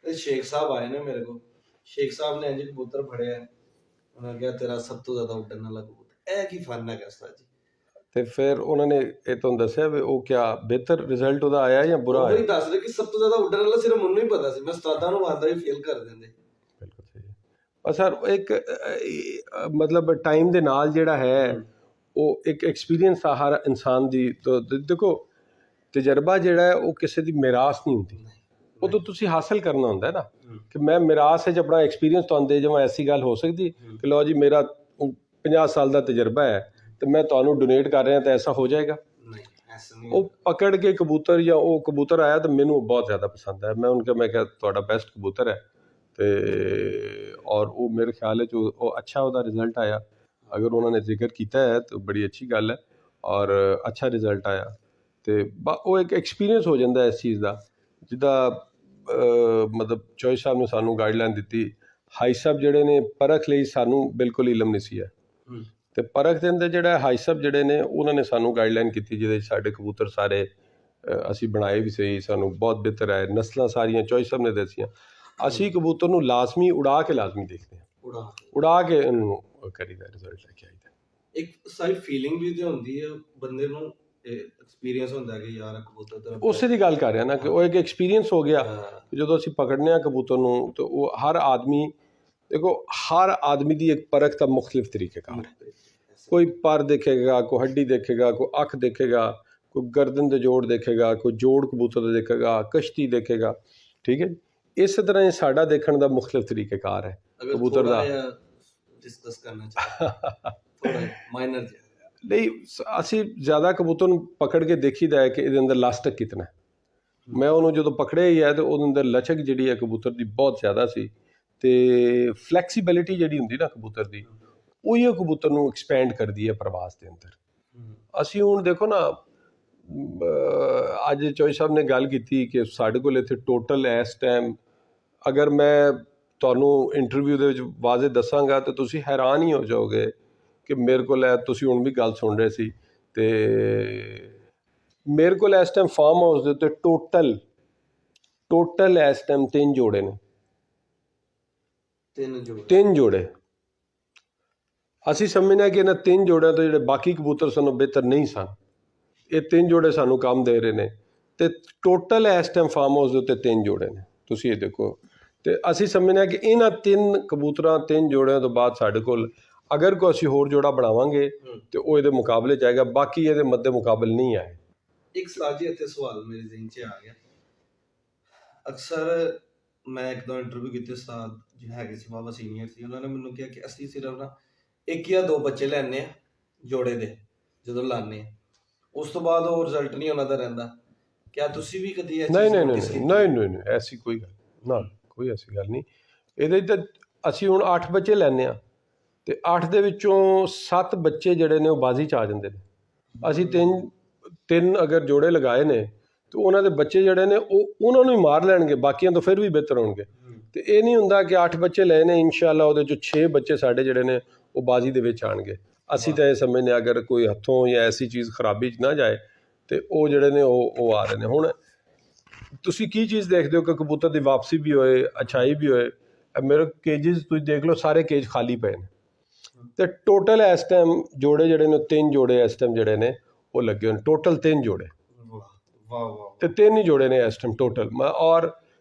A: ਤੇ ਸ਼ੇਖ ਸਾਹਿਬ ਆਏ ਨੇ ਮੇਰੇ ਕੋਲ, ਸ਼ੇਖ ਸਾਹਿਬ ਨੇ ਇੰਝ ਕਬੂਤਰ ਫੜਿਆ, ਉਹਨਾਂ ਨੇ ਕਿਹਾ ਤੇਰਾ ਸਭ ਤੋਂ ਜ਼ਿਆਦਾ ਉੱਡਣ ਵਾਲਾ ਕਬੂਤਰ। ਇਹ ਕੀ ਫਨ ਹੈਗਾ ਉਸਤਾਦ ਜੀ?
B: ਤੇ ਫਿਰ ਉਹਨਾਂ ਨੇ ਇਹ ਤੁਹਾਨੂੰ ਦੱਸਿਆ ਵੀ ਉਹ ਕਿਆ ਬਿਹਤਰ ਰਿਜ਼ਲਟ ਉਹਦਾ ਆਇਆ ਜਾਂ ਬੁਰਾ ਆਇਆ?
A: ਉਹ ਹੀ ਦੱਸ ਰਹੇ ਕਿ ਸਭ ਤੋਂ ਜ਼ਿਆਦਾ ਉੱਡਣ ਵਾਲਾ ਸਿਰਫ ਮੈਨੂੰ ਹੀ ਪਤਾ ਸੀ, ਮੈਂ ਉਸਤਾਦਾਂ ਨੂੰ ਆਂਦਾ ਵੀ ਫੇਲ ਕਰ ਦਿੰਦੇ।
B: ਬਿਲਕੁਲ ਸਹੀ। ਪਰ ਸਰ ਇੱਕ ਮਤਲਬ ਟਾਈਮ ਦੇ ਨਾਲ ਜਿਹੜਾ ਹੈ ਉਹ ਇੱਕ ਐਕਸਪੀਰੀਅੰਸ ਆ ਹਰ ਇਨਸਾਨ ਦੀ। ਦੇਖੋ ਤਜਰਬਾ ਜਿਹੜਾ ਹੈ ਉਹ ਕਿਸੇ ਦੀ ਮਿਰਾਸ ਨਹੀਂ ਹੁੰਦੀ, ਉਹ ਤਾਂ ਤੁਸੀਂ ਹਾਸਲ ਕਰਨਾ ਹੁੰਦਾ ਨਾ। ਕਿ ਮੈਂ ਮਿਰਾਸ ਵਿੱਚ ਆਪਣਾ ਐਕਸਪੀਰੀਅੰਸ ਤੁਹਾਨੂੰ ਦੇ ਜਾਵਾਂ, ਐਸੀ ਗੱਲ ਹੋ ਸਕਦੀ ਕਿ ਲਓ ਜੀ ਮੇਰਾ 50 ਸਾਲ ਦਾ ਤਜਰਬਾ ਹੈ ਤੇ ਮੈਂ ਤੁਹਾਨੂੰ ਡੋਨੇਟ ਕਰ ਰਿਹਾ ਤਾਂ ਐਸਾ ਹੋ ਜਾਏਗਾ? ਉਹ ਪਕੜ ਕੇ ਕਬੂਤਰ ਜਾਂ ਉਹ ਕਬੂਤਰ ਆਇਆ ਤਾਂ ਮੈਨੂੰ ਬਹੁਤ ਜ਼ਿਆਦਾ ਪਸੰਦ ਹੈ। ਮੈਂ ਕਿਹਾ ਤੁਹਾਡਾ ਬੈਸਟ ਕਬੂਤਰ ਹੈ ਤੇ ਔਰ ਉਹ ਮੇਰੇ ਖਿਆਲ ਵਿੱਚ ਉਹ ਅੱਛਾ ਉਹਦਾ ਰਿਜ਼ਲਟ ਆਇਆ। ਅਗਰ ਉਹਨਾਂ ਨੇ ਜ਼ਿਕਰ ਕੀਤਾ ਹੈ ਤਾਂ ਬੜੀ ਅੱਛੀ ਗੱਲ ਹੈ ਔਰ ਅੱਛਾ ਰਿਜ਼ਲਟ ਆਇਆ। ਤੇ ਉਹ ਇੱਕ ਐਕਸਪੀਰੀਅੰਸ ਹੋ ਜਾਂਦਾ ਇਸ ਚੀਜ਼ ਦਾ। ਜਿੱਦਾਂ ਮਤਲਬ ਚੋਈ ਸਾਹਿਬ ਨੇ ਸਾਨੂੰ ਗਾਈਡਲਾਈਨ ਦਿੱਤੀ, ਹਾਈ ਸਾਹਿਬ ਜਿਹੜੇ ਨੇ ਪਰਖ ਲਈ ਸਾਨੂੰ ਬਿਲਕੁਲ ਇਲਮ ਨਹੀਂ ਸੀ ਹੈ, ਤੇ ਪਰਖ ਦੇ ਅੰਦਰ ਜਿਹੜਾ ਹਾਈ ਸਾਹਿਬ ਜਿਹੜੇ ਨੇ ਉਹਨਾਂ ਨੇ ਸਾਨੂੰ ਗਾਈਡਲਾਈਨ ਕੀਤੀ, ਜਿਹਦੇ ਸਾਡੇ ਕਬੂਤਰ ਸਾਰੇ ਅਸੀਂ ਬਣਾਏ ਵੀ ਸਹੀ, ਸਾਨੂੰ ਬਹੁਤ ਬਿਹਤਰ ਆਏ, ਨਸਲਾਂ ਸਾਰੀਆਂ ਚੋਈ ਸਾਹਿਬ ਨੇ ਦੱਸੀਆਂ। ਅਸੀਂ ਕਬੂਤਰ ਨੂੰ ਲਾਜ਼ਮੀ ਉਡਾ ਕੇ ਲਾਜ਼ਮੀ ਦੇਖਦੇ ਹਾਂ, ਉਡਾ ਕੇ ਇਹਨੂੰ ਕਰੀਦਾ, ਰਿਜ਼ਲਟ ਲੈ ਕੇ ਆਈਦਾ।
A: ਇੱਕ ਸਾਰੀ ਫੀਲਿੰਗ ਵੀ ਤੇ ਹੁੰਦੀ ਹੈ ਬੰਦੇ ਨੂੰ, ਐਕਸਪੀਰੀਅੰਸ ਹੁੰਦਾ ਕਿ ਯਾਰ ਕਬੂਤਰ ਤਾਂ
B: ਉਸੇ ਦੀ ਗੱਲ ਕਰ ਰਿਹਾ ਨਾ ਕਿ ਉਹ ਇੱਕ ਐਕਸਪੀਰੀਅੰਸ ਹੋ ਗਿਆ। ਜਦੋਂ ਅਸੀਂ ਪਕੜਨੇ ਆ ਕਬੂਤਰ ਨੂੰ ਤਾਂ ਉਹ ਹਰ ਆਦਮੀ, ਦੇਖੋ ਹਰ ਆਦਮੀ ਦੀ ਇੱਕ ਪਰਖ ਦਾ ਮੁਖਤਲਿਫ ਤਰੀਕੇਕਾਰ ਹੈ। ਕੋਈ ਪਰ ਦੇਖੇਗਾ, ਕੋਈ ਹੱਡੀ ਦੇਖੇਗਾ, ਕੋਈ ਅੱਖ ਦੇਖੇਗਾ, ਕੋਈ ਗਰਦਨ ਦੇ ਜੋੜ ਦੇਖੇਗਾ, ਕੋਈ ਜੋੜ ਕਬੂਤਰ ਦਾ ਦੇਖੇਗਾ, ਕਸ਼ਤੀ ਦੇਖੇਗਾ, ਠੀਕ ਹੈ। ਇਸੇ ਤਰ੍ਹਾਂ ਹੀ ਸਾਡਾ ਦੇਖਣ ਦਾ ਮੁਖਤਲਿਫ ਤਰੀਕੇਕਾਰ ਹੈ ਕਬੂਤਰ ਦਾ।
A: ਡਿਸਕਸ ਕਰਨਾ ਚਾਹੀਦਾ ਥੋੜਾ ਮਾਈਨਰ ਜਿਹਾ
B: ਨਹੀਂ, ਅਸੀਂ ਜ਼ਿਆਦਾ ਕਬੂਤਰ ਨੂੰ ਪਕੜ ਕੇ ਦੇਖੀਦਾ ਹੈ ਕਿ ਇਹਦੇ ਅੰਦਰ ਲਾਸਟਿਕ ਕਿਤਨਾ ਹੈ। ਮੈਂ ਉਹਨੂੰ ਜਦੋਂ ਪਕੜਿਆ ਹੀ ਹੈ ਤਾਂ ਉਹਦੇ ਅੰਦਰ ਲਚਕ ਜਿਹੜੀ ਹੈ ਕਬੂਤਰ ਦੀ ਬਹੁਤ ਜ਼ਿਆਦਾ ਸੀ, ਤੇ ਫਲੈਕਸੀਬਿਲਿਟੀ ਜਿਹੜੀ ਹੁੰਦੀ ਨਾ ਕਬੂਤਰ ਦੀ, ਉਹੀ ਉਹ ਕਬੂਤਰ ਨੂੰ ਐਕਸਪੈਂਡ ਕਰਦੀ ਹੈ ਪ੍ਰਵਾਸ ਦੇ ਅੰਦਰ। ਅਸੀਂ ਹੁਣ ਦੇਖੋ ਨਾ, ਅੱਜ ਚੋਈ ਸਾਹਿਬ ਨੇ ਗੱਲ ਕੀਤੀ ਕਿ ਸਾਡੇ ਕੋਲ ਇੱਥੇ ਟੋਟਲ ਇਸ ਟਾਈਮ, ਅਗਰ ਮੈਂ ਤੁਹਾਨੂੰ ਇੰਟਰਵਿਊ ਦੇ ਵਿੱਚ ਵਾਜ਼ੇ ਦੱਸਾਂਗਾ ਤਾਂ ਤੁਸੀਂ ਹੈਰਾਨ ਹੀ ਹੋ ਜਾਓਗੇ ਕਿ ਮੇਰੇ ਕੋਲ ਹੈ, ਤੁਸੀਂ ਹੁਣ ਵੀ ਗੱਲ ਸੁਣ ਰਹੇ ਸੀ, ਤੇ ਮੇਰੇ ਕੋਲ ਇਸ ਟਾਈਮ ਫਾਰਮ ਹਾਊਸ ਦੇ ਉੱਤੇ ਟੋਟਲ ਇਸ ਟਾਈਮ 3 ਜੋੜੇ ਨੇ। 3 ਜੋੜੇ। ਅਸੀਂ ਸਮਝਦੇ ਹਾਂ ਕਿ ਇਹਨਾਂ 3 ਜੋੜਿਆਂ ਤੋਂ ਜਿਹੜੇ ਬਾਕੀ ਕਬੂਤਰ ਸਨ ਉਹ ਬਿਹਤਰ ਨਹੀਂ ਸਨ। ਇਹ 3 ਜੋੜੇ ਸਾਨੂੰ ਕੰਮ ਦੇ ਰਹੇ ਨੇ, ਤੇ ਟੋਟਲ ਇਸ ਟਾਈਮ ਫਾਰਮ ਹਾਊਸ ਦੇ ਉੱਤੇ 3 ਜੋੜੇ ਨੇ। ਤੁਸੀਂ ਇਹ ਦੇਖੋ, ਤੇ ਅਸੀਂ ਸਮਝਦੇ ਹਾਂ ਕਿ ਇਹਨਾਂ 3 ਕਬੂਤਰਾਂ 3 ਜੋੜਿਆਂ ਤੋਂ ਬਾਅਦ ਸਾਡੇ ਕੋਲ ਅਗਰ ਕੋਈ ਅਸੀਂ ਹੋਰ ਜੋੜਾ ਬਣਾਵਾਂਗੇ ਤੇ ਉਹ ਇਹਦੇ ਮੁਕਾਬਲੇ 'ਚ ਆਏਗਾ, ਬਾਕੀ ਇਹਦੇ ਮੱਦੇ ਮੁਕਾਬਲੇ ਨਹੀਂ ਆਏ।
A: ਇੱਕ ਸਾਜੀ ਇੱਥੇ ਸਵਾਲ ਮੇਰੇ ਜ਼ਿਹਨ 'ਚ ਆ ਗਿਆ। ਅਕਸਰ ਮੈਂ ਇੱਕ ਦੋ ਇੰਟਰਵਿਊ ਕੀਤੇ, ਉਸਤਾਦ ਜਿਹੜੇ ਹੈਗੇ ਸੀ ਬਾਬਾ ਸੀਨੀਅਰ ਸੀ, ਉਹਨਾਂ ਨੇ ਮੈਨੂੰ ਕਿਹਾ ਕਿ ਅਸੀਂ ਸਿਰਫ ਨਾ 1 ਜਾਂ 2 ਬੱਚੇ ਲੈਣੇ ਆ ਜੋੜੇ ਦੇ ਜਦੋਂ ਲਾਣੇ ਆ, ਉਸ ਤੋਂ ਬਾਅਦ ਉਹ ਰਿਜ਼ਲਟ ਨਹੀਂ ਉਹਨਾਂ ਦਾ ਰਹਿੰਦਾ। ਕਿਆ ਤੁਸੀਂ ਵੀ ਕਦੀ ਇਹ
B: ਨਹੀਂ
A: ਚੀਜ਼
B: ਨਹੀਂ
A: notice
B: ਨਹੀਂ
A: ਕੀਤੀ?
B: ਨਹੀਂ ਨਹੀਂ ਨਹੀਂ ਐਸੀ ਕੋਈ ਗੱਲ ਨਾ, ਕੋਈ ਐਸੀ ਗੱਲ ਨਹੀਂ। ਇਹਦੇ 'ਚ ਤਾਂ ਅਸੀਂ ਹੁਣ 8 ਬੱਚੇ ਲੈਂਦੇ ਹਾਂ ਤੇ 8 ਦੇ ਵਿੱਚੋਂ 7 ਬੱਚੇ ਜਿਹੜੇ ਨੇ ਉਹ ਬਾਜ਼ੀ 'ਚ ਆ ਜਾਂਦੇ ਨੇ। ਅਸੀਂ ਤਿੰਨ ਅਗਰ ਜੋੜੇ ਲਗਾਏ ਨੇ ਤੇ ਉਹਨਾਂ ਦੇ ਬੱਚੇ ਜਿਹੜੇ ਨੇ ਉਹ ਉਹਨਾਂ ਨੂੰ ਹੀ ਮਾਰ ਲੈਣਗੇ, ਬਾਕੀਆਂ ਤੋਂ ਫਿਰ ਵੀ ਬਿਹਤਰ ਹੋਣਗੇ। ਤੇ ਇਹ ਨਹੀਂ ਹੁੰਦਾ ਕਿ 8 ਬੱਚੇ ਲਏ ਨੇ ਇਨਸ਼ਾਅੱਲਾ ਉਹਦੇ 'ਚੋਂ 6 ਬੱਚੇ ਸਾਡੇ ਜਿਹੜੇ ਨੇ ਉਹ ਬਾਜ਼ੀ ਦੇ ਵਿੱਚ ਆਣਗੇ। ਅਸੀਂ ਤਾਂ ਇਹ ਸਮਝਦੇ ਅਗਰ ਕੋਈ ਹੱਥੋਂ ਜਾਂ ਐਸੀ ਚੀਜ਼ ਖਰਾਬੀ 'ਚ ਨਾ ਜਾਏ ਤੇ ਉਹ ਜਿਹੜੇ ਨੇ ਉਹ ਆ ਰਹੇ ਨੇ। ਹੁਣ ਤੁਸੀਂ ਕੀ ਚੀਜ਼ ਦੇਖਦੇ ਹੋ ਕਿ ਕਬੂਤਰ ਦੀ ਵਾਪਸੀ ਵੀ ਹੋਏ, ਅੱਛਾਈ ਵੀ ਹੋਏ। ਮੇਰੇ ਕੇਜਿਸ ਤੁਸੀਂ ਦੇਖ ਲਓ, ਸਾਰੇ ਕੇਜ ਖਾਲੀ ਪਏ ਨੇ ਤੇ ਟੋਟਲ ਇਸ ਟਾਈਮ ਜੋੜੇ ਜਿਹੜੇ ਨੇ 3 ਜੋੜੇ ਇਸ ਟਾਈਮ ਜਿਹੜੇ ਨੇ ਉਹ ਲੱਗੇ ਹੋਏ ਨੇ। ਟੋਟਲ 3 ਜੋੜੇ
A: ਵਾਹ ਵਾਹ।
B: ਤੇ 3 ਹੀ ਜੋੜੇ ਨੇ ਇਸ ਟਾਈਮ ਟੋਟਲ। ਔਰ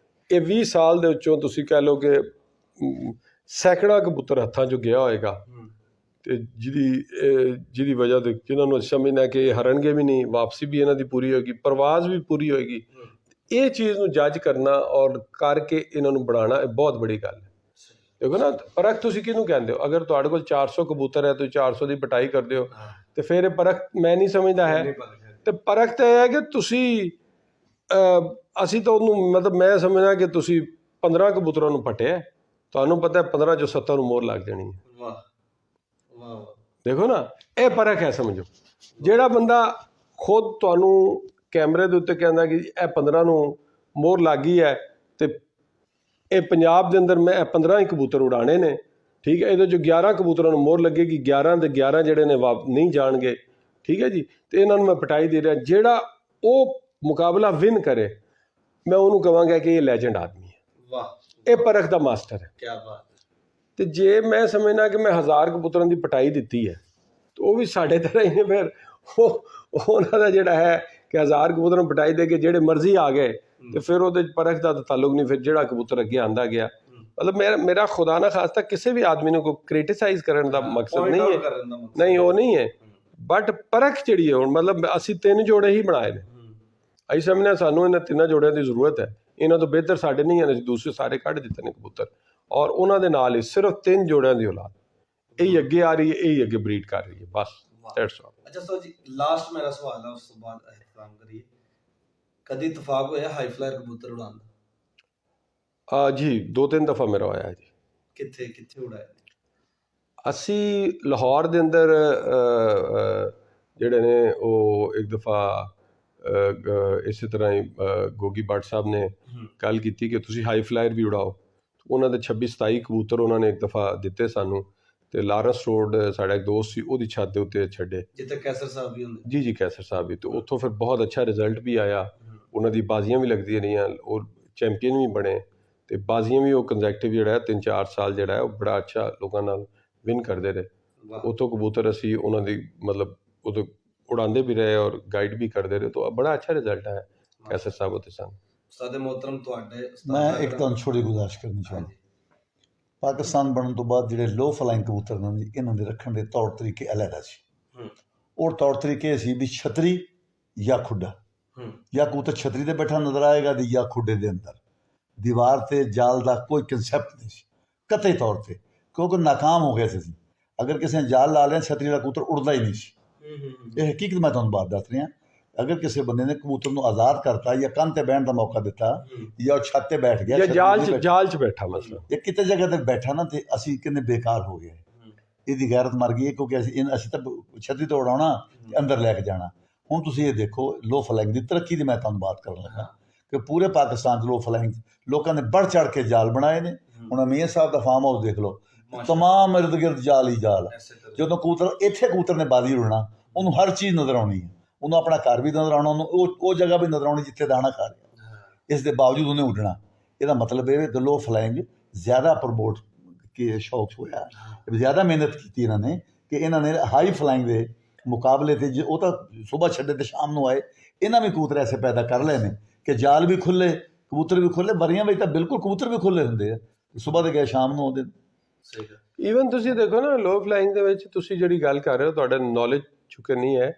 B: ਇਹ 20 ਸਾਲ ਦੇ ਵਿੱਚੋਂ ਤੁਸੀਂ ਕਹਿ ਲਓ ਕਿ ਸੈਂਕੜਾ ਕਬੂਤਰ ਹੱਥਾਂ 'ਚੋਂ ਗਿਆ ਹੋਏਗਾ ਤੇ ਜਿਹਦੀ ਵਜ੍ਹਾ ਤੋਂ ਜਿਨ੍ਹਾਂ ਨੂੰ ਅਸੀਂ ਸਮਝਦੇ ਕਿ ਇਹ ਹਰਨਗੇ ਵੀ ਨਹੀਂ, ਵਾਪਸੀ ਵੀ ਇਹਨਾਂ ਦੀ ਪੂਰੀ ਹੋਏਗੀ, ਪਰਵਾਜ਼ ਵੀ ਪੂਰੀ ਹੋਏਗੀ। ਇਹ ਚੀਜ਼ ਨੂੰ ਜੱਜ ਕਰਨਾ ਔਰ ਕਰਕੇ ਇਹਨਾਂ ਨੂੰ ਬਣਾਉਣਾ ਇਹ ਬਹੁਤ ਬੜੀ ਗੱਲ ਹੈ। ਦੇਖੋ ਨਾ, ਪਰਖ ਤੁਸੀਂ ਕਿਹਨੂੰ ਕਹਿੰਦੇ ਹੋ? ਅਗਰ ਤੁਹਾਡੇ ਕੋਲ 400 ਕਬੂਤਰ ਹੈ, ਤੁਸੀਂ 400 ਦੀ ਪਟਾਈ ਕਰਦੇ ਹੋ ਤੇ ਫਿਰ ਇਹ ਪਰਖ ਮੈਂ ਨਹੀਂ ਸਮਝਦਾ ਹੈ। ਤੇ ਪਰਖ ਤਾਂ ਇਹ ਹੈ ਕਿ ਤੁਸੀਂ ਅਸੀਂ ਤਾਂ ਉਹਨੂੰ ਮਤਲਬ ਮੈਂ ਸਮਝਦਾ ਕਿ ਤੁਸੀਂ 15 ਕਬੂਤਰਾਂ ਨੂੰ ਪਟਿਆ, ਤੁਹਾਨੂੰ ਪਤਾ 15 ਚੋਂ 7 ਨੂੰ ਮੋਹਰ ਲੱਗ ਜਾਣੀ ਹੈ।
A: ਵਾਹ ਵਾਹ।
B: ਦੇਖੋ ਨਾ, ਇਹ ਪਰਖ ਹੈ। ਸਮਝੋ, ਜਿਹੜਾ ਬੰਦਾ ਖੁਦ ਤੁਹਾਨੂੰ ਕੈਮਰੇ ਦੇ ਉੱਤੇ ਕਹਿੰਦਾ ਕਿ ਇਹ 15 ਨੂੰ ਮੋਹਰ ਲੱਗ ਗਈ ਹੈ ਤੇ ਇਹ ਪੰਜਾਬ ਦੇ ਅੰਦਰ ਮੈਂ 15 ਹੀ ਕਬੂਤਰ ਉਡਾਣੇ ਨੇ, ਠੀਕ ਹੈ, ਇਹਦੇ 'ਚੋਂ 11 ਕਬੂਤਰਾਂ ਨੂੰ ਮੋਹਰ ਲੱਗੇਗੀ, 11 ਦੇ 11 ਜਿਹੜੇ ਨੇ ਨਹੀਂ ਜਾਣਗੇ, ਠੀਕ ਹੈ ਜੀ, ਤੇ ਇਹਨਾਂ ਨੂੰ ਮੈਂ ਪਟਾਈ ਦੇ ਰਿਹਾ। ਜਿਹੜਾ ਉਹ ਮੁਕਾਬਲਾ ਵਿਨ ਕਰੇ ਮੈਂ ਉਹਨੂੰ ਕਹਾਂਗਾ ਕਿ ਇਹ ਲੈਜੈਂਡ ਆਦਮੀ ਹੈ।
A: ਵਾਹ,
B: ਇਹ ਪਰਖ ਦਾ ਮਾਸਟਰ ਹੈ।
A: ਕੀ ਬਾਤ।
B: ਤੇ ਜੇ ਮੈਂ ਸਮਝਣਾ ਕਿ ਮੈਂ 1000 ਕਬੂਤਰਾਂ ਦੀ ਪਟਾਈ ਦਿੱਤੀ ਹੈ ਤੇ ਉਹ ਵੀ ਸਾਡੇ ਤਰ੍ਹਾਂ ਹੀ ਨੇ, ਫਿਰ ਉਹਨਾਂ ਦਾ ਜਿਹੜਾ ਹੈ ਕਿ 1000 ਕਬੂਤਰਾਂ ਨੂੰ ਪਟਾਈ ਦੇ ਕੇ ਜਿਹੜੇ ਮਰਜ਼ੀ ਆ ਗਏ ਤੇ ਫਿਰ ਉਹਦੇ ਪਰਖ ਦਾ ਤਾਂ ਤਾਲੁਕ ਨਹੀਂ। ਫਿਰ ਜਿਹੜਾ ਕਬੂਤਰ ਅੱਗੇ ਆਂਦਾ ਗਿਆ, ਮਤਲਬ ਮੇਰਾ ਖੁਦਾ ਨਾ ਖਾਸਤਾ ਕਿਸੇ ਵੀ ਆਦਮੀ ਨੂੰ ਕੋਈ ਕ੍ਰਿਟਿਸਾਈਜ਼ ਕਰਨ ਦਾ ਮਕਸਦ ਨਹੀਂ ਹੈ, ਨਹੀਂ ਉਹ ਨਹੀਂ ਹੈ। ਬਟ ਪਰਖ ਜਿਹੜੀ ਹੈ ਹੁਣ ਮਤਲਬ ਅਸੀਂ 3 ਜੋੜੇ ਹੀ ਬਣਾਏ ਨੇ। ਅਸੀਂ ਸਮਝਦੇ ਸਾਨੂੰ ਇਹਨਾਂ 3 ਜੋੜਿਆਂ ਦੀ ਜ਼ਰੂਰਤ ਹੈ, ਇਹਨਾਂ ਤੋਂ ਬਿਹਤਰ ਸਾਡੇ ਨਹੀਂ ਹਨ। ਅਸੀਂ ਦੂਸਰੇ ਸਾਰੇ ਕੱਢ ਦਿੱਤੇ ਨੇ ਕਬੂਤਰ ਔਰ ਉਹਨਾਂ ਦੇ ਨਾਲ ਹੀ ਸਿਰਫ 3 ਜੋੜਿਆਂ ਦੀ ਔਲਾਦ ਇਹੀ ਅੱਗੇ ਆ ਰਹੀ ਹੈ, ਇਹੀ ਅੱਗੇ ਬਰੀਡ ਕਰ ਰਹੀ ਹੈ। ਬਸ ਦੈਟਸ ਆਲ।
A: ਅੱਛਾ ਸੋ ਜੀ, ਲਾਸਟ ਮੇਰਾ ਸਵਾਲ ਹੈ, ਉਸ ਤੋਂ ਬਾਅਦ ਇਤਿਹਾਮ ਕਰੀਏ। ਕਦੀ ਇਤਫਾਕ ਹੋਇਆ ਹਾਈ ਫਲਾਇਰ ਕਬੂਤਰ ਉਡਾਉਣ ਦਾ?
B: ਜੀ 2-3 ਦਫਾ ਮੇਰਾ ਹੋਇਆ ਜੀ।
A: ਕਿੱਥੇ ਕਿੱਥੇ ਉਡਾਇਆ?
B: ਅਸੀਂ ਲਾਹੌਰ ਦੇ ਅੰਦਰ ਜਿਹੜੇ ਨੇ ਉਹ ਇੱਕ ਦਫਾ ਇਸੇ ਤਰ੍ਹਾਂ ਹੀ ਗੋਗੀ ਭੱਟ ਸਾਹਿਬ ਨੇ ਗੱਲ ਕੀਤੀ ਕਿ ਤੁਸੀਂ ਹਾਈ ਫਲਾਇਰ ਵੀ ਉਡਾਓ। ਉਹਨਾਂ ਦੇ 26-27 ਕਬੂਤਰ ਉਹਨਾਂ ਨੇ ਇੱਕ ਦਫਾ ਦਿੱਤੇ ਸਾਨੂੰ ਤੇ ਲਾਰੈਂਸ ਰੋਡ ਸਾਡਾ ਇੱਕ ਦੋਸਤ ਸੀ, ਉਹਦੀ ਛੱਤ ਦੇ ਉੱਤੇ ਛੱਡੇ,
A: ਜਿੱਥੇ ਕੈਸਰ ਸਾਹਿਬ ਵੀ ਹੁੰਦੇ।
B: ਜੀ ਕੈਸਰ ਸਾਹਿਬ ਵੀ। ਤੇ ਉੱਥੋਂ ਫਿਰ ਬਹੁਤ ਅੱਛਾ ਰਿਜ਼ਲਟ ਵੀ ਆਇਆ, ਉਹਨਾਂ ਦੀ ਬਾਜ਼ੀਆਂ ਵੀ ਲੱਗਦੀਆਂ ਰਹੀਆਂ ਔਰ ਚੈਂਪੀਅਨ ਵੀ ਬਣੇ ਤੇ ਬਾਜ਼ੀਆਂ ਵੀ ਉਹ ਕੰਜ਼ੈਕਟਿਵ ਜਿਹੜਾ ਹੈ 3-4 ਸਾਲ ਜਿਹੜਾ ਹੈ ਉਹ ਬੜਾ ਅੱਛਾ ਲੋਕਾਂ ਨਾਲ ਵਿਨ ਕਰਦੇ ਰਹੇ। ਉੱਥੋਂ ਕਬੂਤਰ ਅਸੀਂ ਉਹਨਾਂ ਦੀ ਮਤਲਬ ਉਦੋਂ ਉਡਾਉਂਦੇ ਵੀ ਰਹੇ ਔਰ ਗਾਈਡ ਵੀ ਕਰਦੇ ਰਹੇ, ਤਾਂ ਬੜਾ ਅੱਛਾ ਰਿਜ਼ਲਟ ਹੈ ਕੈਸਰ ਸਾਹਿਬ ਉੱਤੇ ਸਾਨੂੰ।
A: ਉਸਤਾਦ ਮੋਹਤਰਮ, ਤੁਹਾਡੇ
C: ਮੈਂ ਇੱਕ ਤੁਹਾਨੂੰ ਛੋਟੀ ਗੁਜ਼ਾਰਿਸ਼ ਕਰਨੀ ਚਾਹੁੰਦਾ। ਪਾਕਿਸਤਾਨ ਬਣਨ ਤੋਂ ਬਾਅਦ ਜਿਹੜੇ ਲੋ ਫਲਾਈਂਗ ਕਬੂਤਰ ਨੇ ਜੀ, ਇਹਨਾਂ ਦੇ ਰੱਖਣ ਦੇ ਤੌਰ ਤਰੀਕੇ ਅਲੱਗ ਸੀ। ਉਹ ਤੌਰ ਤਰੀਕੇ ਸੀ ਵੀ ਛਤਰੀ ਜਾਂ ਖੁੱਡਾ, ਜਾਂ ਕਬੂਤਰ ਛਤਰੀ ਤੇ ਬੈਠਾ ਨਜ਼ਰ ਆਏਗਾ ਤੇ ਜਾਂ ਖੁੱਡੇ ਦੇ ਅੰਦਰ। ਦੀਵਾਰ ਤੇ ਜਾਲ ਦਾ ਕੋਈ ਕੰਸੈਪਟ ਨਹੀਂ ਸੀ ਕਤਈ ਤੌਰ ਤੇ, ਕਿਉਂਕਿ ਨਾਕਾਮ ਹੋ ਗਏ ਸੀ। ਅਗਰ ਕਿਸੇ ਨੇ ਜਾਲ ਲਾ ਲਿਆ ਛਤਰੀ ਦਾ ਕਬੂਤਰ ਉੜਦਾ ਹੀ ਨਹੀਂ ਸੀ। ਇਹ ਹਕੀਕਤ ਮੈਂ ਤੁਹਾਨੂੰ ਬਾਤ ਦੱਸ ਰਿਹਾ। ਅਗਰ ਕਿਸੇ ਬੰਦੇ ਨੇ ਕਬੂਤਰ ਨੂੰ ਆਜ਼ਾਦ ਕਰਤਾ ਜਾਂ ਕੰਨ ਤੇ ਬਹਿਣ ਦਾ ਮੌਕਾ ਦਿੱਤਾ ਜਾਂ ਉਹ ਛੱਤ ਤੇ ਬੈਠ ਗਿਆ,
B: ਜਾਲ 'ਚ ਬੈਠਾ ਮਸਲਾ,
C: ਜਾਂ ਕਿਤੇ ਜਗ੍ਹਾ ਤੇ ਬੈਠਾ ਨਾ, ਤੇ ਅਸੀਂ ਕਹਿੰਦੇ ਬੇਕਾਰ ਹੋ ਗਏ, ਇਹਦੀ ਗੈਰਤ ਮਰ ਗਈ, ਕਿਉਂਕਿ ਅਸੀਂ ਤਾਂ ਛਤਰੀ ਤੋਂ ਉਡਾਉਣਾ ਤੇ ਅੰਦਰ ਲੈ ਕੇ ਜਾਣਾ। ਹੁਣ ਤੁਸੀਂ ਇਹ ਦੇਖੋ ਲੋ ਫਲਾਈਂਗ ਦੀ ਤਰੱਕੀ ਦੀ ਮੈਂ ਤੁਹਾਨੂੰ ਬਾਤ ਕਰਨ ਲੱਗਾ ਕਿ ਪੂਰੇ ਪਾਕਿਸਤਾਨ 'ਚ ਲੋ ਫਲਾਈਂਗ ਲੋਕਾਂ ਨੇ बढ़ ਚੜ੍ਹ ਕੇ ਜਾਲ ਬਣਾਏ ਨੇ। ਹੁਣ ਅਮੀਰ ਸਾਹਿਬ ਦਾ ਫਾਰਮ ਹਾਊਸ ਦੇਖ ਲਓ, ਤਮਾਮ ਇਰਦ ਗਿਰਦ ਜਾਲ ਹੀ ਜਾਲ। ਜਦੋਂ ਕਬੂਤਰ ਇੱਥੇ ਕਬੂਤਰ ਨੇ ਬਾਜ਼ੀ ਉਡਣਾ, ਉਹਨੂੰ ਹਰ ਚੀਜ਼ ਨਜ਼ਰ ਆਉਣੀ ਹੈ, ਉਹਨੂੰ ਆਪਣਾ ਘਰ ਵੀ ਨਜ਼ਰ ਆਉਣਾ, ਉਹਨੂੰ ਉਹ ਜਗ੍ਹਾ ਵੀ ਨਜ਼ਰ ਆਉਣੀ ਜਿੱਥੇ ਦਾਣਾ ਖਾ ਰਿਹਾ। ਇਸ ਦੇ ਬਾਵਜੂਦ ਉਹਨੇ ਉੱਡਣਾ। ਇਹਦਾ ਮਤਲਬ ਇਹ ਕਿ ਲੋ ਫਲਾਈਂਗ ਜ਼ਿਆਦਾ ਪ੍ਰਮੋਟ ਕੇ ਸ਼ੌਕ ਹੋਇਆ, ਜ਼ਿਆਦਾ ਮਿਹਨਤ ਕੀਤੀ ਇਹਨਾਂ ਨੇ ਕਿ ਇਹਨਾਂ ਨੇ ਹਾਈ ਫਲਾਈਂਗ ਦੇ ਮੁਕਾਬਲੇ ਤੇ ਜੇ ਉਹ ਤਾਂ ਸੁਬਾਹ ਛੱਡੇ ਤੇ ਸ਼ਾਮ ਨੂੰ ਆਏ, ਇਹਨਾਂ ਵੀ ਕਬੂਤਰ ਐਸੇ ਪੈਦਾ ਕਰ ਲਏ ਨੇ ਕਿ ਜਾਲ ਵੀ ਖੁੱਲੇ, ਕਬੂਤਰ ਵੀ ਖੁੱਲੇ। ਬਰੀਆਂ ਵਿੱਚ ਤਾਂ ਬਿਲਕੁਲ ਕਬੂਤਰ ਵੀ ਖੁੱਲੇ ਹੁੰਦੇ ਆ, ਸੁਬਾਹ ਦੇ ਗਏ ਸ਼ਾਮ ਨੂੰ ਆਉਂਦੇ।
B: ਈਵਨ ਤੁਸੀਂ ਦੇਖੋ ਨਾ ਲੋ ਫਲਾਈਂਗ ਦੇ ਵਿੱਚ ਤੁਸੀਂ ਜਿਹੜੀ ਗੱਲ ਕਰ ਰਹੇ ਹੋ, ਤੁਹਾਡਾ ਨੌਲੇਜ ਚੁੱਕੇ ਨਹੀਂ ਹੈ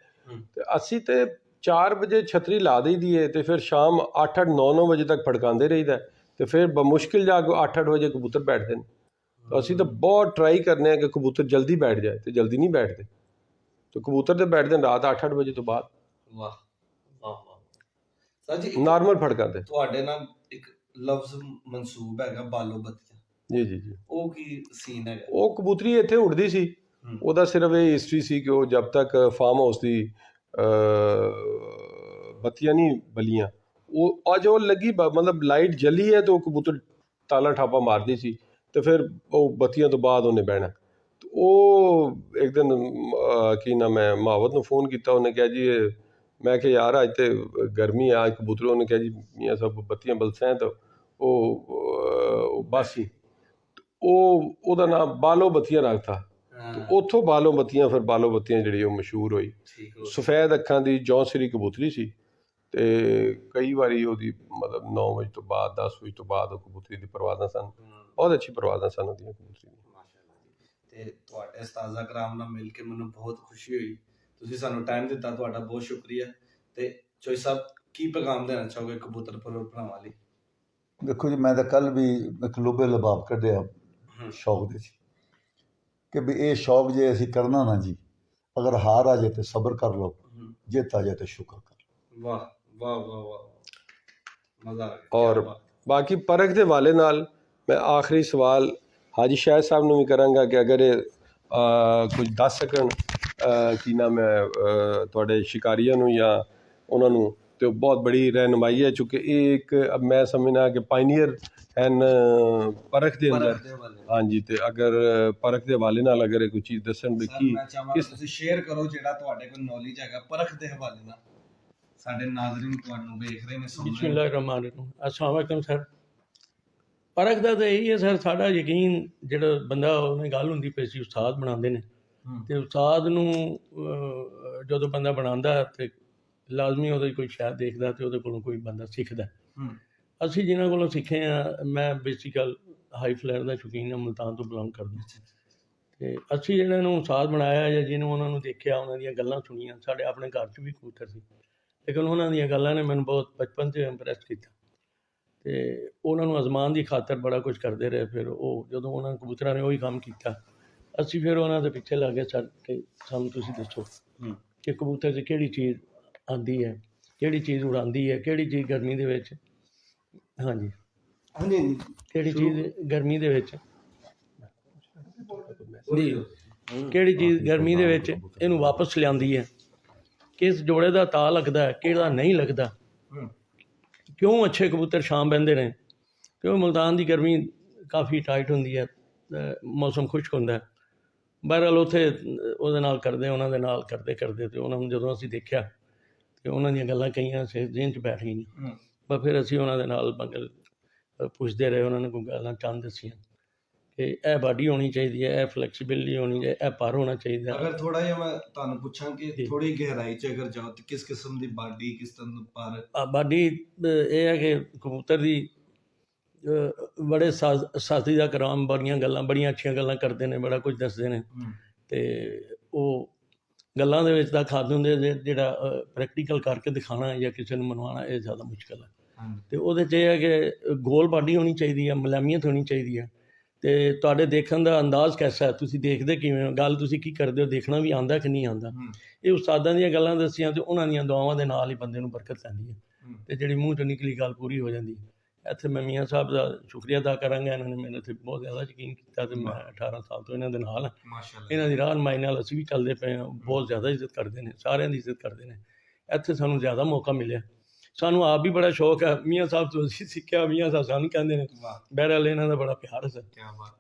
B: ਤੇ ਅਸੀਂ ਤੇ 4 ਵਜੇ ਛਤਰੀ ਲਾ ਦਈਦੀ ਹੈ ਤੇ ਫਿਰ ਸ਼ਾਮ 8-8 9-9 ਵਜੇ ਤੱਕ ਫੜਕਾਉਂਦੇ ਰਹੀਦਾ ਤੇ ਫਿਰ ਬਮੁਸ਼ਕਿਲ ਜਾ ਕੇ 8-8 ਵਜੇ ਕਬੂਤਰ ਬੈਠਦੇ ਨੇ। ਤਾਂ ਅਸੀਂ ਤਾਂ ਬਹੁਤ ਟਰਾਈ ਕਰਨੇ ਆ ਕਿ ਕਬੂਤਰ ਜਲਦੀ ਬੈਠ ਜਾਏ ਤੇ ਜਲਦੀ ਨਹੀਂ ਬੈਠਦੇ, ਤੇ ਕਬੂਤਰ ਤੇ ਬੈਠਦੇ ਨੇ ਰਾਤ 8-8 ਵਜੇ ਤੋਂ ਬਾਅਦ।
A: ਵਾਹ ਵਾਹ ਵਾਹ ਸਰ ਜੀ
B: ਨਾਰਮਲ ਫੜਕਾਂ ਤੇ।
A: ਤੁਹਾਡੇ ਨਾਲ ਇੱਕ ਲਫ਼ਜ਼ ਮਨਸੂਬ ਹੈਗਾ ਬਾਲੋ ਬੱਤੀਆਂ,
B: ਜੀ ਜੀ ਜੀ।
A: ਉਹ ਕੀ ਸੀਨ ਹੈਗਾ?
B: ਉਹ ਕਬੂਤਰੀ ਇੱਥੇ ਉੜਦੀ ਸੀ, ਉਹਦਾ ਸਿਰਫ ਇਹ ਹਿਸਟਰੀ ਸੀ ਕਿ ਉਹ ਜਦ ਤੱਕ ਫਾਰਮ ਹਾਊਸ ਦੀ ਬੱਤੀਆਂ ਨਹੀਂ ਬਲੀਆਂ, ਉਹ ਅੱਜ ਉਹ ਲੱਗੀ ਮਤਲਬ ਲਾਈਟ ਜਲੀ ਹੈ ਤਾਂ ਉਹ ਕਬੂਤਰ ਤਾਲਾ ਠਾਪਾ ਮਾਰਦੀ ਸੀ, ਤੇ ਫਿਰ ਉਹ ਬੱਤੀਆਂ ਤੋਂ ਬਾਅਦ ਉਹਨੇ ਬਹਿਣਾ। ਤੇ ਉਹ ਇੱਕ ਦਿਨ ਕੀ ਨਾਮ ਹੈ ਮੁਹਾਵਤ ਨੂੰ ਫੋਨ ਕੀਤਾ, ਉਹਨੇ ਕਿਹਾ ਜੀ ਮੈਂ ਕਿਹਾ ਯਾਰ ਅੱਜ ਤੇ ਗਰਮੀ ਆ, ਅੱਜ ਕਬੂਤਰ, ਉਹਨੇ ਕਿਹਾ ਜੀ ਮੀਆਂ ਸਾਹਿਬ ਬੱਤੀਆਂ ਬਲਸੈਂ, ਤਾਂ ਉਹ ਬਸ ਹੀ ਉਹਦਾ ਨਾਮ ਬਾਲੋ ਬੱਤੀਆਂ ਰੱਖਤਾ। ਉੱਥੋਂ ਬਾਲੋ ਬੱਤੀਆਂ, ਫਿਰ ਬਾਲੋ ਬੱਤੀਆਂ ਜਿਹੜੀ ਉਹ ਮਸ਼ਹੂਰ ਹੋਈ। ਸਫੈਦ ਅੱਖਾਂ ਦੀ ਜੌਂਸਰੀ ਕਬੂਤਰੀ ਸੀ, ਤੇ ਕਈ ਵਾਰੀ ਉਹਦੀ ਮਤਲਬ 9 ਵਜੇ ਤੋਂ ਬਾਅਦ 10 ਵਜੇ ਤੋਂ ਬਾਅਦ ਉਹ ਕਬੂਤਰੀ ਦੀ ਪਰਵਾਜ਼ਾਂ ਸਨ, ਬਹੁਤ ਅੱਛੀ ਪਰਵਾਜ਼ਾਂ ਸਨ ਉਹਦੀਆਂ ਕਬੂਤਰੀ ਦੀਆਂ।
A: ਤੇ ਤੁਹਾਡੇ ਉਸਤਾਜ਼ਾ ਕਰਾਮ ਨਾਲ ਮਿਲ ਕੇ ਮੈਨੂੰ ਬਹੁਤ ਖੁਸ਼ੀ ਹੋਈ, ਤੁਸੀਂ ਸਾਨੂੰ ਟਾਈਮ ਦਿੱਤਾ, ਤੁਹਾਡਾ ਬਹੁਤ ਸ਼ੁਕਰੀਆ। ਤੇ ਚੋਈ ਸਾਹਿਬ ਕੀ ਪੈਗਾਮ ਦੇਣਾ ਚਾਹੋਗੇ ਕਬੂਤਰ ਪਰਵਰ ਭਰਾਵਾਂ ਲਈ?
C: ਦੇਖੋ ਜੀ, ਮੈਂ ਤਾਂ ਕੱਲ ਵੀ ਇੱਕ ਲੋਬੇ ਲਬਾਬ ਕੱਢਿਆ ਸ਼ੌਕ ਦੇ 'ਚ ਕਿ ਵੀ ਇਹ ਸ਼ੌਕ ਜੇ ਅਸੀਂ ਕਰਨਾ ਨਾ ਜੀ, ਅਗਰ ਹਾਰ ਆ ਜਾਏ ਤੇ ਸਬਰ ਕਰ ਲਓ, ਜਿੱਤ ਆ ਜਾਏ ਤੇ ਸ਼ੁਕਰ ਕਰ ਲਓ।
A: ਵਾਹ ਵਾਹ ਵਾਹ ਵਾਹ, ਮਜ਼ਾ ਆ ਗਿਆ।
B: ਔਰ ਬਾਕੀ ਪਰਖ ਦੇ ਹਵਾਲੇ ਨਾਲ ਮੈਂ ਆਖਰੀ ਸਵਾਲ ਹਾਜੀ ਸ਼ਾਹਿਦ ਸਾਹਿਬ ਨੂੰ ਵੀ ਕਰਾਂਗਾ ਕਿ ਅਗਰ ਇਹ ਕੁਝ ਦੱਸ ਸਕਣ ਕੀ ਨਾਮ ਹੈ ਤੁਹਾਡੇ ਸ਼ਿਕਾਰੀਆਂ ਨੂੰ ਜਾਂ ਉਹਨਾਂ ਨੂੰ, ਤੇ ਉਹ ਬਹੁਤ ਬੜੀ ਰਹਿਨੁਮਾਈ ਹੈ, ਚੂँकि ਇਹ ਇੱਕ ਮੈਂ ਸਮਝਣਾ ਕਿ ਪਾਇਨੀਅਰ ਹਨ ਪਰਖ ਦੇ ਅੰਦਰ। ਹਾਂਜੀ, ਤੇ ਅਗਰ ਪਰਖ ਦੇ ਹਵਾਲੇ ਨਾਲ ਅਗਰ ਕੋਈ ਚੀਜ਼ ਦੱਸਣ ਵੀ ਕੀ
A: ਕਿਸ ਤੁਸੀਂ ਸ਼ੇਅਰ ਕਰੋ ਜਿਹੜਾ ਤੁਹਾਡੇ ਕੋਲ ਨੌਲੇਜ ਹੈਗਾ ਪਰਖ ਦੇ ਹਵਾਲੇ ਨਾਲ, ਸਾਡੇ ਨਾਜ਼ਰੀਨ ਤੁਹਾਨੂੰ ਵੇਖ ਰਹੇ ਨੇ, ਸੁਣ ਰਹੇ ਨੇ।
D: ਬਿਸਮਿਲ੍ਲਾਹਿਰਰਹਿਮਾਨਿਰਰਹੀਮ। अस्सलाम वालेकुम सर। परख ਦਾ ਤਾਂ ਇਹੀ ਹੈ ਸਰ, ਸਾਡਾ ਯਕੀਨ ਜਿਹੜਾ ਬੰਦਾ ਉਹਨੇ ਗੱਲ ਹੁੰਦੀ ਪਈ ਸੀ ਉਸਤਾਦ ਬਣਾਉਂਦੇ ਨੇ, ਤੇ ਉਸਤਾਦ ਨੂੰ ਜਦੋਂ ਬੰਦਾ ਬਣਾਉਂਦਾ ਤੇ ਲਾਜ਼ਮੀ ਉਹਦੀ ਕੋਈ ਸ਼ਾਇਦ ਦੇਖਦਾ ਤੇ ਉਹਦੇ ਕੋਲੋਂ ਕੋਈ ਬੰਦਾ ਸਿੱਖਦਾ। ਅਸੀਂ ਜਿਨ੍ਹਾਂ ਕੋਲੋਂ ਸਿੱਖੇ ਆ, ਮੈਂ ਬੇਸਿਕਲ ਹਾਈ ਫਲੈਰ ਦਾ ਸ਼ੌਕੀਨ ਹਾਂ, ਮੁਲਤਾਨ ਤੋਂ ਬਿਲੋਂਗ ਕਰਦਾ, ਤੇ ਅਸੀਂ ਜਿਹੜਾ ਨੂੰ ਉਸਤਾਦ ਬਣਾਇਆ ਜਾਂ ਜਿਹਨੂੰ ਉਹਨਾਂ ਨੂੰ ਦੇਖਿਆ, ਉਹਨਾਂ ਦੀਆਂ ਗੱਲਾਂ ਸੁਣੀਆਂ। ਸਾਡੇ ਆਪਣੇ ਘਰ 'ਚ ਵੀ ਕਬੂਤਰ ਸੀ, ਲੇਕਿਨ ਉਹਨਾਂ ਦੀਆਂ ਗੱਲਾਂ ਨੇ ਮੈਨੂੰ ਬਹੁਤ ਬਚਪਨ 'ਚ ਇੰਪਰੈਸ ਕੀਤਾ, ਤੇ ਉਹਨਾਂ ਨੂੰ ਅਜ਼ਮਾਨ ਦੀ ਖਾਤਰ ਬੜਾ ਕੁਝ ਕਰਦੇ ਰਹੇ। ਫਿਰ ਉਹ ਜਦੋਂ ਉਹਨਾਂ ਕਬੂਤਰਾਂ ਨੇ ਉਹੀ ਕੰਮ ਕੀਤਾ, ਅਸੀਂ ਫਿਰ ਉਹਨਾਂ ਦੇ ਪਿੱਛੇ ਲੱਗ ਗਏ ਸਰ ਕਿ ਸਾਨੂੰ ਤੁਸੀਂ ਦੱਸੋ ਕਿ ਕਬੂਤਰ 'ਚ ਕਿਹੜੀ ਚੀਜ਼ ਆਉਂਦੀ ਹੈ, ਕਿਹੜੀ ਚੀਜ਼ ਉਡਾਉਂਦੀ ਹੈ, ਕਿਹੜੀ ਚੀਜ਼ ਗਰਮੀ ਦੇ ਵਿੱਚ, ਹਾਂਜੀ ਕਿਹੜੀ ਚੀਜ਼ ਗਰਮੀ ਦੇ ਵਿੱਚ ਕਿਹੜੀ ਚੀਜ਼ ਗਰਮੀ ਦੇ ਵਿੱਚ ਇਹਨੂੰ ਵਾਪਸ ਲਿਆਉਂਦੀ ਹੈ, ਕਿਸ ਜੋੜੇ ਦਾ ਤਾਅ ਲੱਗਦਾ ਹੈ, ਕਿਹੜਾ ਨਹੀਂ ਲੱਗਦਾ, ਕਿਉਂ ਅੱਛੇ ਕਬੂਤਰ ਸ਼ਾਮ ਬਹਿੰਦੇ ਨੇ, ਕਿਉਂ ਮੁਲਤਾਨ ਦੀ ਗਰਮੀ ਕਾਫੀ ਟਾਈਟ ਹੁੰਦੀ ਹੈ, ਮੌਸਮ ਖੁਸ਼ਕ ਹੁੰਦਾ ਹੈ। ਬਹਰਹਾਲ ਉੱਥੇ ਉਹਦੇ ਨਾਲ ਕਰਦੇ, ਉਹਨਾਂ ਦੇ ਨਾਲ ਕਰਦੇ ਕਰਦੇ ਤੇ ਉਹਨਾਂ ਨੂੰ ਜਦੋਂ ਅਸੀਂ ਦੇਖਿਆ ਤੇ ਉਹਨਾਂ ਦੀਆਂ ਗੱਲਾਂ ਕਈਆਂ ਜ਼ਿਹਨ 'ਚ ਬੈਠ ਗਈਆਂ। ਪਰ ਫਿਰ ਅਸੀਂ ਉਹਨਾਂ ਦੇ ਨਾਲ ਮਗਰ ਪੁੱਛਦੇ ਰਹੇ, ਉਹਨਾਂ ਨੇ ਕੋਈ ਗੱਲਾਂ ਚੰਦ ਦੱਸੀਆਂ ਕਿ ਇਹ ਬਾਡੀ ਹੋਣੀ ਚਾਹੀਦੀ ਹੈ, ਇਹ ਫਲੈਕਸੀਬਿਲਿਟੀ ਹੋਣੀ ਚਾਹੀਦੀ, ਇਹ ਪਰ ਹੋਣਾ ਚਾਹੀਦਾ।
A: ਅਗਰ ਥੋੜਾ ਜਿਹਾ ਮੈਂ ਤੁਹਾਨੂੰ ਪੁੱਛਾਂ ਕਿ ਥੋੜੀ ਗਹਿਰਾਈ 'ਚ ਅਗਰ ਜਾਓ ਤੇ ਕਿਸ ਕਿਸਮ ਦੀ ਬਾਡੀ, ਕਿਸ ਤਰ੍ਹਾਂ ਦਾ ਪਰ?
D: ਬਾਡੀ ਇਹ ਹੈ ਕਿ ਕਬੂਤਰ ਦੀ ਬੜੇ ਸਾਥੀਜ਼ਾ ਕਰਾਮ ਬੜੀਆਂ ਗੱਲਾਂ, ਬੜੀਆਂ ਅੱਛੀਆਂ ਗੱਲਾਂ ਕਰਦੇ ਨੇ, ਬੜਾ ਕੁਝ ਦੱਸਦੇ ਨੇ, ਤੇ ਉਹ ਗੱਲਾਂ ਦੇ ਵਿੱਚ ਤਾਂ ਖਾਦ ਹੁੰਦੇ ਜਿਹੜਾ ਪ੍ਰੈਕਟੀਕਲ ਕਰਕੇ ਦਿਖਾਉਣਾ ਜਾਂ ਕਿਸੇ ਨੂੰ ਮਨਵਾਉਣਾ ਇਹ ਜ਼ਿਆਦਾ ਮੁਸ਼ਕਿਲ ਹੈ। ਤੇ ਉਹਦੇ 'ਚ ਇਹ ਹੈ ਕਿ ਗੋਲ ਬਾਡੀ ਹੋਣੀ ਚਾਹੀਦੀ ਹੈ, ਮੁਲਾਇਮੀਅਤ ਹੋਣੀ ਚਾਹੀਦੀ ਹੈ, ਤੇ ਤੁਹਾਡੇ ਦੇਖਣ ਦਾ ਅੰਦਾਜ਼ ਕੈਸਾ ਹੈ, ਤੁਸੀਂ ਦੇਖਦੇ ਕਿਵੇਂ ਹੋ, ਗੱਲ ਤੁਸੀਂ ਕੀ ਕਰਦੇ ਹੋ, ਦੇਖਣਾ ਵੀ ਆਉਂਦਾ ਕਿ ਨਹੀਂ ਆਉਂਦਾ। ਇਹ ਉਸਤਾਦਾਂ ਦੀਆਂ ਗੱਲਾਂ ਦੱਸੀਆਂ ਤੇ ਉਹਨਾਂ ਦੀਆਂ ਦੁਆਵਾਂ ਦੇ ਨਾਲ ਹੀ ਬੰਦੇ ਨੂੰ ਬਰਕਤ ਪੈਂਦੀ ਹੈ, ਤੇ ਜਿਹੜੀ ਮੂੰਹ 'ਚੋਂ ਨਿਕਲੀ ਗੱਲ ਪੂਰੀ ਹੋ ਜਾਂਦੀ। ਇੱਥੇ ਮੈਂ ਮੀਆਂ ਸਾਹਿਬ ਦਾ ਸ਼ੁਕਰੀਆ ਅਦਾ ਕਰਾਂਗਾ, ਇਹਨਾਂ ਨੇ ਮੇਰੇ 'ਤੇ ਬਹੁਤ ਜ਼ਿਆਦਾ ਯਕੀਨ ਕੀਤਾ, ਤੇ ਮੈਂ 18 ਸਾਲ ਤੋਂ ਇਹਨਾਂ ਦੇ ਨਾਲ ਹਾਂ। ਇਹਨਾਂ ਦੀ ਰਾਹਨੁਮਾਈ ਨਾਲ ਅਸੀਂ ਵੀ ਚੱਲਦੇ ਪਏ ਹਾਂ। ਬਹੁਤ ਜ਼ਿਆਦਾ ਇੱਜ਼ਤ ਕਰਦੇ ਨੇ, ਸਾਰਿਆਂ ਦੀ ਇੱਜ਼ਤ ਕਰਦੇ ਨੇ। ਇੱਥੇ ਸਾਨੂੰ ਜ਼ਿਆਦਾ ਮੌਕਾ ਮਿਲਿਆ, ਸਾਨੂੰ ਆਪ ਵੀ ਬੜਾ ਸ਼ੌਕ ਹੈ। ਮੀਆਂ ਸਾਹਿਬ ਤੋਂ ਅਸੀਂ ਸਿੱਖਿਆ, ਮੀਆਂ ਸਾਹਿਬ ਸਾਨੂੰ ਕਹਿੰਦੇ ਨੇ। ਬਹਿਰਹਾਲ ਇਹਨਾਂ ਦਾ ਬੜਾ ਪਿਆਰ ਹੈ।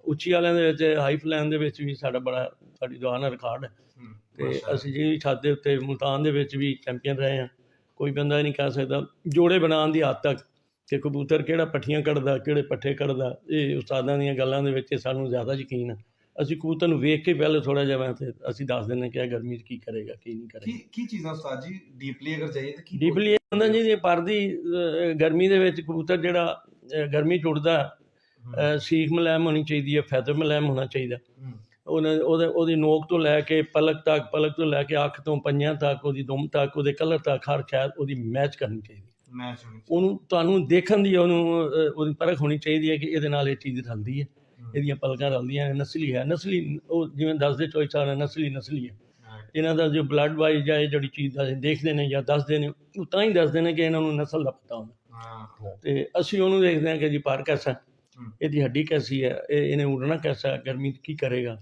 D: ਉੱਚੀ ਵਾਲਿਆਂ ਦੇ ਵਿੱਚ, ਹਾਈ ਫਲੈਨ ਦੇ ਵਿੱਚ ਵੀ ਸਾਡਾ ਬੜਾ, ਸਾਡੀ ਦੁਆ ਨਾਲ ਰਿਕਾਰਡ ਹੈ, ਤੇ ਅਸੀਂ ਜਿਹੜੀ ਛੱਤ ਦੇ ਉੱਤੇ ਮੁਲਤਾਨ ਦੇ ਵਿੱਚ ਵੀ ਚੈਂਪੀਅਨ ਰਹੇ ਹਾਂ। ਕੋਈ ਬੰਦਾ ਇਹ ਨਹੀਂ ਕਹਿ ਸਕਦਾ ਜੋੜੇ ਬਣਾਉਣ ਦੀ ਹੱਦ ਤੱਕ ਕਿ ਕਬੂਤਰ ਕਿਹੜਾ ਪੱਠੀਆਂ ਕੱਢਦਾ, ਕਿਹੜੇ ਪੱਠੇ ਕੱਢਦਾ, ਇਹ ਉਸਤਾਦਾਂ ਦੀਆਂ ਗੱਲਾਂ ਦੇ ਵਿੱਚ ਸਾਨੂੰ ਜ਼ਿਆਦਾ ਯਕੀਨ ਹੈ। ਅਸੀਂ ਕਬੂਤਰ ਨੂੰ ਵੇਖ ਕੇ ਪਹਿਲੇ ਥੋੜ੍ਹਾ ਜਿਹਾ ਮੈਂ ਤੇ ਅਸੀਂ ਦੱਸ ਦਿੰਦੇ ਕਿ ਇਹ ਗਰਮੀ 'ਚ ਕੀ ਕਰੇਗਾ, ਕੀ ਨਹੀਂ ਕਰੇਗਾ।
A: ਕੀ ਚੀਜ਼ਾਂ ਉਸਤਾਦ ਜੀ ਡੀਪਲੀ ਅਗਰ ਜਾਈਏ ਤਾਂ
D: ਡੀਪਲੀ ਇਹ ਹੁੰਦਾ ਜੀ, ਪਰ ਦੀ ਗਰਮੀ ਦੇ ਵਿੱਚ ਕਬੂਤਰ ਜਿਹੜਾ ਗਰਮੀ 'ਚ ਉੱਡਦਾ, ਸੀਖ ਮੁਲਾਇਮ ਹੋਣੀ ਚਾਹੀਦੀ ਹੈ, ਫੈਦਰ ਮੁਲਾਇਮ ਹੋਣਾ ਚਾਹੀਦਾ। ਉਹਦੀ ਨੋਕ ਤੋਂ ਲੈ ਕੇ ਪਲਕ ਤੱਕ, ਪਲਕ ਤੋਂ ਲੈ ਕੇ ਅੱਖ ਤੋਂ ਪੰਜਿਆਂ ਤੱਕ, ਉਹਦੀ ਦੁਮ ਤੱਕ, ਉਹਦੇ ਕਲਰ ਤੱਕ, ਹਰ ਸ਼ਾਇਦ ਉਹਦੀ ਮੈਚ ਕਰਨੀ ਚਾਹੀਦੀ। ਉਹਨੂੰ ਤੁਹਾਨੂੰ ਦੇਖਣ ਦੀ ਉਹਦੀ ਪਰਖ ਹੋਣੀ ਚਾਹੀਦੀ ਹੈ ਕਿ ਇਹਦੇ ਨਾਲ ਇਹ ਚੀਜ਼ ਰਲਦੀ ਹੈ, ਇਹਦੀਆਂ ਪਲਕਾਂ ਰਲਦੀਆਂ ਨੇ, ਨਸਲੀ ਹੈ, ਨਸਲੀ ਉਹ ਜਿਵੇਂ ਦੱਸਦੇ ਚੋਈ ਸਾਹਿਬ ਨੇ, ਨਸਲੀ ਹੈ। ਇਹਨਾਂ ਦਾ ਜੋ ਬਲੱਡ ਵਾਈਜ਼ ਜਾਂ ਇਹ ਜਿਹੜੀ ਚੀਜ਼ ਦਾ ਦੇਖਦੇ ਨੇ ਜਾਂ ਦੱਸਦੇ ਨੇ, ਉਹ ਤਾਂ ਹੀ ਦੱਸਦੇ ਨੇ ਕਿ ਇਹਨਾਂ ਨੂੰ ਨਸਲ ਦਾ ਪਤਾ ਹੁੰਦਾ। ਤੇ ਅਸੀਂ ਉਹਨੂੰ ਦੇਖਦੇ ਹਾਂ ਕਿ ਜੀ ਪਰ ਕੈਸਾ, ਇਹਦੀ ਹੱਡੀ ਕੈਸੀ ਹੈ, ਇਹਨੇ ਉੜਨਾ ਕੈਸਾ, ਗਰਮੀ 'ਚ ਕੀ ਕਰੇਗਾ।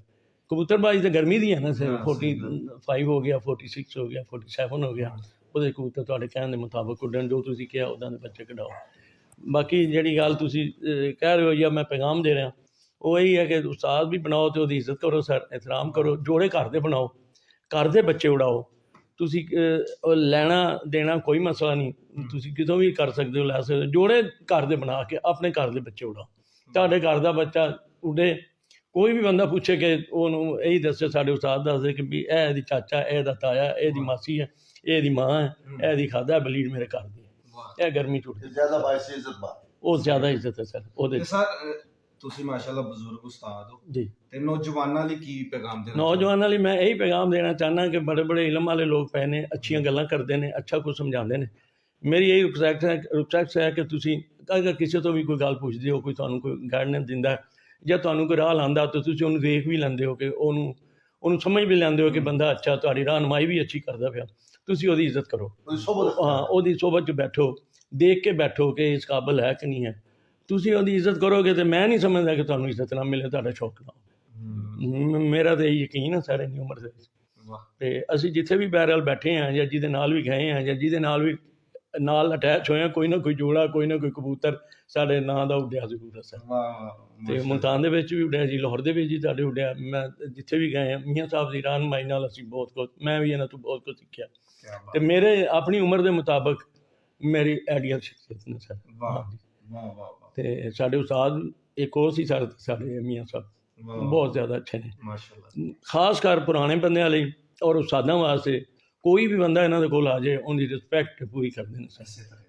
D: ਕਬੂਤਰਬਾਜ਼ੀ ਤਾਂ ਗਰਮੀ ਦੀ ਹੈ ਨਾ ਸਰ, 45 ਹੋ ਗਿਆ, 46 ਹੋ ਗਿਆ, 47 ਹੋ ਗਿਆ, ਉਹਦੇ ਕਬੂਤਰ ਤੁਹਾਡੇ ਕਹਿਣ ਦੇ ਮੁਤਾਬਕ ਉੱਡਣ, ਜੋ ਤੁਸੀਂ ਕਿਹਾ ਉੱਦਾਂ ਦੇ ਬੱਚੇ ਕਢਾਓ। ਬਾਕੀ ਜਿਹੜੀ ਗੱਲ ਤੁਸੀਂ ਕਹਿ ਰਹੇ ਹੋ ਜਾਂ ਮੈਂ ਪੈਗਾਮ ਦੇ ਰਿਹਾ, ਉਹ ਇਹੀ ਹੈ ਕਿ ਉਸਤਾਦ ਵੀ ਬਣਾਓ ਤੇ ਉਹਦੀ ਇੱਜ਼ਤ ਕਰੋ ਸਰ, ਇਹਤਰਾਮ ਕਰੋ। ਜੋੜੇ ਘਰ ਦੇ ਬਣਾਓ, ਘਰ ਦੇ ਬੱਚੇ ਉਡਾਓ। ਤੁਸੀਂ ਲੈਣਾ ਦੇਣਾ ਕੋਈ ਮਸਲਾ ਨਹੀਂ, ਤੁਸੀਂ ਕਿਤੋਂ ਵੀ ਕਰ ਸਕਦੇ ਹੋ, ਲੈ ਸਕਦੇ ਹੋ। ਜੋੜੇ ਘਰ ਦੇ ਬਣਾ ਕੇ ਆਪਣੇ ਘਰ ਦੇ ਬੱਚੇ ਉਡਾਓ। ਤੁਹਾਡੇ ਘਰ ਦਾ ਬੱਚਾ ਉੱਡੇ, ਕੋਈ ਵੀ ਬੰਦਾ ਪੁੱਛੇ ਕਿ ਉਹਨੂੰ ਇਹੀ ਦੱਸੇ, ਸਾਡੇ ਉਸਤਾਦ ਦੱਸਦੇ ਕਿ ਵੀ ਇਹ ਇਹਦੀ ਚਾਚਾ, ਇਹ ਇਹਦਾ ਤਾਇਆ, ਇਹਦੀ ਮਾਸੀ ਹੈ, ਇਹ ਇਹਦੀ ਮਾਂ ਹੈ, ਇਹ ਇਹਦੀ ਖਾਦਾ ਬਲੀਡ ਮੇਰੇ ਘਰ ਦੀ ਹੈ, ਇਹ ਗਰਮੀ 'ਚ ਉੱਡਦੀ,
C: ਜ਼ਿਆਦਾ ਬਾਇਸ ਇੱਜ਼ਤ ਬਾਤ,
D: ਉਹ ਜ਼ਿਆਦਾ ਇੱਜ਼ਤ ਹੈ ਸਰ ਉਹਦੇ।
A: ਸਰ ਤੁਸੀਂ ਮਾਸ਼ਾਅੱਲਾ ਬਜ਼ੁਰਗ ਉਸਤਾਦ ਹੋ
D: ਜੀ,
A: ਤੇ ਨੌਜਵਾਨਾਂ ਲਈ ਕੀ ਪੈਗਾਮ ਦੇਣਾ
D: ਨੌਜਵਾਨਾਂ ਲਈ ਮੈਂ ਇਹੀ ਪੈਗਾਮ ਦੇਣਾ ਚਾਹੁੰਦਾ ਕਿ ਬੜੇ ਬੜੇ ਇਲਮ ਵਾਲੇ ਲੋਕ ਪਏ ਨੇ, ਅੱਛੀਆਂ ਗੱਲਾਂ ਕਰਦੇ ਨੇ, ਅੱਛਾ ਕੁਝ ਸਮਝਾਉਂਦੇ ਨੇ। ਮੇਰੀ ਇਹੀ ਰਿਕੁਐਸਟ ਹੈ ਕਿ ਤੁਸੀਂ ਅਗਰ ਕਿਸੇ ਤੋਂ ਵੀ ਕੋਈ ਗੱਲ ਪੁੱਛਦੇ ਹੋ, ਕੋਈ ਤੁਹਾਨੂੰ ਕੋਈ ਗਾਈਡਨੈਂਸ ਦਿੰਦਾ ਜਾਂ ਤੁਹਾਨੂੰ ਕੋਈ ਰਾਹ ਲਾਉਂਦਾ, ਤਾਂ ਤੁਸੀਂ ਉਹਨੂੰ ਦੇਖ ਵੀ ਲੈਂਦੇ ਹੋ ਕਿ ਉਹਨੂੰ ਸਮਝ ਵੀ ਲੈਂਦੇ ਹੋ ਕਿ ਬੰਦਾ ਅੱਛਾ, ਤੁਹਾਡੀ ਰਹਿਨੁਮਾਈ ਵੀ ਅੱਛੀ ਕਰਦਾ ਪਿਆ, ਤੁਸੀਂ ਉਹਦੀ ਇੱਜ਼ਤ ਕਰੋ। ਹਾਂ, ਉਹਦੀ ਸੋਬਤ 'ਚ ਬੈਠੋ, ਦੇਖ ਕੇ ਬੈਠੋ ਕਿ ਇਸ ਕਾਬਲ ਹੈ ਕਿ ਨਹੀਂ ਹੈ। ਤੁਸੀਂ ਉਹਦੀ ਇੱਜ਼ਤ ਕਰੋਗੇ ਤੇ ਮੈਂ ਨਹੀਂ ਸਮਝਦਾ ਕਿ ਤੁਹਾਨੂੰ ਇੱਜ਼ਤ ਨਾ ਮਿਲੇ, ਤੁਹਾਡਾ ਸ਼ੌਕ ਨਾ। ਮੇਰਾ ਤਾਂ ਇਹ ਯਕੀਨ ਹੈ ਸਾਰੀ ਉਮਰ ਦੇ ਵਿੱਚ। ਤੇ ਅਸੀਂ ਜਿੱਥੇ ਵੀ ਬਹਿਰਹਾਲ ਬੈਠੇ ਹਾਂ ਜਾਂ ਜਿਹਦੇ ਨਾਲ ਵੀ ਗਏ ਹਾਂ ਜਾਂ ਜਿਹਦੇ ਨਾਲ ਵੀ ਨਾਲ ਅਟੈਚ ਹੋਏ ਹਾਂ, ਕੋਈ ਨਾ ਕੋਈ ਜੋੜਾ, ਕੋਈ ਨਾ ਕੋਈ ਕਬੂਤਰ ਸਾਡੇ ਨਾਂ ਦਾ ਉੱਡਿਆ ਜ਼ਰੂਰ ਹੈ ਸਰ। ਤੇ ਮੁਲਤਾਨ ਦੇ ਵਿੱਚ ਵੀ ਉੱਡਿਆ ਜੀ, ਲਾਹੌਰ ਦੇ ਵਿੱਚ ਜੀ ਤੁਹਾਡੇ ਉੱਡਿਆ। ਮੈਂ ਜਿੱਥੇ ਵੀ ਗਏ ਹਾਂ, ਮੀਆਂ ਸਾਹਿਬ ਦੀ ਰਹਿਨੁਮਾਈ ਨਾਲ ਅਸੀਂ ਬਹੁਤ ਕੁਝ, ਮੈਂ ਵੀ ਇਹਨਾਂ ਤੋਂ ਬਹੁਤ ਕੁਝ ਸਿੱਖਿਆ। ਤੇ ਮੇਰੇ ਆਪਣੀ ਉਮਰ ਦੇ ਮੁਤਾਬਕ ਮੇਰੀ ਆਈਡੀਅਲ ਸ਼ਖਸੀਅਤ ਨੇ ਸਰ। ਤੇ ਸਾਡੇ ਉਸਤਾਦ ਇੱਕ ਹੋਰ ਸੀ ਸਾਡੇ ਮੀਆਂ ਸਾਹਿਬ, ਬਹੁਤ ਜ਼ਿਆਦਾ ਅੱਛੇ ਨੇ ਮਾਸ਼ਾਅੱਲਾ, ਖਾਸ ਕਰ ਪੁਰਾਣੇ ਬੰਦਿਆਂ ਲਈ ਔਰ ਉਸਤਾਦਾਂ ਵਾਸਤੇ। ਕੋਈ ਵੀ ਬੰਦਾ ਇਹਨਾਂ ਦੇ ਕੋਲ ਆ ਜਾਏ, ਉਹਦੀ ਰਿਸਪੈਕਟ ਪੂਰੀ ਕਰਦੇ ਨੇ ਸਰ।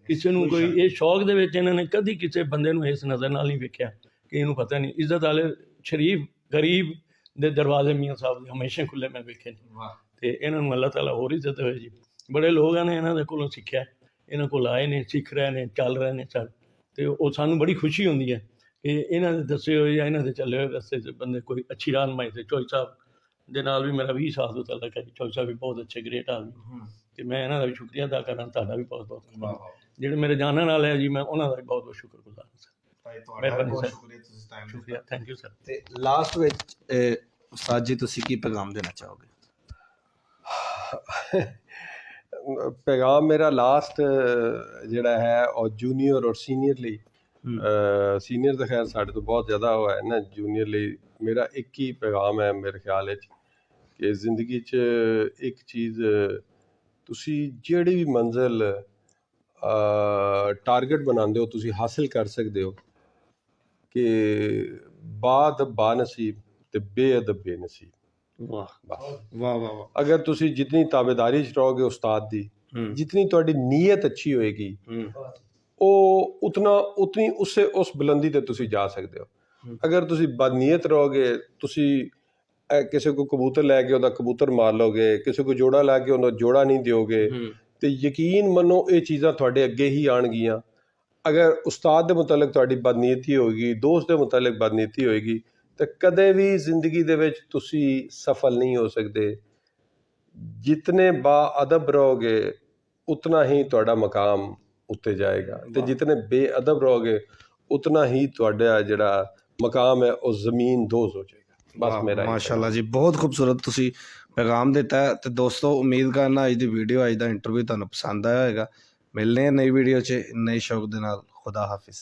D: ਕਿਸੇ ਨੂੰ ਕੋਈ ਇਹ ਸ਼ੌਕ ਦੇ ਵਿੱਚ ਇਹਨਾਂ ਨੇ ਕਦੀ ਕਿਸੇ ਬੰਦੇ ਨੂੰ ਇਸ ਨਜ਼ਰ ਨਾਲ ਨਹੀਂ ਵੇਖਿਆ ਕਿ ਇਹਨੂੰ ਪਤਾ ਨਹੀਂ। ਇੱਜ਼ਤ ਵਾਲੇ ਸ਼ਰੀਫ ਗਰੀਬ ਦੇ ਦਰਵਾਜ਼ੇ ਮੀਆਂ ਸਾਹਿਬ ਦੇ ਹਮੇਸ਼ਾ ਖੁੱਲ੍ਹੇ ਮੈਂ ਵੇਖੇ ਨੇ। ਤੇ ਇਹਨਾਂ ਨੂੰ ਅੱਲਾਹ ਤਾਲਾ ਹੋਰ ਇੱਜ਼ਤ ਹੋਏ ਜੀ। ਬੜੇ ਲੋਕਾਂ ਨੇ ਇਹਨਾਂ ਦੇ ਕੋਲੋਂ ਸਿੱਖਿਆ, ਇਹਨਾਂ ਕੋਲ ਆਏ ਨੇ, ਸਿੱਖ ਰਹੇ ਨੇ, ਚੱਲ ਰਹੇ ਨੇ ਸਰ। ਤੇ ਉਹ ਸਾਨੂੰ ਬੜੀ ਖੁਸ਼ੀ ਹੁੰਦੀ ਹੈ ਕਿ ਇਹਨਾਂ ਦੇ ਦੱਸੇ ਹੋਏ ਜਾਂ ਇਹਨਾਂ ਦੇ ਚੱਲੇ ਹੋਏ ਰਸਤੇ 'ਚ ਬੰਦੇ ਕੋਈ ਅੱਛੀ ਰਹਿਨੁਮਾਈ ਤੇ। ਚੋਈ ਸਾਹਿਬ ਦੇ ਨਾਲ ਵੀ ਮੇਰਾ 20 ਸਾਲ ਤੋਂ ਤਾਲੁਕ ਹੈ। ਚੋਈ ਸਾਹਿਬ ਵੀ ਬਹੁਤ ਅੱਛੇ ਗ੍ਰੇਟ ਆਦਮੀ, ਤੇ ਮੈਂ ਇਹਨਾਂ ਦਾ ਵੀ ਸ਼ੁਕਰੀਆ ਅਦਾ ਕਰਨਾ, ਤੁਹਾਡਾ ਵੀ ਬਹੁਤ ਬਹੁਤ। ਜਿਹੜੇ ਮੇਰੇ ਜਾਣਨ ਵਾਲੇ ਹੈ ਜੀ, ਮੈਂ ਉਹਨਾਂ ਦਾ ਵੀ ਬਹੁਤ ਬਹੁਤ ਸ਼ੁਕਰਗੁਜ਼ਾਰ ਹਾਂ ਸਰ। ਮਿਹਰਬਾਨੀ ਸਰ, ਸ਼ੁਕਰੀਆ, ਥੈਂਕ ਯੂ ਸਰ।
A: ਤੇ ਲਾਸਟ ਵਿੱਚ ਉਸਤਾਦ ਜੀ ਤੁਸੀਂ ਕੀ ਪੈਗਾਮ ਦੇਣਾ ਚਾਹੋਗੇ?
B: ਪੈਗਾਮ ਮੇਰਾ ਲਾਸਟ ਜਿਹੜਾ ਹੈ ਉਹ ਜੂਨੀਅਰ ਔਰ ਸੀਨੀਅਰ ਲਈ। ਸੀਨੀਅਰ ਤਾਂ ਖੈਰ ਸਾਡੇ ਤੋਂ ਬਹੁਤ ਜ਼ਿਆਦਾ ਹੋਇਆ ਹੈ ਨਾ, ਜੂਨੀਅਰ ਲਈ ਮੇਰਾ ਇੱਕ ਹੀ ਪੈਗਾਮ ਹੈ ਮੇਰੇ ਖਿਆਲ ਵਿੱਚ ਕਿ ਜ਼ਿੰਦਗੀ 'ਚ ਇੱਕ ਚੀਜ਼, ਤੁਸੀਂ ਜਿਹੜੀ ਵੀ ਮੰਜ਼ਿਲ ਟਾਰਗੇਟ ਬਣਾਉਂਦੇ ਹੋ ਤੁਸੀਂ ਹਾਸਿਲ ਕਰ ਸਕਦੇ ਹੋ, ਕਿ ਬਾਅਦ ਬਾਨਸੀਬ ਤੇ ਬੇਅਦਬ ਬੇਨਸੀਬ।
A: ਵਾਹ ਵਾਹ ਵਾਹ।
B: ਅਗਰ ਤੁਸੀਂ ਜਿਤਨੀ ਤਾਬੇਦਾਰੀ 'ਚ ਰਹੋਗੇ ਉਸਤਾਦ ਦੀ, ਜਿਤਨੀ ਤੁਹਾਡੀ ਨੀਅਤ ਅੱਛੀ ਹੋਏਗੀ, ਉਹ ਉਤਨੀ ਉਸ ਬੁਲੰਦੀ ਤੇ ਤੁਸੀਂ ਜਾ ਸਕਦੇ ਹੋ। ਅਗਰ ਤੁਸੀਂ ਬਦਨੀਅਤ ਰਹੋਗੇ, ਤੁਸੀਂ ਕਿਸੇ ਕੋ ਕਬੂਤਰ ਲੈ ਕੇ ਉਹਦਾ ਕਬੂਤਰ ਮਾਰ ਲਓਗੇ, ਕਿਸੇ ਕੋ ਜੋੜਾ ਲੈ ਕੇ ਉਹਦਾ ਜੋੜਾ ਨਹੀਂ ਦਿਓਗੇ, ਤੇ ਯਕੀਨ ਮੰਨੋ ਇਹ ਚੀਜ਼ਾਂ ਤੁਹਾਡੇ ਅੱਗੇ ਹੀ ਆਉਣਗੀਆਂ। ਅਗਰ ਉਸਤਾਦ ਦੇ ਮੁਤਲਕ ਤੁਹਾਡੀ ਬਦਨੀਅਤੀ ਹੋਏਗੀ, ਦੋਸਤ ਦੇ ਮੁਤਲਕ ਬਦਨੀਅਤੀ ਹੋਏਗੀ, ਤੇ ਕਦੇ ਵੀ ਜ਼ਿੰਦਗੀ ਦੇ ਵਿੱਚ ਤੁਸੀਂ ਸਫਲ ਨਹੀਂ ਹੋ ਸਕਦੇ। ਜਿਤਨੇ ਬਾਅਦਬ ਰਹੋਗੇ ਉਤਨਾ ਹੀ ਤੁਹਾਡਾ ਮਕਾਮ ਉੱਤੇ ਜਾਏਗਾ, ਤੇ ਜਿਤਨੇ ਬੇਅਦਬ ਰਹੋਗੇ ਉਤਨਾ ਹੀ ਤੁਹਾਡਾ ਜਿਹੜਾ ਮਕਾਮ ਹੈ ਉਹ ਜ਼ਮੀਨ ਦੋਜ਼ ਹੋ ਜਾਏਗਾ। ਬਸ ਮੇਰਾ
A: ਮਾਸ਼ਾਅੱਲਾ ਜੀ, ਬਹੁਤ ਖੂਬਸੂਰਤ ਤੁਸੀਂ ਪੈਗਾਮ ਦਿੱਤਾ ਹੈ। ਤੇ ਦੋਸਤੋ, ਉਮੀਦ ਕਰਨਾ ਅੱਜ ਦੀ ਵੀਡੀਓ, ਅੱਜ ਦਾ ਇੰਟਰਵਿਊ ਤੁਹਾਨੂੰ ਪਸੰਦ ਆਇਆ ਹੋਵੇਗਾ। ਮਿਲਦੇ ਹਾਂ ਨਈ ਵੀਡੀਓ 'ਚ ਨਏ ਸ਼ੌਕ ਦੇ ਨਾਲ। ਖੁਦਾ ਹਾਫਿਜ਼।